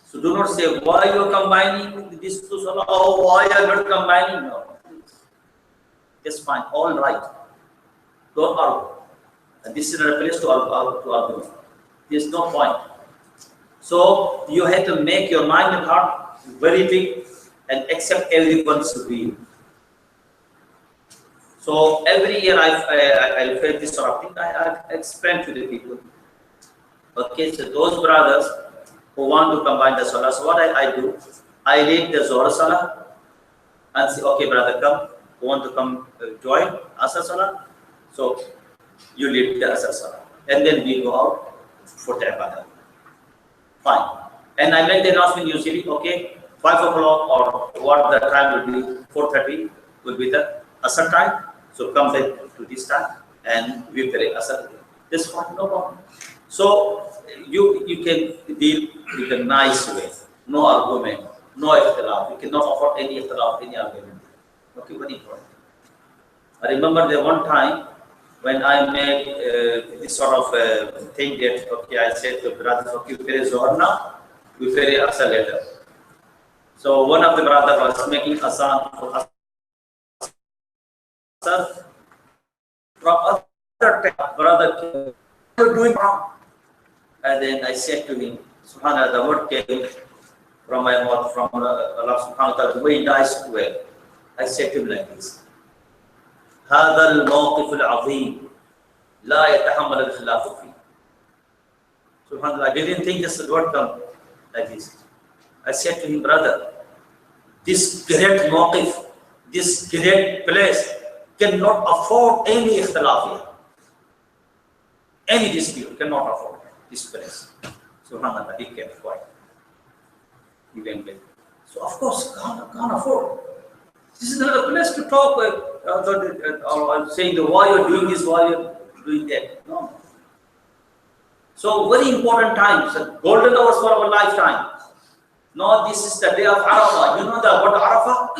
So do not say, why you are combining these two salah, or why you are not combining. No, just fine, all right. Don't argue. And this is not a place to argue. There's no point. So you have to make your mind and heart very big and accept everyone's view. So every year I face this sort of thing. I explain to the people. Okay, so those brothers who want to combine the salah, so what I do, I lead the Zohar Salah and say, okay, brother, come. Who want to come join Asr Salah? So you lead the Asr Salah, and then we go out for the Ibadah. Fine. And I make the announcement usually, okay, 5 o'clock or what the time will be, 4:30 will be the Asr time. So come back to this time and we pray Asr. This one, no problem. So you can deal with a nice way, no argument, no ikhtilaf. You cannot offer any ikhtilaf, any argument. Okay, very important. I remember the one time when I made this sort of thing that, okay, I said to brothers, okay, we pray Zohar now, we pray Asr later. So one of the brothers was making Asan for Asr from other time, brother, you're doing wrong. And then I said to him, Subhanallah, the word came from my mouth, from Allah subhanahu wa ta'ala, very nice way. I said to him like this, هذا الموقف العظيم لا يتحمل الخلاف فيه. Subhanallah, I didn't think this word come like this. I said to him, brother, this great mawqif, this great place cannot afford any ikhtilaf here. Any dispute cannot afford this place. Subhanallah, he kept quiet. He went back. So of course, can't afford. This is not a place to talk or saying why you're doing this, why you're doing that. No. So very important times, golden hours for our lifetime. No, this is the day of Arafah. You know what Arafah?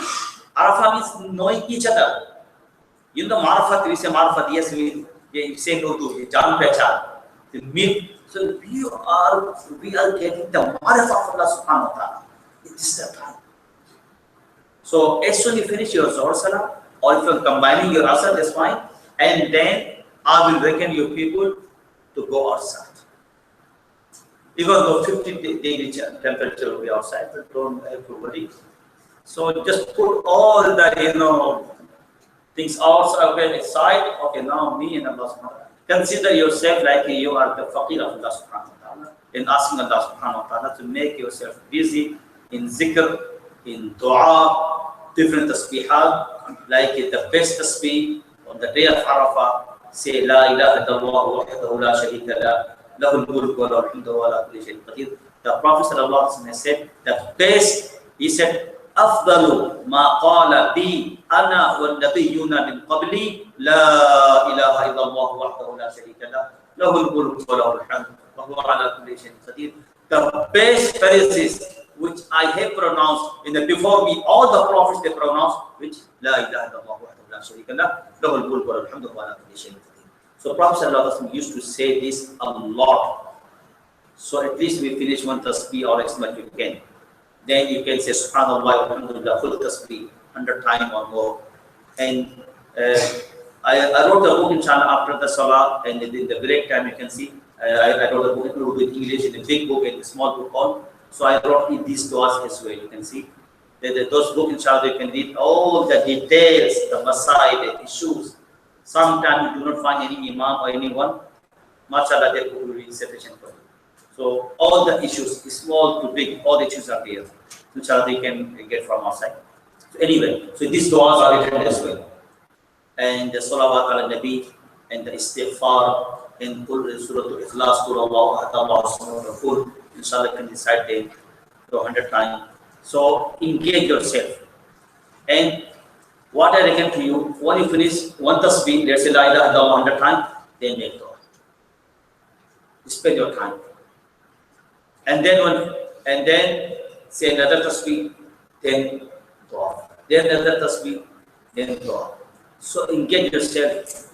Arafah means knowing each other. You know Marifat, we say Marifat, yes, we say no to Jan Pechan. the mean. So we are getting the marifah of Allah subhanahu wa ta'ala. It is the time. So as soon as you finish your Zohar Salah, or if you're combining your Asr, that's fine. And then I will reckon your people to go outside. Even though 50 degree temperature will be outside, but don't have to worry. So just put all the things outside, okay, aside. Okay, now me and Allah subhanahu wa ta'ala. Consider yourself like you are the faqir of Allah subhanahu wa ta'ala, and asking Allah subhanahu wa ta'ala to make yourself busy in zikr, in dua, different tasbihat, like the best tasbih on the day of Arafah. Say La ilaha illallah wahdahu la sharika lah, lahul mulk wa lahul hamdu wa la kulli shay'in qadir. The Prophet sallallahu alaihi wasallam said the best. He said, "Afdalu ma qala bi ana wal nabiyyuna min qabli, la ilaha illallah wahdahu la sharika lah, lahul mulk wa lahul hamdu wa huwa ala kulli shay'in qadir." The best phrases which I have pronounced in the before me, all the prophets they pronounced, which la ilaha illallah wahdahu la sharika lah, lahul mulk wa lahul hamdu wa ala kulli shay'in qadir. So Prophet sallallahu alaihi wasallam used to say this a lot. So at least we finish one tasbih or as much you can. Then you can say Subhanallah, Alhamdulillah, full tasbih, 100 times or more. And I wrote a book inshallah after the salah, and in the break time you can see, I wrote a book with English in a big book and a small book all. So I wrote in these du'as as well, you can see. Those books inshallah you can read all the details, the masail, the issues. Sometimes you do not find any imam or anyone, mashallah, their book will be sufficient for you. So all the issues, small to big, all the issues are there. Inshallah, they can get from outside. So anyway, so these du'as are written as well. And the salawat ala nabi, and the istighfar, and surah al-ikhlas, surah Allah, inshallah, you can recite them 100 times. So engage yourself. And what I recommend to you, when you finish one tasbih, let's say la ilaha illallah 100 times, then make dua. Spend your time. And then say another tasbih, then dua. Then another tasbih, then dua. So engage yourself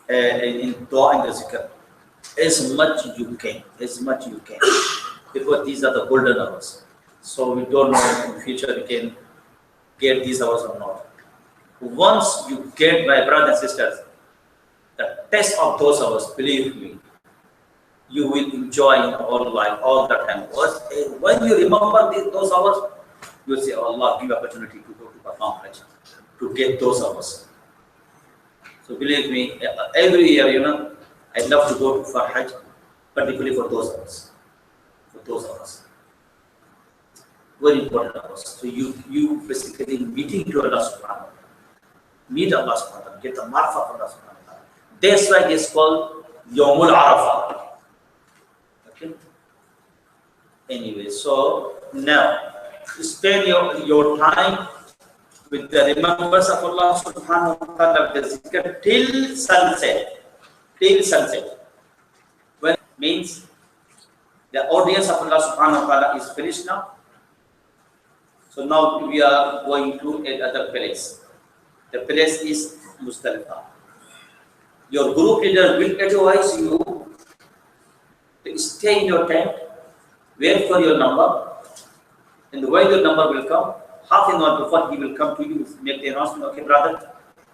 in dua and the zikr as much you can, because these are the golden hours. So we don't know in future we can get these hours or not. Once you get, my brothers and sisters, the test of those hours, believe me, you will enjoy in all life, all the time. When you remember those hours, you will say, oh, Allah, give opportunity to go to perform Hajj, to get those hours. So believe me, every year, I love to go for Hajj, particularly for those hours. Very important hours. So you basically meeting to Allah subhanahu wa ta'ala. Meet Allah subhanahu wa ta'ala, get the marfa from Allah subhanahu wa ta'ala. That's why it's called Yawmul Arafah. Okay? Anyway, so now spend your time with the remembrance of Allah subhanahu wa ta'ala, the zikr till sunset. When means the audience of Allah subhanahu wa ta'ala is finished now. So now we are going to another place. The place is Muzdalifah. Your group leader will advise you to stay in your tent, wait for your number, and when your number will come, half an hour before he will come to you, make the announcement, okay brother,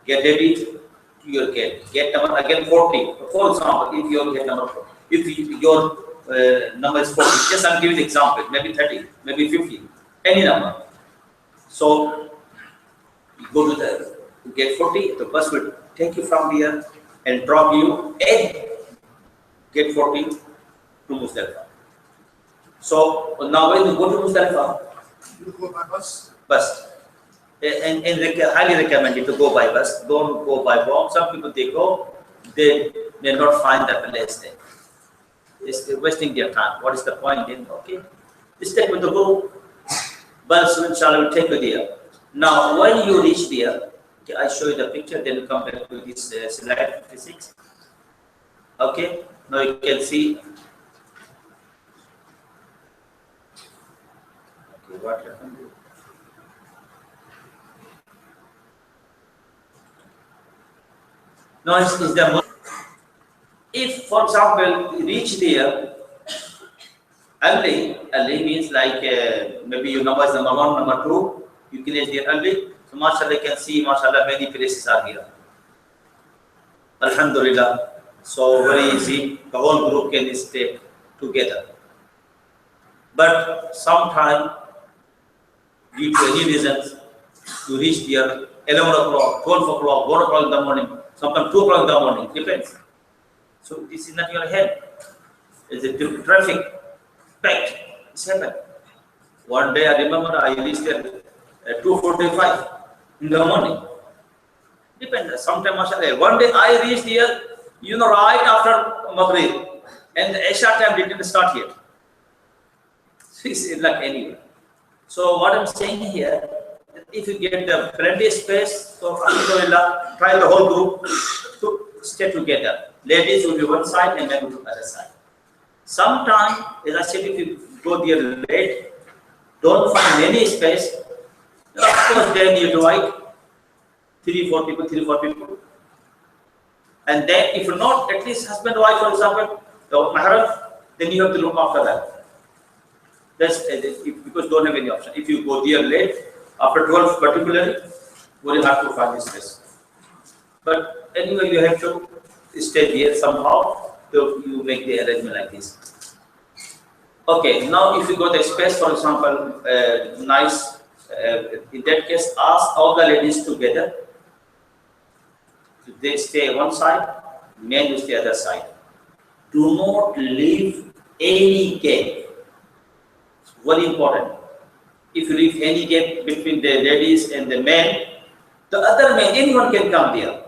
get ready to your gate. Gate number again 40. For example, if your gate number 40, if your number is 40, just I'm giving an example, maybe 30, maybe 50, any number. So you go to the gate 40, the bus will take you from here and drop you at gate 40 to Muzdalifah. So now when you go to Muzdalifah, You go by bus? Bus. And highly recommended to go by bus. Don't go by walk. Some people they go, they may not find the place there. It's wasting their time. What is the point then? Okay, stay with the group. Bus inshallah will take you there. Now when you reach there, okay, I show you the picture. Then you come back to this slide 56. Okay, now you can see. Okay, what happened? Now is the If, for example, you reach there early means like maybe your number is number one, number two, you can reach there early. So mashallah, you can see, mashallah, many places are here. Alhamdulillah. So very easy. The whole group can stay together. But sometime, due to any reasons, you reach there 11 o'clock, 12 o'clock, 1 o'clock in the morning, sometimes 2 o'clock in the morning, depends. So this is not your head. It's a traffic packed. It's happened. One day I remember I reached there at 2:45 in the morning. Depends. Sometimes, mashallah. One day I reached here, right after Maghrib, and the Isha time didn't start yet. So it's like anywhere. So what I'm saying here, if you get the plenty space, so alhamdulillah, try the whole group to stay together. Ladies will be one side and men will be the other side. Sometimes, as I said, if you go there late, don't find any space, of course then you divide 3-4 people. And then if not, at least husband, wife, for example, the mahram, then you have to look after that. That's because you don't have any option. If you go there late, after 12 particularly, you will have to find this space. But anyway, you have to stay there somehow, so you make the arrangement like this. Okay, now if you got a space, for example, nice, in that case, ask all the ladies together. They stay one side, men will stay other side. Do not leave any gap. It's very important. If you leave any gap between the ladies and the men, the other men, anyone can come there.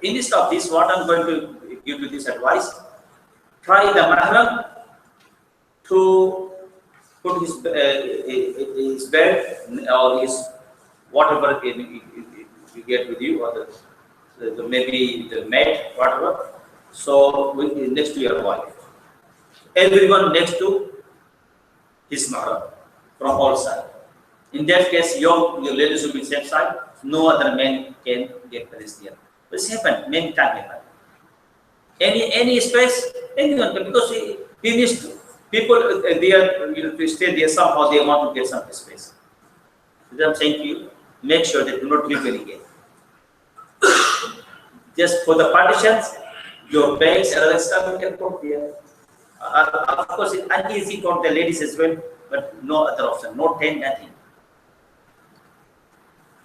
Instead of this, what I'm going to give you this advice, try the mahram to put his bed or his whatever you get with you, or maybe the mat, whatever. So next to your wife, everyone next to his mahram from all sides. In that case, your ladies will be same side. No other men can get placed here. This happened many times. Any space, anyone can, because he needs to. People they are to stay there somehow. They want to get some space. So I'm saying to you, make sure that do not leave any gap. Just for the partitions, your bags and other stuff you can put there. Of course, it's uneasy for the ladies as well, but no other option, no tent, nothing.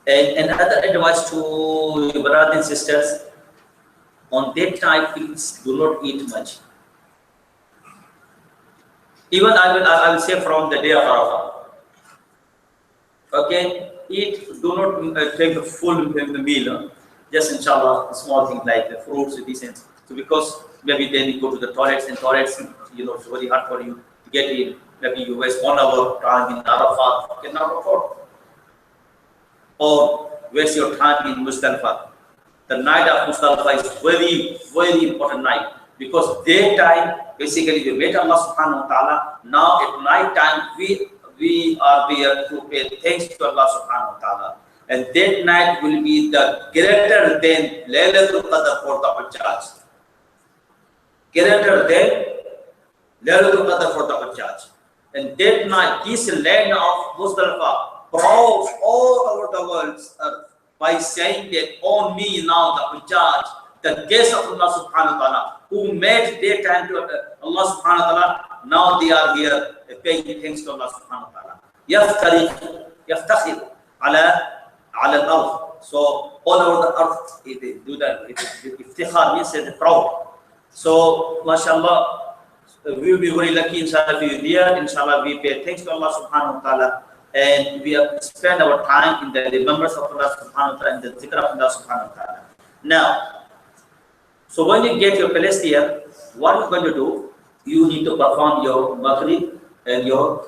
And another advice to your brothers and sisters, on that time, please do not eat much. Even I will say from the day of Arafah. Okay, do not take the full meal. Just inshallah, small things like the fruits, decent. So because maybe then you go to the toilets, and toilets, it's very hard for you to get in. Maybe you waste 1 hour time in Arafah, you cannot afford. Or waste your time in Muzdalifah. The night of Muzdalifah is very, very important night, because daytime basically we meet Allah subhanahu wa ta'ala. Now at night time we are there to pay thanks to Allah subhanahu wa ta'ala. And that night will be the greater than Laylatul Qadr for the Hajj. Greater than Laylatul Qadr for the Hajj. And that night, this land of Muzdalifah proud all over the world by saying that on me now the Hajj, the guests of Allah subhanahu wa ta'ala, who made their time to Allah subhanahu wa ta'ala, now they are here paying thanks to Allah subhanahu wa ta'ala. Yaftakhir ala al-ard. So all over the earth, it do that. Iftikhar means proud. So, mashallah, we will be very lucky, inshallah, if you are there. Inshallah, we pay thanks to Allah subhanahu wa ta'ala. And we have spent our time in the remembrance of Allah subhanahu wa ta'ala and the zikr of Allah subhanahu wa ta'ala. Now, so when you get your place here, what you're going to do, you need to perform your maghrib and your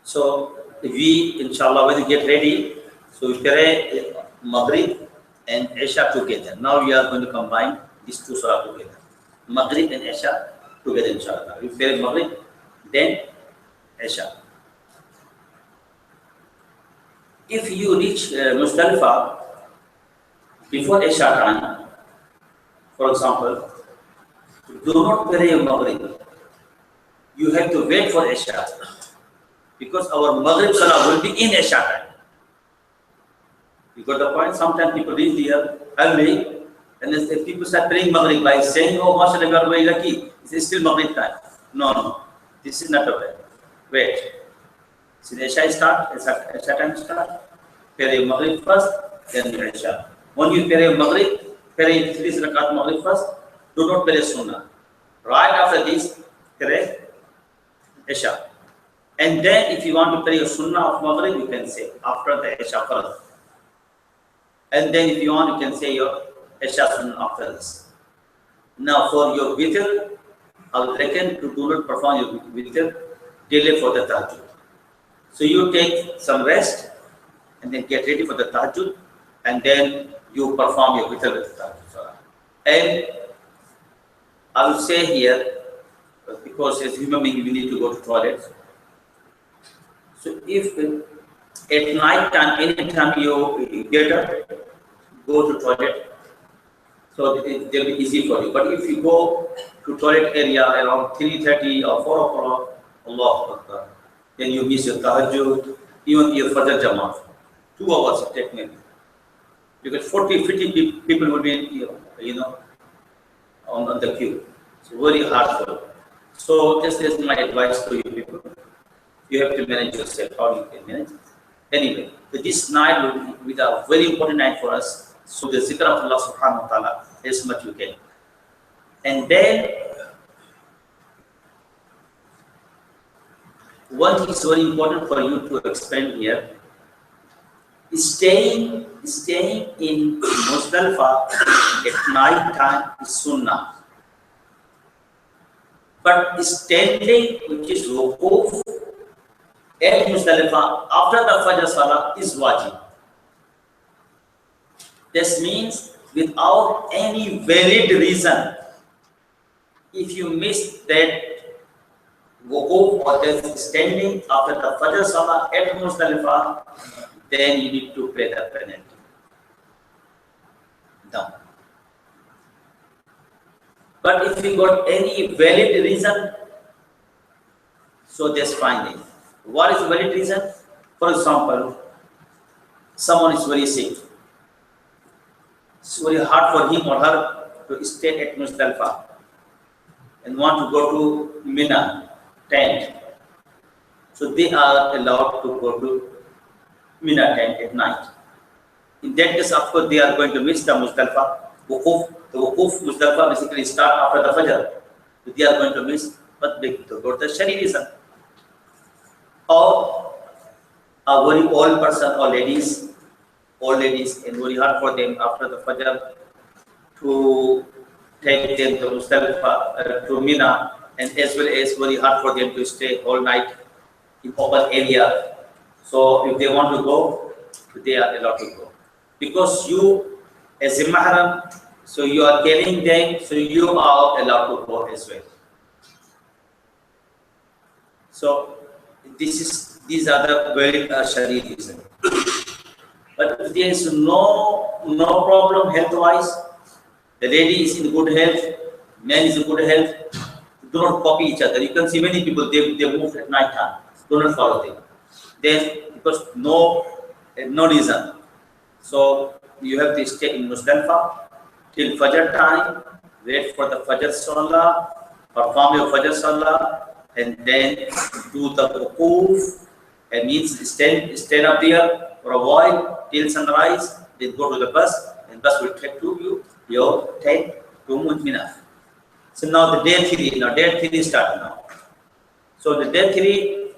So we, inshallah, when we get ready, so we pray Maghrib and Isha together. Now we are going to combine these two salah together. Maghrib and Isha together, inshallah. We pray Maghrib, then Isha. If you reach Muzdalifah before Isha time, for example, do not pray Maghrib. You have to wait for Isha, because our Maghrib Salah will be in Isha time. You got the point? Sometimes people reach here early, and if people start praying Maghrib by saying, oh, mashallah, you are very lucky, it's still Maghrib time. No, this is not a way. Wait. So the Isha start, Isha time start, pray Maghrib first, then Isha. When you pray Maghrib, pray 3 rakat Maghrib first, do not pray Sunnah. Right after this, pray Isha. And then if you want to pray a Sunnah of Maghrib, you can say after the Isha first. And then if you want, you can say your Isha Sunnah after this. Now for your witr, I would reckon to do not perform your witr, delay for the tahajjud. So you take some rest and then get ready for the tahajjud, and then you perform your witr with the tahajjud. And I will say here, because as human being we need to go to toilet. So if at night time, anytime you get up, go to toilet, so it will be easy for you. But if you go to toilet area around 3:30 or 4 o'clock, Allahu Akbar, then you miss your tahajjud, even your fajr jamaat. 2 hours it takes maybe. Because 40-50 people will be, on the queue. So very hard for you. So this is my advice to you people. You have to manage yourself, how you can manage it. Anyway, this night will be a very important night for us. So the zikr of Allah subhanahu wa ta'ala as much you can. And then one thing is very important for you to explain here is staying in Muzdalifah at night time is sunnah. But standing, which is wukuf, at Muzdalifah after the Fajr Salah is wajib. This means without any valid reason, if you miss that wukuf or that standing after the Fajr Salah at Muzdalifah, then you need to pay the penalty. No. But if you got any valid reason, so that's fine. What is the valid reason? For example, someone is very sick. It's very hard for him or her to stay at Muzdalifah and want to go to Mina tent. So they are allowed to go to Mina tent at night. In that case, of course, they are going to miss the Muzdalifah. The wukuf Muzdalifah basically start after the Fajr. So they are going to miss, but they go to the Shari reason. Or a very old person or ladies, and very hard for them after the Fajr to take them to Muzdalifah, to Mina, and as well as very hard for them to stay all night in open area. So if they want to go, they are allowed to go. Because you, as a mahram, so you are carrying them, so you are allowed to go as well. So these are the very Shari reasons. But if there is no problem health-wise, the lady is in good health, man is in good health, do not copy each other. You can see many people, they move at night time. Do not follow them. Then, because no reason. So you have to stay in Muzdalifah till Fajr time, wait for the Fajr Salah, perform your Fajr Salah, and then do the wukuf, and means stand up there for a while till sunrise, then go to the bus, and bus will take to you, your tent to Mina. So now the day three start now. So the day three,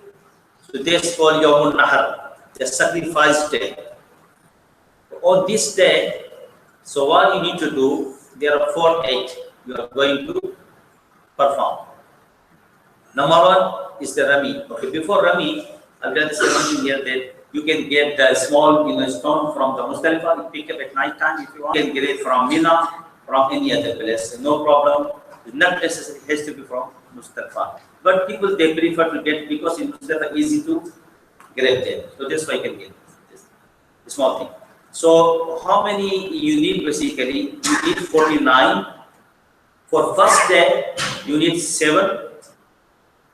so this called Yawmun Nahar, the sacrifice day. On this day, so what you need to do, there are 4 8 you are going to perform. Number one is the Rami. Okay, before Rami, I've done something here that you can get the small stone from the Muzdalifah, you pick up at night time if you want. You can get it from Mina, from any other place, no problem. It's not necessary, it has to be from Muzdalifah. But people, they prefer to get, because in Muzdalifah easy to grab them. So that's why you can get this small thing. So how many you need basically? You need 49. For first day, you need 7.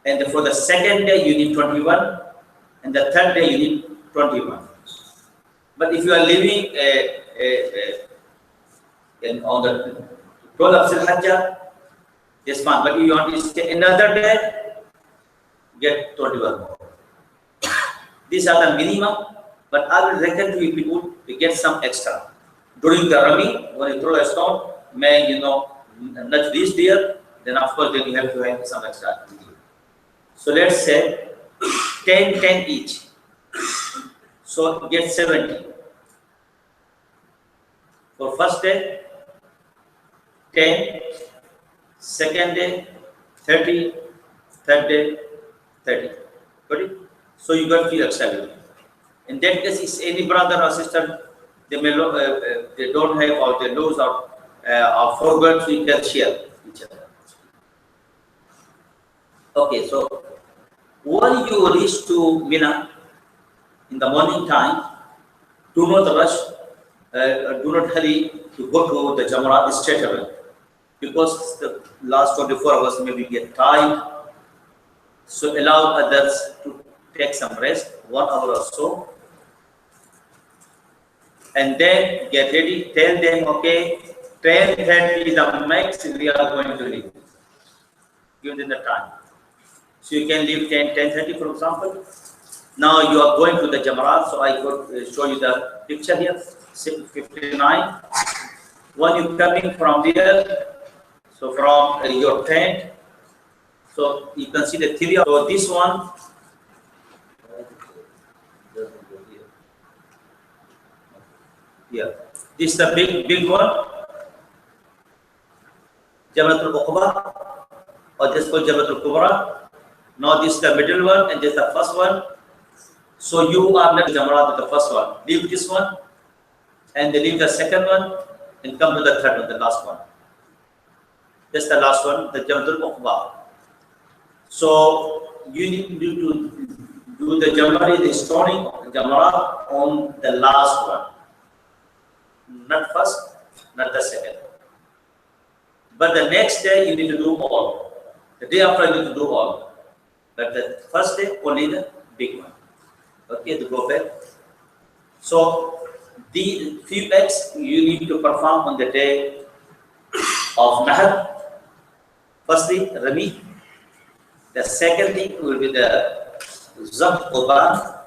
And for the second day, you need 21. And the third day, you need 21. But if you are living on the 12th of Hajj, that's fine. But if you want to stay another day, get 21 more. These are the minimum, but I will recommend to you people to get some extra. During the Rami, when you throw a stone, may not reach there, then of course then you have to have some extra. So let's say 10 each. So get 70. For first day, 10, second day, 30, third day, 30. Got it? So you got 3 extra. In that case, if any brother or sister, they don't have, or they lose, or forgot, so you can share each other. Okay, so when you reach to Mina in the morning time, do not rush, do not hurry to go to the Jamarat straight away, because the last 24 hours maybe get tired. So allow others to take some rest, 1 hour or so, and then get ready. Tell them, okay, 10:30 is the max we are going to leave. Give them the time. So you can leave 10:30, for example. Now you are going to the Jamarat, so I could show you the picture here, 59. When you coming from there, so from your tent, so you can see the 3. So this one, here, this is the big one, Jamatul Uqba, or this called Jamatul Kubra. Now this is the middle one, and this is the first one. So you are not Jamarat with the first one. Leave this one, and then leave the second one, and come to the third one, the last one. That's the last one, the Jamatul Uqba. So you need to do the Jamarat, the stoning of the Jamarat on the last one. Not first, not the second. But the next day you need to do all. The day after you need to do all. But the first day only the big one. Okay, to go back. So the few acts you need to perform on the day of Nahar. Firstly, Rami. The second thing will be the Zabh Qurban.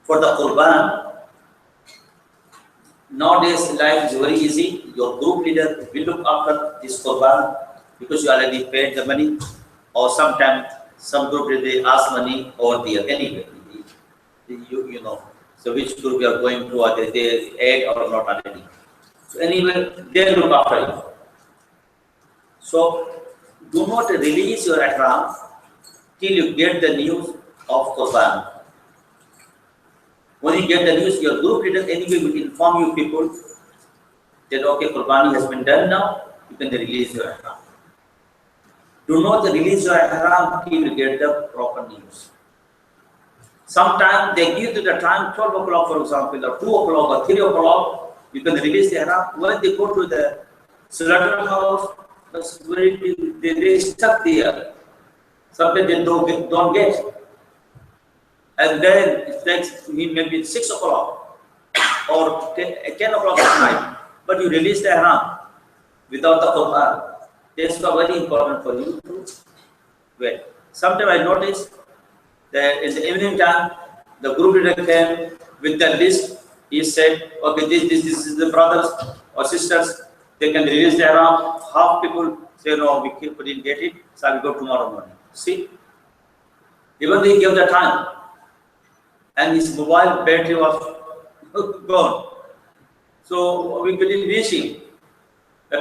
For the Qurban, nowadays life is very easy. Your group leader will look after this Qurban because you already paid the money, or sometimes some group leader ask money over there. Anyway, you know. So which group you are going to, or they add or not already. So anyway, they look after you. So do not release your ihram till you get the news of Qurban. When you get the news, your group leader anyway will inform you people that okay, Qurban has been done now, you can release your ihram. Do not release your ihram till you get the proper news. Sometimes they give you the time 12 o'clock, for example, or 2 o'clock or 3 o'clock, you can release the ihram. When they go to the slaughterhouse, they stuck there. Sometimes they don't get. And then it takes maybe 6 o'clock or 10 o'clock at night. But you release the ihram without the Qurban. That's very important for you to wait. Sometimes I noticed that in the evening time, the group leader came with the list. He said, okay, this is the brothers or sisters. They can release the Ihram. Half people say, no, we couldn't get it, so I will go tomorrow morning. See, even they gave the time, and his mobile battery was gone. So we couldn't reach him.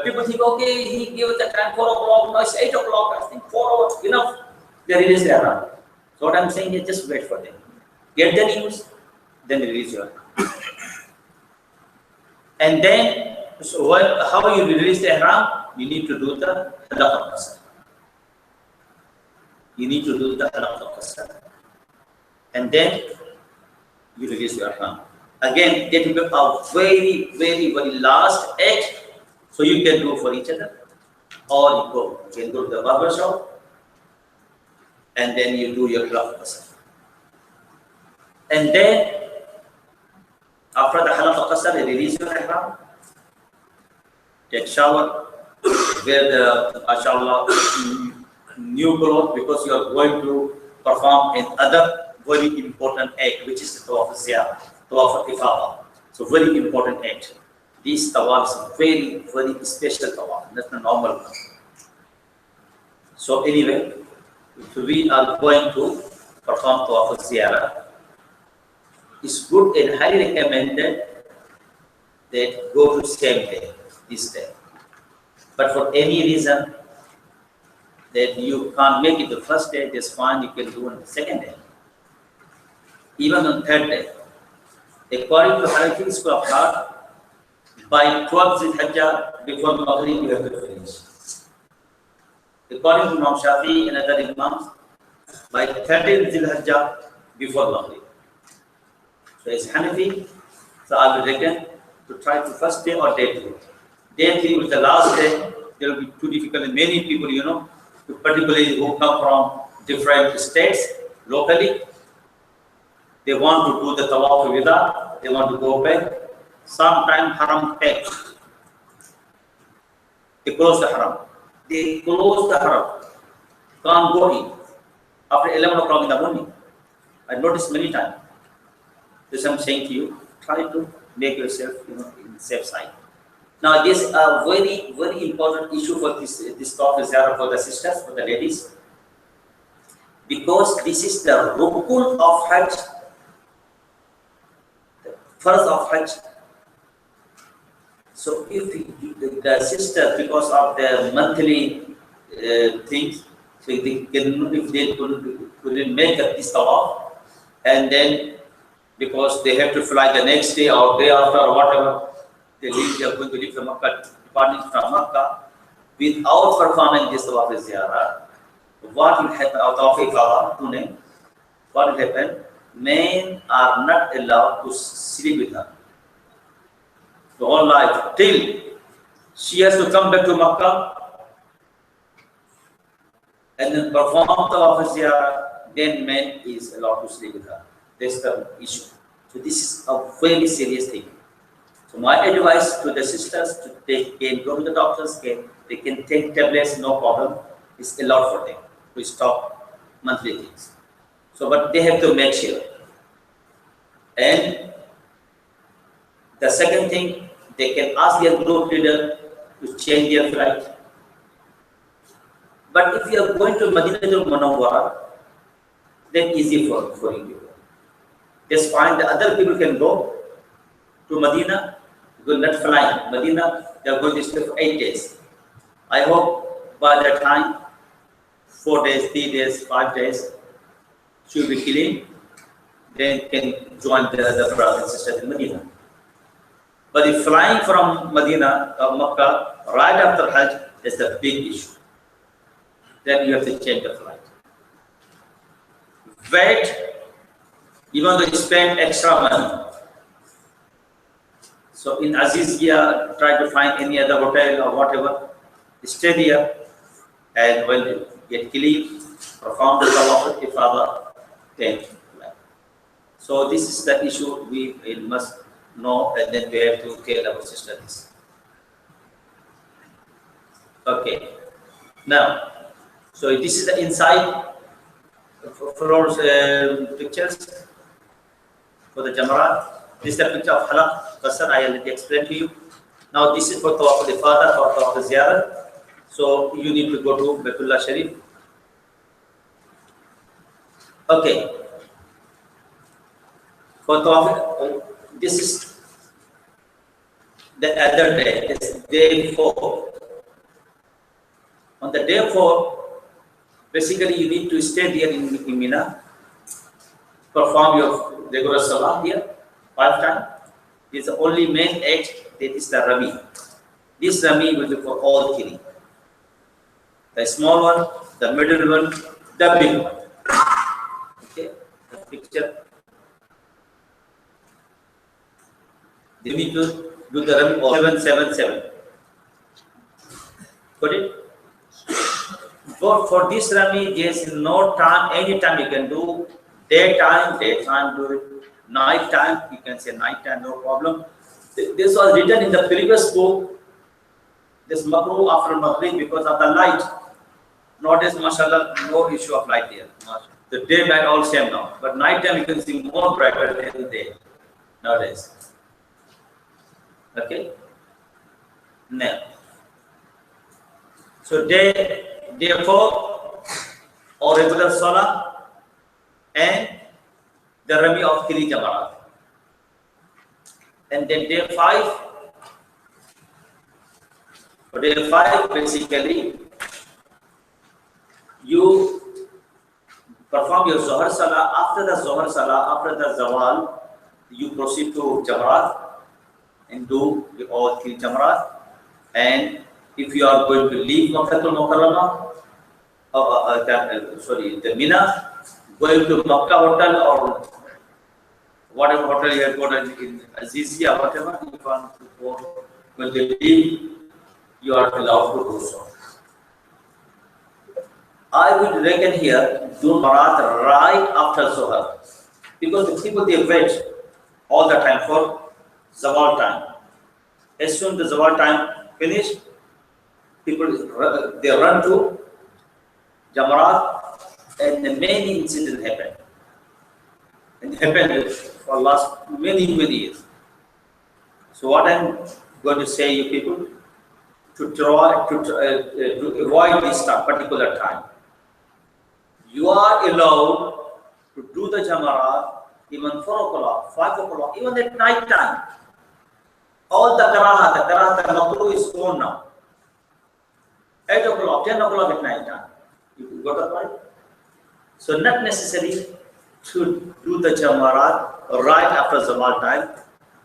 People think, okay, he gave the time 4 o'clock, now it's 8 o'clock, I think 4 hours, enough. They release the Ihram. So what I'm saying is just wait for them. Get the news, then release your Ihram. And then, so how you release the Ihram? You need to do the halaq al-qasr. You need to do the halaq al-qasr. And then you release your Ihram. Again, that will be a very, very, very last act. So you can do for each other. Or you can go to the barber shop and then you do your halaq al-qasr. And then, after the halaq al-qasr, you release your Ihram. Take shower, wear the, mashallah, new clothes because you are going to perform another very important act, which is the tawaf ziyarah, tawaf al-ifadah. So very important act. This tawaf is very, very special tawaf, not a normal one. So anyway, if we are going to perform tawaf ziyarah, it's good and highly recommended that go to same day, this day. But for any reason that you can't make it the first day, that's fine, you can do on the second day. Even on third day. According to Hanafi school of thought, by 12th Zil-Hajjah, before Maghrib, you have to finish. According to Imam Shafi and other Imams, by 13th Zil-Hajjah, before Maghrib. So as Hanafi, so I will reckon to try to first day or day 2. Day 3 was the last day. There will be too difficult. And many people, you know, particularly who come from different states locally, they want to do the tawaf wida, they want to go back. Sometimes haram packed. They close the haram. They close the haram. Can't go in after 11 o'clock in the morning. I noticed many times. This I'm saying to you, try to make yourself, you know, in the safe side. Now, this is a very, very important issue for this talk is there for the sisters, for the ladies, because this is the rukun of Hajj, the first of Hajj. So, if the sister, because of their monthly things, so they can, if they couldn't make this tawaf, and then because they have to fly the next day or day after or whatever. They are going to leave from Makkah, departing from Makkah, without performing this tawaf ziyarah. What will happen? Tawaf ifadah, what will happen? Men are not allowed to sleep with her the whole life till she has to come back to Makkah and then perform tawaf ziyarah. Then men is allowed to sleep with her. That's the issue. So this is a very serious thing. So my advice to the sisters, they can go to the doctors, they can take tablets, no problem. It's allowed for them to stop monthly things. So, but they have to make sure. And the second thing, they can ask their group leader to change their flight. But if you are going to Madinatul Munawwara, then easy for you. Just find the other people can go to Medina, will not fly. Medina, they are going to stay for 8 days. I hope by that time, 4 days, 3 days, 5 days, should be clean. Then can join the other brothers and sisters in Medina. But if flying from Medina or Makkah right after Hajj is the big issue. Then you have to change the flight. Wait, even though you spend extra money. So in Azizia, try to find any other hotel or whatever, stay there, and when you get clean, perform the tawaf ifadah, then fly. So this is the issue we must know, and then we have to tell our sisters. Okay. Now, so this is the inside. floors pictures for the Jamarat. This is the picture of Halaq Qasr. I already explained to you. Now this is for Tawaf al-Ifadah, for Tawaf al-Ziyarah. So you need to go to Baitullah Sharif. Okay. For Tawaf, this is the other day, this is day 4. On the day 4, basically you need to stay there in Mina, perform your regular salah here 5 times. This is the only main act, that is the Rami. This Rami will be for all three. The small one, the middle one, the big one. Okay, the picture. You need to do the Rami of 777. Got it? For this Rami, there is no time, any time you can do. Daytime, do it. Night time, you can say night time, no problem. This was written in the previous book, this makruh after Maghrib because of the light. Nowadays, mashallah, no issue of light there. The day night all same now. But night time you can see more brighter than the day nowadays. Okay? Now. So day 4 or regular salah and the Rami of 3 Jamarat. And then day 5. For day 5, basically, you perform your Zohar Salah. After the Zohar Salah, after the Zawal, you proceed to Jamarat and do all 3 Jamarat. And if you are going to leave Makkatul Mukarramah, the Mina, going to Makkah hotel or whatever hotel you have got in Azizia, whatever, you want to go, when they leave, you are allowed to do so. I would reckon here, do Jamarat right after Zohar. Because the people, they wait all the time for Zawal time. As soon as the Zawal time finish, people, they run to Jamarat and many incidents happen. And happened for last many years. So what I'm going to say, you people, to avoid this particular time. You are allowed to do the Jamarat even 4 o'clock, 5 o'clock, even at night time. All the karahat, the makruh is gone now. 8 o'clock, 10 o'clock at night time. You got the point? So not necessary to do the Jamarat right after Zawal time.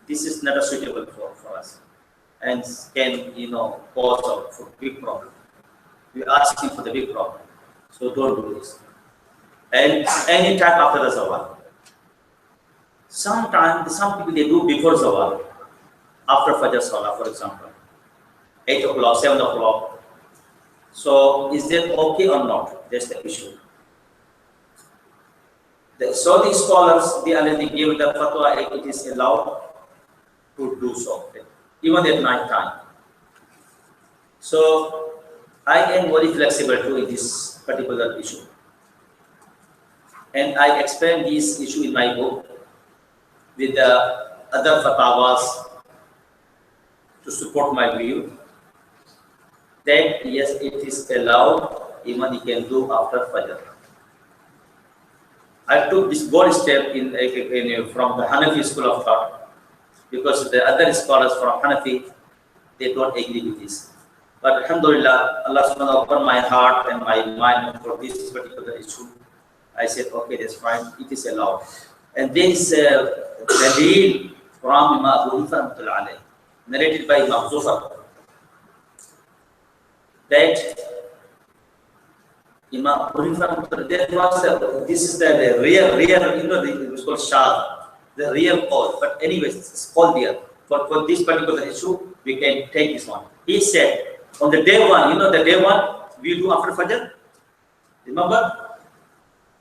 This is not suitable for us and can, cause a big problem. We are asking for the big problem. So don't do this. And any time after the Zawal. Sometimes, some people, they do before Zawal, after Fajr Salah, for example, 8 o'clock, 7 o'clock. So is that okay or not? That's the issue. The Saudi scholars, they already gave the fatwa, it is allowed to do so, even at night time. So I am very flexible to this particular issue. And I explain this issue in my book with the other fatwas to support my view that yes, it is allowed, even you can do after Fajr. I took this bold step from the Hanafi school of thought because the other scholars from Hanafi, they don't agree with this. But alhamdulillah, Allah subhanahu wa ta'ala opened my heart and my mind for this particular issue. I said, okay, that's fine, it is allowed. And there is a dalil from Imam Abu Hanifa, narrated by Imam Zufar, that Imam Abu Hanifa, there was this is the real, it's called Shah, the real call. But anyways, it's called there. For this particular issue, we can take this one. He said, on the day 1, the day 1 we do after Fajr. Remember?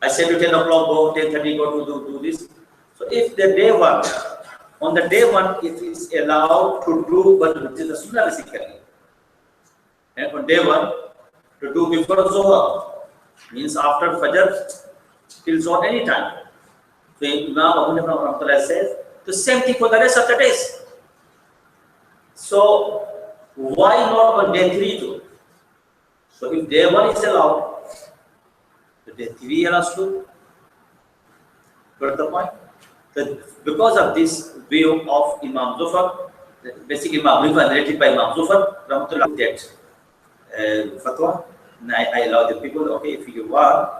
I said to 10 o'clock, go, 10:30, go to do this. So if the day 1, on the day 1, it is allowed to do, but it is a sunnah basically. And on day 1, to do before Zohar, means after Fajr, till zone anytime. So Imam Abu Hanifa rahmatullah says the same thing for the rest of the days. So why not on day 3 too? So if day 1 is allowed, the day 3 allows too. Got the point? So because of this view of Imam Zufar, basically Imam Hanifa narrated by Imam Zufar, rahmatullah, that fatwa, and I allow the people, okay, if you want,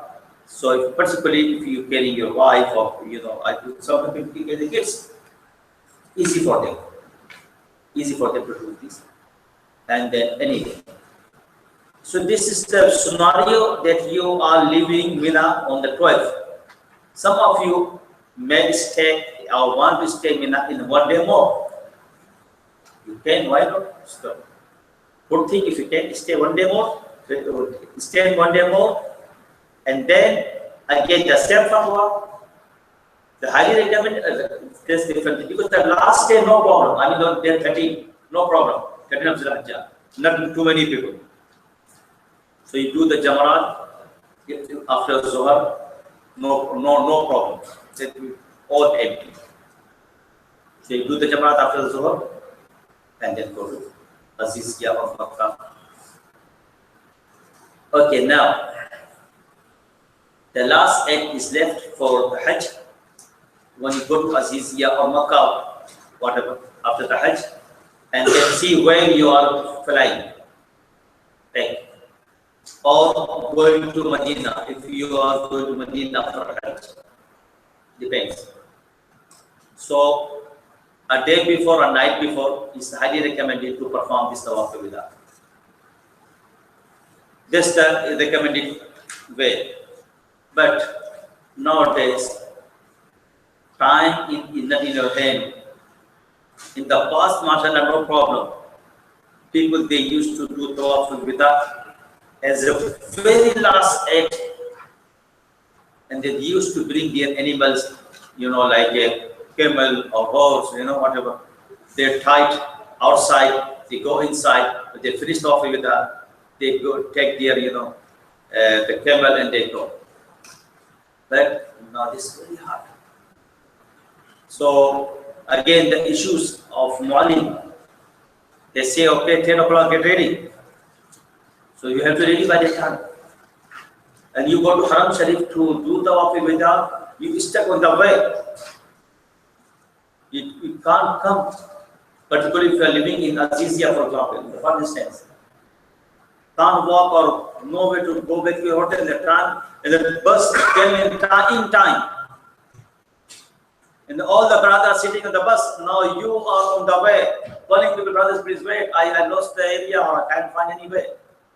so if, particularly if you carry your wife or, you know, some people carry the kids, easy for them to do this. And then anyway, so this is the scenario that you are living Mina on the 12th. Some of you may stay or want to stay Mina in 1 day more. You can, why not? So, good thing if you can stay 1 day more, stay 1 day more, and then again the same fatwa. The highly recommend this different because the last day no problem. I mean on day 13, no problem. 13 of Zulhijjah, not too many people. So you do the Jamarat after Zohar, no problem. It will all empty. So you do the Jamarat after Zohar and then go to Aziziyah of Makkah. Okay, now the last act is left for the Hajj. When you go to Aziziyah or Makkah, whatever, after the Hajj, and then see where you are flying, right? Or going to Medina, if you are going to Medina for Hajj, depends. So, a day before, a night before, is highly recommended to perform this tawaf wida. This is the recommended way. But nowadays, time is not in your hand. In the past, mashallah, no problem. People, they used to do tawaf wida as a very last act, and they used to bring their animals, you know, like a camel or horse, you know, whatever. They're tied outside, they go inside, but they finish off with that, they go take their, you know, the camel and they go. But now this is very hard. So again, the issues of morning, they say, okay, 10 o'clock, get ready. So you have to ready by that time. And you go to Haram Sharif to do tawaf wida, you stuck on the way. You can't come, particularly if you are living in Aziziyah, for example, for instance. Can't walk or no way to go back to your hotel. The bus came in time. And all the brothers sitting on the bus, now you are on the way, calling to the brothers, please wait, I lost the area or I can't find any way.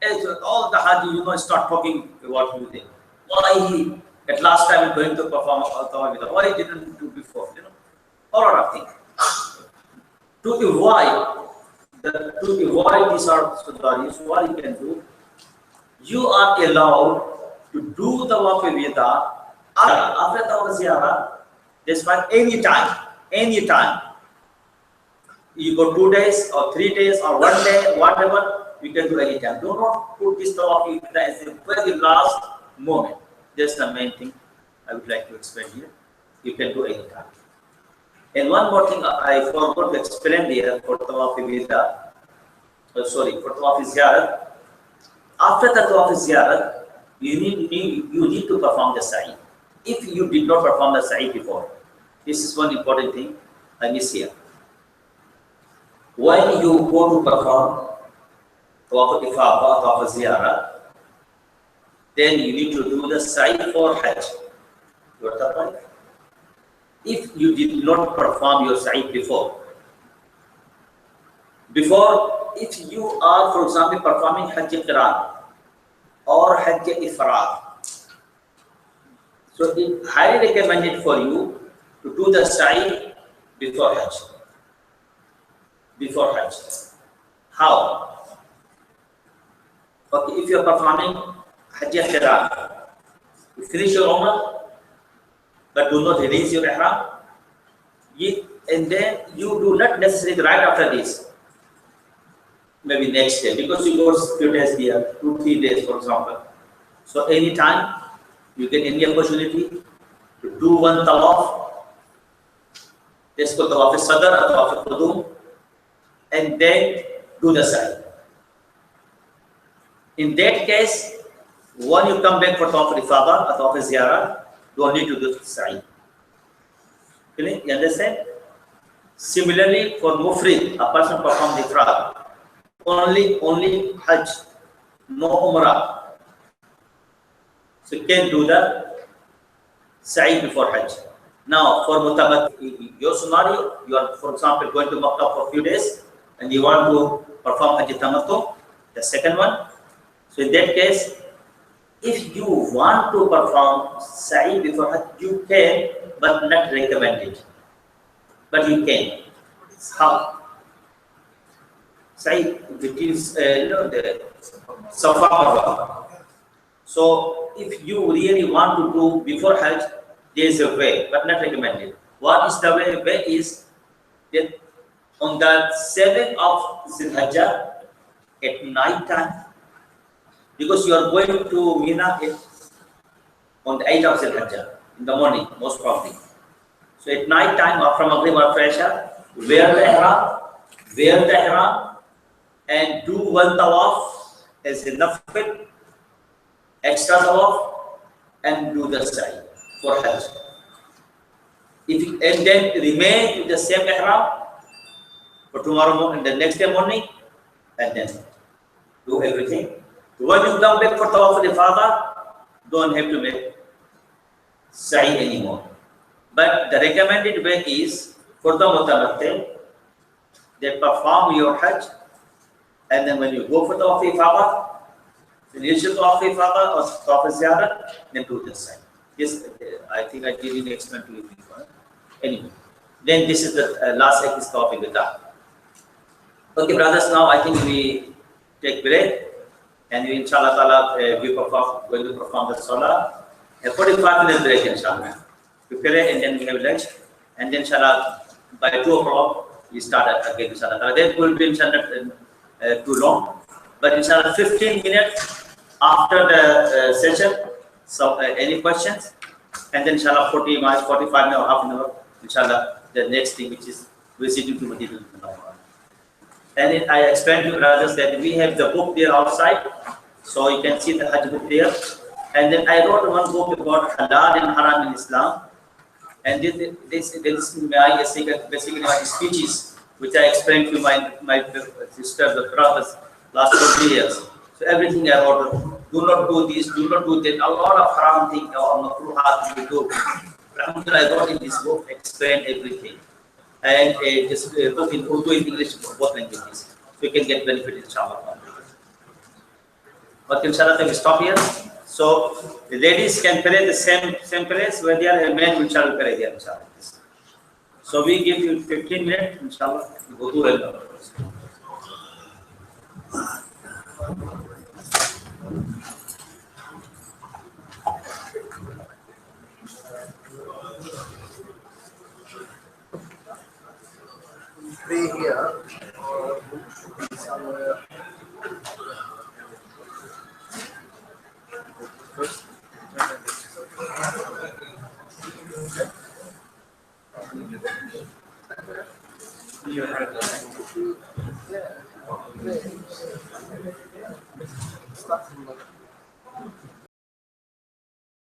And so all the Haji, you know, start talking about you think. Why he, at last time, going to perform Al-Tawah, why he didn't do before, you know? A lot of things. To avoid these sort of scenarios, what you can do, you are allowed to do the Tawaf wida after Tawaf Ziyarah. That's fine, anytime. You go 2 days or 3 days or 1 day, whatever, you can do anytime. Do not put this Tawaf wida as the very last moment. That's the main thing I would like to explain here. You can do anytime. And one more thing I forgot to explain here for Tawaf wida. For Tawaf Ziyarat. After the Tawaf Ziyarat, you need to perform the sa'i. If you did not perform the sa'i before, this is one important thing I miss here. When you go to perform Tawaf Ifada, Tawaf Ziyarat, then you need to do the sa'i for Hajj. You got the point? If you did not perform your sa'i before, if you are, for example, performing Hajj Qiran or Hajj Ifrad, so it's highly recommended for you to do the sa'i before Hajj. How? Okay, if you are performing Hajj Qiran, you finish your Umrah, but do not release your ihram, and then you do not necessarily right after this, maybe next day, because you go a few days here, 2-3 days, for example. So anytime you get any opportunity to do one tawaf, let's go tawaf al-sadr or tawaf al-qudum, and then do the sa'i. In that case, when you come back for tawaf al-ifada or tawaf al-ziyarah, you don't need to do sa'i. You understand? Similarly, for mufrid, a person performs ifrad, only Hajj, no Umrah. So you can do the sa'i before Hajj. Now, for mutamattil, your scenario, you are, for example, going to Makkah for a few days and you want to perform Hajj tamattu, the second one. So in that case, if you want to perform sa'i before Hajj, you can, but not recommended. But you can. How? Sa'i, which is the Safa Marwa. So if you really want to do before Hajj, there is a way, but not recommended. What is the way? Way is that on the 7th of Zilhajjah at night time, because you are going to Mina on the 8th of Zilhajjah in the morning, most probably. So at night time, after Maghrib or Isha, wear the ihram, and do one tawaf as a nafil, extra tawaf, and do the sa'i for Hajj. And then remain with the same ihram for tomorrow morning, the next day morning, and then do everything. When you come back for tawaf al-ifada, don't have to make sa'i anymore. But the recommended way is for the mutamattil, they perform your Hajj, and then when you go for tawaf al-ifada, initial tawaf al-ifada or tawaf al-ziyarah, then do the sa'i. Yes, I think I didn't explain to you before. Anyway, then this is the last exercise tawaf al-wada. Okay, brothers, now I think we take break, and we, inshallah ta'ala, going to perform the salah. A 45-minute break, inshallah. Prepare, and then we have lunch, and then inshallah by 2 o'clock we start again, inshallah. That will be inshallah too long, but inshallah 15 minutes after the session. So any questions, and then inshallah 40 minutes, 45 minutes, half an hour, inshallah the next thing, which is visiting to Medina. And then I explained to brothers that we have the book there outside, so you can see the Hajj book there. And then I wrote one book about halal and haram in Islam. And this is my basically my speeches, which I explained to my sisters, the brothers, last 20 years. So everything I wrote, do not do this, do not do that. A lot of haram things or makruhat you do. I wrote in this book, explain everything. And this book in Urdu and English, both languages. So you can get benefit, inshallah. But inshallah, we stop here. So the ladies can pray the same place where they are, and men will pray there, inshallah. So we give you 15 minutes, inshallah. Go to it. Pray here or somewhere. Start from